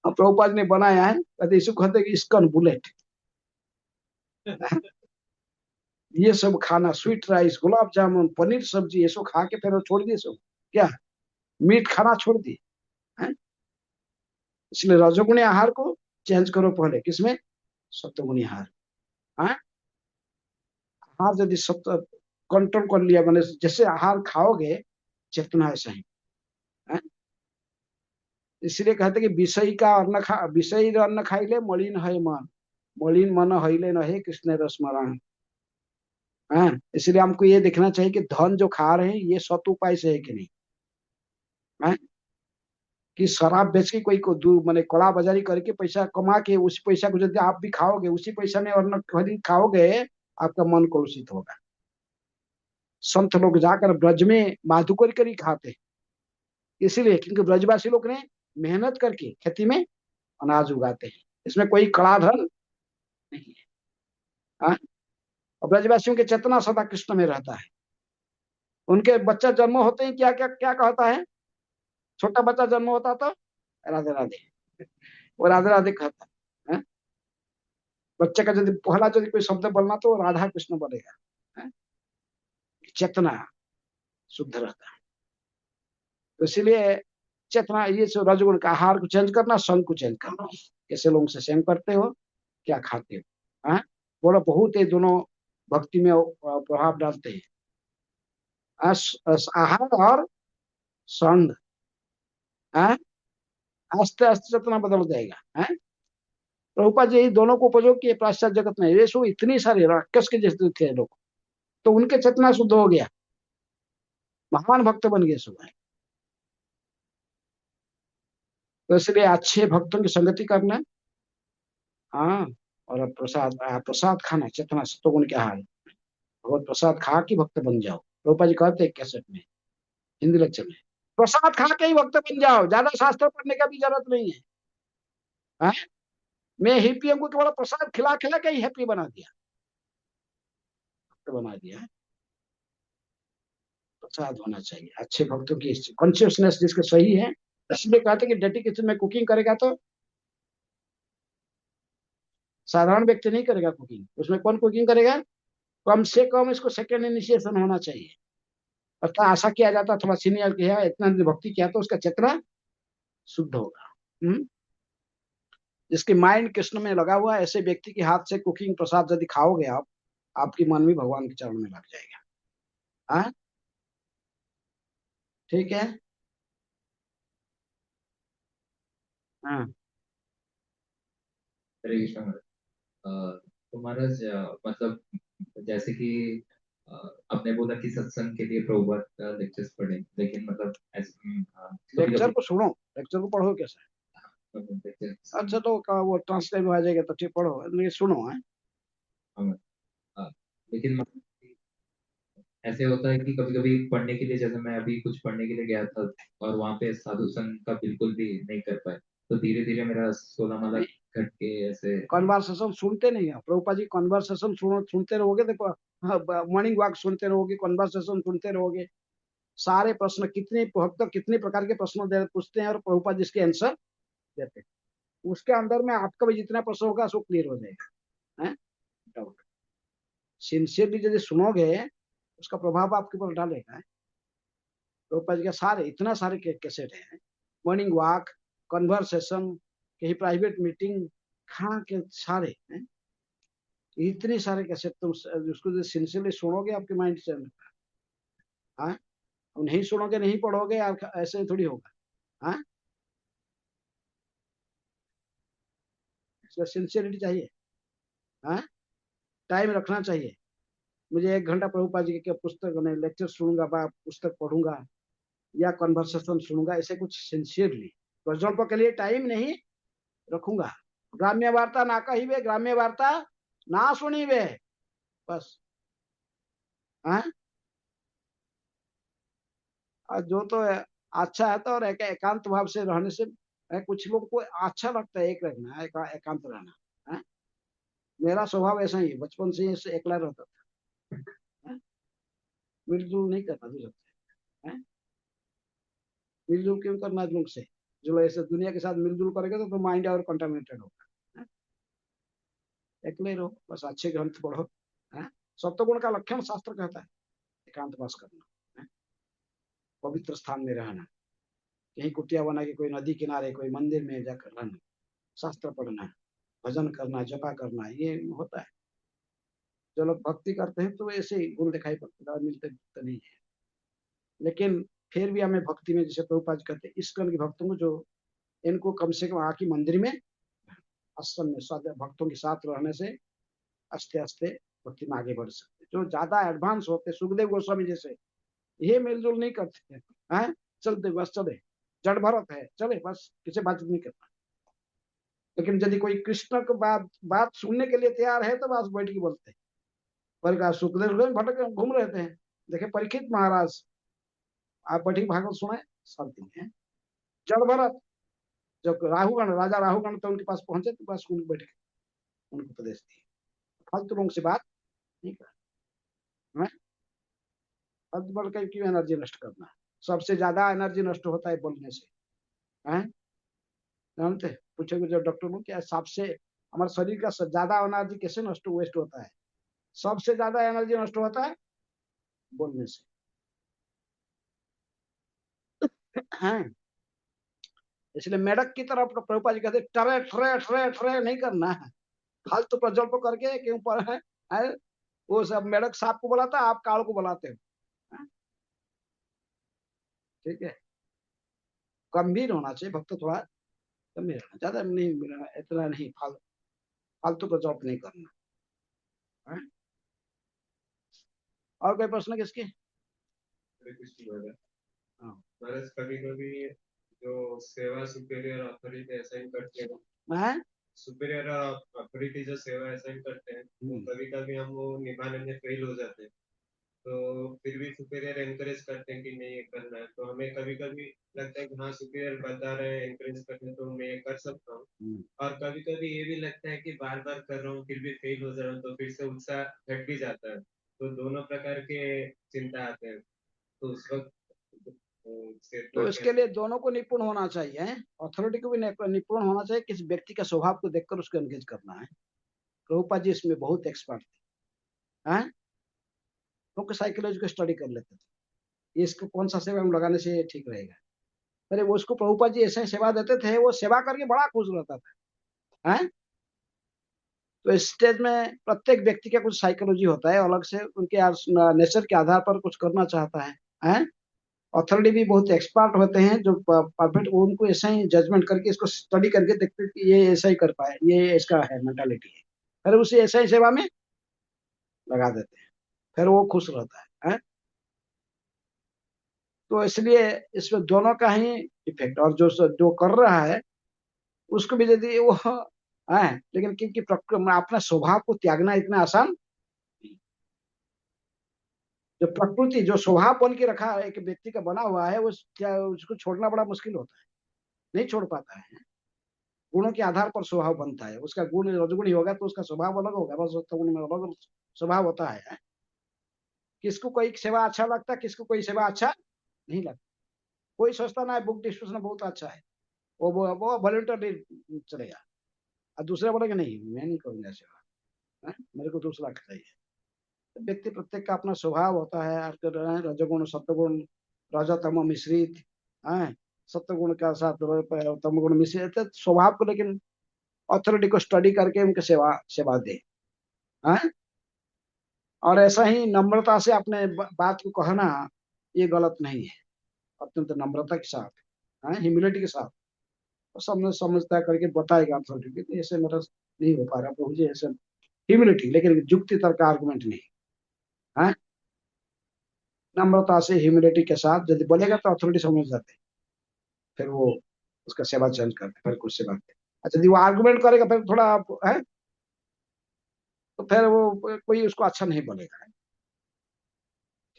[SPEAKER 1] और प्रभुपाद ने बनाया है, कहते इसको कहते हैं इस्कन बुलेट। ये सब खाना, स्वीट राइस, गुलाब जामुन, पनीर सब्जी, ये सब खा के फिर छोड़ दिए सब। क्या मीट खाना छोड़ दिए? इसलिए रजोगुणी आहार को चेंज करो पहले, किसमें? सत्वगुणी आहार। आहार यदि सत्व कंट्रोल कर लिया, मैंने जैसे आहार खाओगे, चेतना ऐसा ही। इसलिए कहते कि विषयी अन्न खाइले मलिन है मन, मलिन मन हईले नहे कृष्ण रसमरण। हाँ, इसलिए हमको ये देखना चाहिए कि धन जो खा रहे हैं ये सत उपाय से है कि नहीं। हाँ? कि शराब बेच के कोई को माने कला बाजारी करके पैसा कमा के उस पैसा को यदि आप भी खाओगे, उसी पैसा में अन्न खरीद खाओगे, आपका मन कलुषित होगा। संत लोग जाकर ब्रज में माधुकर करी खाते हैं, इसीलिए क्योंकि ब्रजवासी लोग ने मेहनत करके खेती में अनाज उगाते हैं, इसमें कोई कड़ा धन नहीं है। हाँ? और ब्रजवासियों की चेतना सदा कृष्ण में रहता है। उनके बच्चा जन्म होते ही क्या क्या क्या कहता है, छोटा बच्चा जन्म होता तो राधे राधे, वो राधे राधे कहता है। बच्चे का यदि पहला यदि कोई शब्द बोलना तो राधा कृष्ण बोलेगा। हाँ? चेतना शुद्ध रहता है। तो इसीलिए चेतना, ये जो रजगुण का आहार को चेंज करना, संग को चेंज करना, कैसे लोगों से संग करते हो, क्या खाते हो। हाँ? बोलो बहुत ये दोनों भक्ति में प्रभाव डालते हैं। आहार और संग। हाँ? आस्ते आस्ते चेतना बदल जाएगा। हाँ? प्रभुपाद जी दोनों को उपयोग किए पाश्चात्य जगत में, ये सब इतनी सारी राक्षस के जैसे थे लोग, तो उनके चेतना शुद्ध हो गया, महान भक्त बन गए सब। तो इसलिए अच्छे भक्तों की संगति करना। हाँ, और प्रसाद खाना, चेतना सत्वगुण के आहार, भगवत प्रसाद खा के भक्त बन जाओ। रूपा जी कहते हैं कैसेट में, हिंदी लेक्चर में, प्रसाद खा के ही भक्त बन जाओ, ज्यादा शास्त्र पढ़ने का भी जरूरत नहीं है। हाँ? मैं हिप्पियों को केवल प्रसाद खिला खिला के ही हैप्पी बना दिया, भक्त बना दिया। प्रसाद होना चाहिए, अच्छे भक्तों की कॉन्शियसनेस जिसके सही है। इसलिए कहते कि डेडिकेशन में कुकिंग करेगा तो साधारण व्यक्ति नहीं करेगा कुकिंग, उसमें कौन कुकिंग करेगा, कम से कम इसको सेकेंड इनिशिएशन होना चाहिए। अर्थात आशा किया जाता थोड़ा सीनियर किया, इतना भक्ति किया तो उसका चेतना शुद्ध होगा। जिसके माइंड कृष्ण में लगा हुआ है, ऐसे व्यक्ति के हाथ से कुकिंग प्रसाद यदि खाओगे आप, आपकी मन भी भगवान के चरण में लग जाएगा। हाँ? ठीक है। हाँ।
[SPEAKER 4] हरे कृष्ण महाराज। तो महाराज मतलब जैसे कि अ, आपने बोला कि सत्संग के लिए प्रभुपाद लेक्चर्स पढ़े, लेकिन मतलब ऐसे कभी
[SPEAKER 1] लेक्चर
[SPEAKER 4] कभी
[SPEAKER 1] को सुनो, लेक्चर को पढ़ो कैसे। अच्छा तो वो ट्रांसलेट आ जाएगा तो ठीक, पढ़ो नहीं सुनो। है
[SPEAKER 4] लेकिन ऐसे होता है कि कभी कभी पढ़ने के लिए, जैसे मैं अभी कुछ पढ़ने के लिए गया था और वहां पे साधु संग का बिल्कुल भी नहीं कर पाए, तो धीरे धीरे मेरा 16 माला घट के ऐसे।
[SPEAKER 1] कन्वर्सेशन सुनते नहीं है प्रभुपाद जी, कन्वर्सेशन सुनते रहोगे, देखो मॉर्निंग वॉक सुनते रहोगे, कन्वर्सेशन सुनते रहोगे, सारे प्रश्न कितने भक्त कितने प्रकार के प्रश्न पूछते हैं और प्रभुपाद जी इसके आंसर देते हैं। उसके अंदर में आपका भी जितना प्रश्न होगा वो क्लियर हो जाएगा। डाउट सिंसियरली यदि सुनोगे उसका प्रभाव आपके ऊपर डालेगा। प्रभुपाद जी का सारे इतना सारे कैसेट है, मॉर्निंग वॉक, कन्वर्सेशन, कहीं प्राइवेट मीटिंग, खाना के सारे हैं, इतने सारे कैसेट तुम उसको सिंसियरली सुनोगे आपके माइंड से। हाँ? नहीं सुनोगे, नहीं पढ़ोगे, ऐसे थोड़ी होगा। हाँ? इसका सिंसियरिटी चाहिए। हाँ? टाइम रखना चाहिए। मुझे 1 घंटा प्रभुपाद जी के पुस्तक में लेक्चर सुनूंगा, पुस्तक पढ़ूंगा या कन्वर्सेशन सुनूंगा, ऐसे कुछ सिंसियरली रिजल्ट के लिए टाइम नहीं रखूंगा। ग्राम्य वार्ता ना कहिबे, ग्राम्य वार्ता ना सुनिबे, बस। हाँ? और जो तो अच्छा है तो, और एकांत भाव से रहने से कुछ लोग को अच्छा लगता है एक रहना, एकांत रहना। हाँ? मेरा स्वभाव ऐसा ही है, बचपन से ही अकेला रहता था। हाँ? मिलजुल नहीं करना दूसरे से। हाँ? मिलजुल क्यों करना लोग से, जो ऐसे दुनिया के साथ मिलजुल करेगा तो माइंड और कंटामिनेटेड होगा। हाँ? अकेले रहो बस, अच्छे ग्रंथ पढ़ो। हाँ? सत्वगुण का लक्षण शास्त्र कहता है एकांत वास करना। हाँ? पवित्र स्थान में रहना, कहीं कुटिया बना के कोई नदी किनारे कोई मंदिर में जाकर रहना, शास्त्र पढ़ना, भजन करना, जपा करना, ये होता है। जो लोग भक्ति करते हैं तो ऐसे ही गुण दिखाई पड़ते हैं, मिलते जुलते नहीं है। लेकिन फिर भी हमें भक्ति में, जैसे प्रभुपाद कहते हैं, इस्कन के भक्तों को जो इनको कम से कम आके मंदिर में आश्रम में भक्तों के साथ रहने से आस्ते आस्ते भक्ति में आगे बढ़ सकते। जो ज्यादा एडवांस होते, सुखदेव गोस्वामी जैसे, ये मेलजोल नहीं करते हैं, चलते बस चले, जड़ भरत है चले बस, किसी बातचीत नहीं करता। लेकिन यदि कोई कृष्ण को बात सुनने के लिए तैयार है तो बस बैठ के बोलते हैं। पर सुखदेव भटक घूम रहे थे, देखे परीक्षित महाराज, आप बैठी भागवत सुनाए, शांति में है। जड़ भरत, जब राहुगण, राजा राहुगण तो उनके पास पहुंचे तो बस उनको बैठ के उनको उपदेश दिए। फालतू लोगों से बात नहीं करना, फालतू बढ़ कर क्यों एनर्जी नष्ट करना। सबसे ज्यादा एनर्जी नष्ट होता है बोलने से, हैं जानते, पूछेंगे जब डॉक्टर को क्या सबसे हमारे शरीर का ज्यादा एनर्जी कैसे नष्ट वेस्ट होता है, सबसे ज्यादा एनर्जी नष्ट होता है बोलने से, हैं। इसलिए मेढक की तरफ प्रभुपाद जी कहते टरे ठरे ठरे ठरे नहीं करना है, फालतू प्रज्वल्प करके क्यों पर है। वो सब मेढक सांप को बुलाता है, आप काल को बुलाते हो, ठीक है। गंभीर होना चाहिए भक्त, थोड़ा गंभीर होना, ज्यादा नहीं, इतना नहीं फालतू प्रज्वल्प नहीं करना है? और कोई प्रश्न किसके? हाँ।
[SPEAKER 5] कभी कभी जो सेवा सुपीरियर अथॉरिटी असाइन करते हैं, सुपीरियर अथॉरिटी जो सेवा असाइन करते हैं, तो कभी कभी हम वो निभाने में फेल हो जाते हैं, तो फिर भी सुपीरियर एनकरेज करते हैं कि नहीं ये करना है, तो हमें कभी कभी लगता है कि हाँ सुपीरियर बता रहे हैं एनकरेज करने, तो मैं ये कर सकता हूँ। और कभी कभी ये भी लगता है कि बार बार कर रहा हूँ फिर भी फेल हो जा रहा हूँ, तो फिर से उत्साह घट भी जाता है। तो दोनों प्रकार के चिंता आते हैं, तो उस वक्त
[SPEAKER 1] तो इसके लिए दोनों को निपुण होना चाहिए, अथॉरिटी को भी निपुण होना चाहिए, किसी व्यक्ति का स्वभाव को देखकर उसको एंगेज करना है। प्रभुपाद जी इसमें बहुत एक्सपर्ट थे, हैं, क्योंकि साइकोलॉजी को स्टडी कर लेते थे, इसको कौन सा सेवा में लगाने से ठीक रहेगा। अरे वो उसको प्रभुपाद जी ऐसे सेवा देते थे, वो सेवा करके बड़ा खुश रहता था, हैं। तो इस स्टेज में प्रत्येक व्यक्ति का कुछ साइकोलॉजी होता है अलग से, उनके नेचर के आधार पर कुछ करना चाहता है, हैं। अथॉरिटी भी बहुत एक्सपर्ट होते हैं जो परफेक्ट, उनको ऐसा ही जजमेंट करके इसको स्टडी करके देखते हैं कि ये ऐसा ही कर पाए, ये इसका है मेंटालिटी है, फिर उसे ऐसा ही सेवा में लगा देते हैं, फिर वो खुश रहता है। तो इसलिए इसमें दोनों का ही इफेक्ट, और जो जो कर रहा है उसको भी यदि वो है, लेकिन क्योंकि अपना स्वभाव को त्यागना इतना आसान, जो प्रकृति जो स्वभाव बन के रखा है एक व्यक्ति का बना हुआ है, उसको छोड़ना बड़ा मुश्किल होता है, नहीं छोड़ पाता है। गुणों के आधार पर स्वभाव बनता है, उसका गुण रजगुणी होगा तो उसका स्वभाव अलग होगा, बस सत्वगुण में अलग स्वभाव होता है। किसको कोई सेवा अच्छा लगता है, किसको कोई सेवा अच्छा नहीं लगता। कोई सोचता ना बुक डिस्ट्रीब्यूशन बहुत अच्छा है, वो वॉलंटियरली चलेगा, और दूसरे बोलेगा नहीं मैं नहीं करूंगा सेवा, मेरे को दूसरा चाहिए। तो व्यक्ति प्रत्येक का अपना स्वभाव होता है, रजगुण सत्वगुण, रजतम मिश्रित, सत्वगुण का साथ तमगुण मिश्रित स्वभाव को, लेकिन अथॉरिटी को स्टडी करके उनके सेवा सेवा दे, हैं। और ऐसा ही नम्रता से अपने बात को कहना ये गलत नहीं है, अत्यंत नम्रता के साथ, ह्यूमिलिटी के साथ, तो समझता करके बताएगा अथॉरिटी को, ऐसे मेरा नहीं हो पा रहा प्रभु जी, ऐसे ह्यूमिलिटी, लेकिन युक्ति तर्क आर्गुमेंट नहीं, है। नम्रता से ह्यूमिलिटी के साथ यदि बोलेगा तो अथॉरिटी समझ जाते, फिर वो उसका सेवा चेंज करते, फिर कुछ सेवा करते। अच्छा यदि वो आर्गुमेंट करेगा फिर थोड़ा है, तो फिर वो कोई उसको अच्छा नहीं बोलेगा,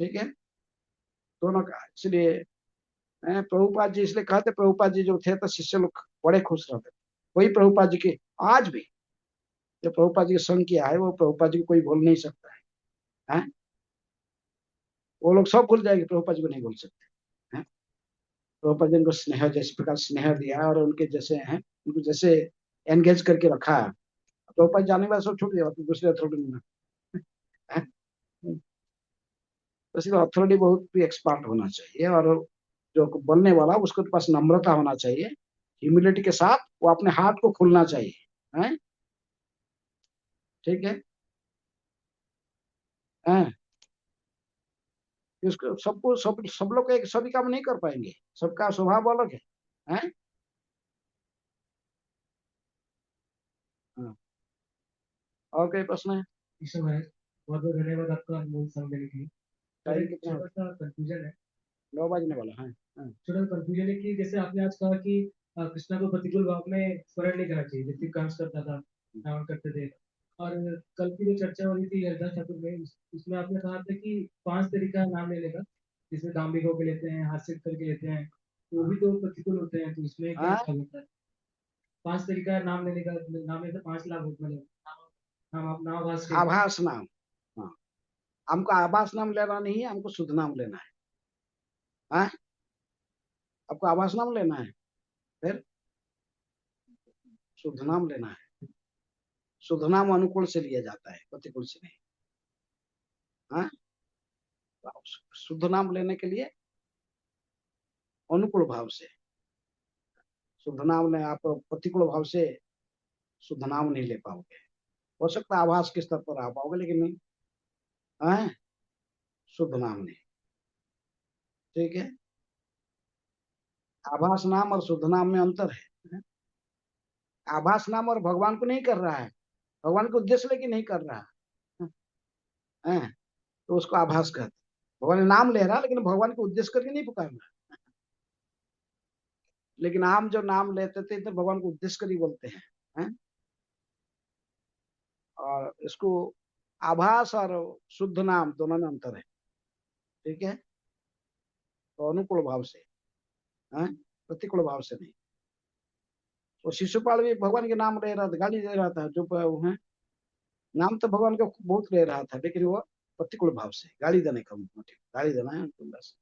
[SPEAKER 1] ठीक है। दोनों का इसलिए प्रभुपाद जी इसलिए कहते, प्रभुपाद जी जो थे तो शिष्य लोग बड़े खुश रहते, वही प्रभुपाद जी के आज भी जो प्रभुपाद जी के संग किया है वो प्रभुपाद जी को कोई भूल नहीं सकता है, वो लोग सब भूल जाएंगे, प्रभुपाद जी को नहीं भूल सकते, हैं। प्रभुपाद जी उनको स्नेह जिस प्रकार स्नेह दिया और उनके जैसे हैं, उनको जैसे एंगेज करके रखा है, प्रभुपाद जाने के बाद सब छूट गया, दूसरे अथॉरिटी में, तो इसलिए अथॉरिटी बहुत भी एक्सपर्ट होना चाहिए, और जो बोलने वाला उसके पास नम्रता होना चाहिए, ह्यूमिलिटी के साथ वो अपने हार्ट को खोलना चाहिए, हैं, ठीक है, हैं। इसको सबको सब लोग एक सभी काम नहीं कर पाएंगे, सबका स्वभाव अलग है, हैं। और कोई प्रश्न है?
[SPEAKER 2] कृष्ण महाराज, बहुत बहुत धन्यवाद आपका अनमोल समय देने के लिए। और
[SPEAKER 1] टाइम
[SPEAKER 2] एक
[SPEAKER 1] कितना है?
[SPEAKER 2] छोटा सा कंफ्यूजन है।
[SPEAKER 1] 9 बजने वाला है। हाँ।
[SPEAKER 2] छोटा सा कंफ्यूजन है कि जैसे आपने आज कहा कि कृष्णा को प्रतिकूल भाव में स्मरण नहीं करना चाहिए, जैसे कंस करता था, रावण करते थे। और कल की जो चर्चा हो रही थी हरिदास ठाकुर में, उसमें आपने कहा था कि 5 तरीका है नाम लेने का, जिसमें दाम्भिक होकर लेते हैं, हास्य करके लेते हैं, तो वो भी तो प्रतिकूल होते हैं, तो इसमें क्या
[SPEAKER 1] हाँ?
[SPEAKER 2] ख्याल होता है? 5 तरीका है नाम लेने का, नाम लेने से 5 लाभ होते हैं, नाम नामाभास के।
[SPEAKER 1] आभास नाम। हाँ, हमको आभास नाम लेना नहीं है, हमको शुद्ध नाम लेना है। हाँ, आपको आभास नाम लेना है, फिर शुद्ध नाम लेना है। शुद्ध नाम अनुकूल से लिया जाता है, प्रतिकूल से नहीं। हाँ, शुद्ध नाम लेने के लिए अनुकूल भाव से शुद्ध नाम ले, आप प्रतिकूल भाव से शुद्ध नाम नहीं ले पाओगे। हो सकता है आभास के स्तर पर आ पाओगे, लेकिन नहीं। हाँ, शुद्ध नाम नहीं। ठीक है, आभास नाम और शुद्ध नाम में अंतर है। आभास नाम और भगवान को नहीं कर रहा है, भगवान को उद्देश्य लेके नहीं कर रहा है, तो उसको आभास कहते हैं। भगवान नाम ले रहा, लेकिन भगवान को उद्देश्य करके नहीं पुकार रहा। लेकिन हम जो नाम लेते थे तो भगवान को उद्देश्य कर ही बोलते हैं। और इसको आभास और शुद्ध नाम दोनों में अंतर है। ठीक है, तो अनुकूल भाव से, प्रतिकूल भाव से नहीं। तो शिशुपाल भी भगवान के नाम ले रहा था, गाली दे रहा था, जो वो है नाम तो भगवान का बहुत ले रहा था, लेकिन वो प्रतिकूल भाव से, गाली देने का मोटिव, गाली देना है उनको बस।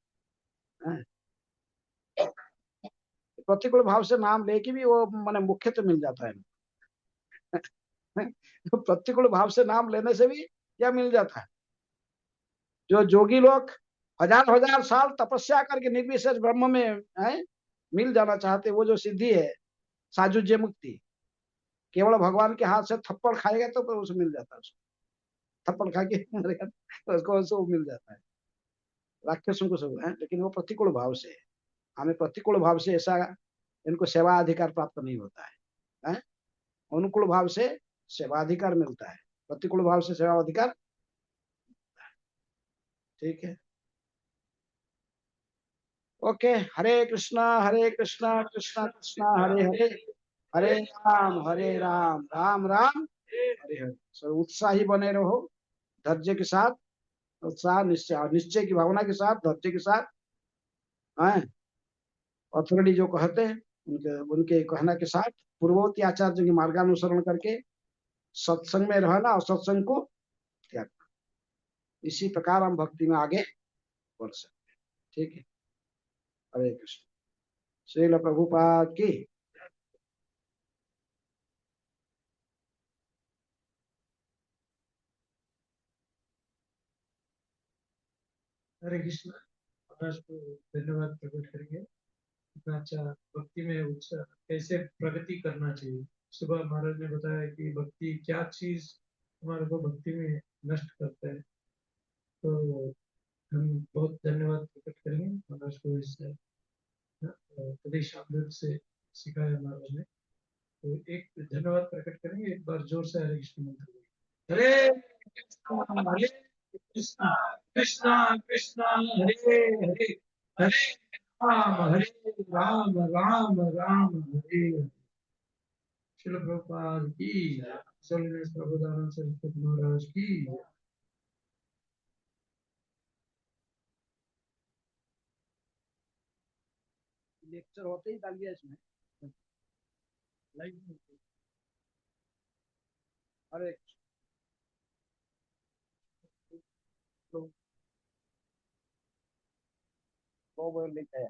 [SPEAKER 1] प्रतिकूल भाव से नाम लेके भी वो माने मुख्य तो मिल जाता है। तो प्रतिकूल भाव से नाम लेने से भी क्या मिल जाता है? जो जोगी लोग हजार हजार साल तपस्या करके निर्विशेष ब्रह्म में मिल जाना चाहते, वो जो सिद्धि है साजुज्य मुक्ति, केवल भगवान के हाथ से थप्पड़ खाएगा तो उसे मिल जाता है। उसको थप्पड़ खा के मरेगा तो उसको वो मिल जाता है, राक्षसों को सब है। लेकिन वो प्रतिकूल भाव से है। हमें प्रतिकूल भाव से ऐसा इनको सेवा अधिकार प्राप्त नहीं होता है। अनुकूल भाव से सेवाधिकार मिलता है, प्रतिकूल भाव से सेवा अधिकार। ठीक है, ओके। हरे कृष्णा कृष्णा कृष्णा हरे हरे, हरे राम राम राम हरे हरे। सर उत्साही बने रहो, धैर्य के साथ, उत्साह निश्चय निश्चय की भावना के साथ, धैर्य के साथ। अथॉरिटी जो कहते हैं उनके उनके कहना के साथ, पूर्ववर्ती आचार्य के मार्गानुसरण करके सत्संग में रहना और सत्संग को त्याग। इसी प्रकार हम भक्ति में आगे बढ़ सकते हैं। ठीक है, हरे कृष्ण। श्रील प्रभुपाद की।
[SPEAKER 2] हरे कृष्ण। महाराज को धन्यवाद प्रकट करेंगे, इतना अच्छा भक्ति में उत्साह कैसे प्रगति करना चाहिए। सुबह महाराज ने बताया कि भक्ति क्या चीज हमारे को भक्ति में नष्ट करता है, तो हम बहुत धन्यवाद प्रकट करेंगे महाराज को। इस प्रदेश आमदन से सिखाया महाराज ने, तो एक धन्यवाद प्रकट करेंगे। एक बार जोर से हरे कृष्ण मंत्र बोलिए। हरे कृष्णा कृष्णा कृष्णा हरे हरे, हरे राम राम राम हरे हरे। श्रील प्रभुपाद की जय। श्रील प्रभुदानंद सरस्वती महाराज की जय।
[SPEAKER 1] लेक्चर होते ही डाल दिया इसमें लाइव। हरे कृष्ण। तो वो लिखा है।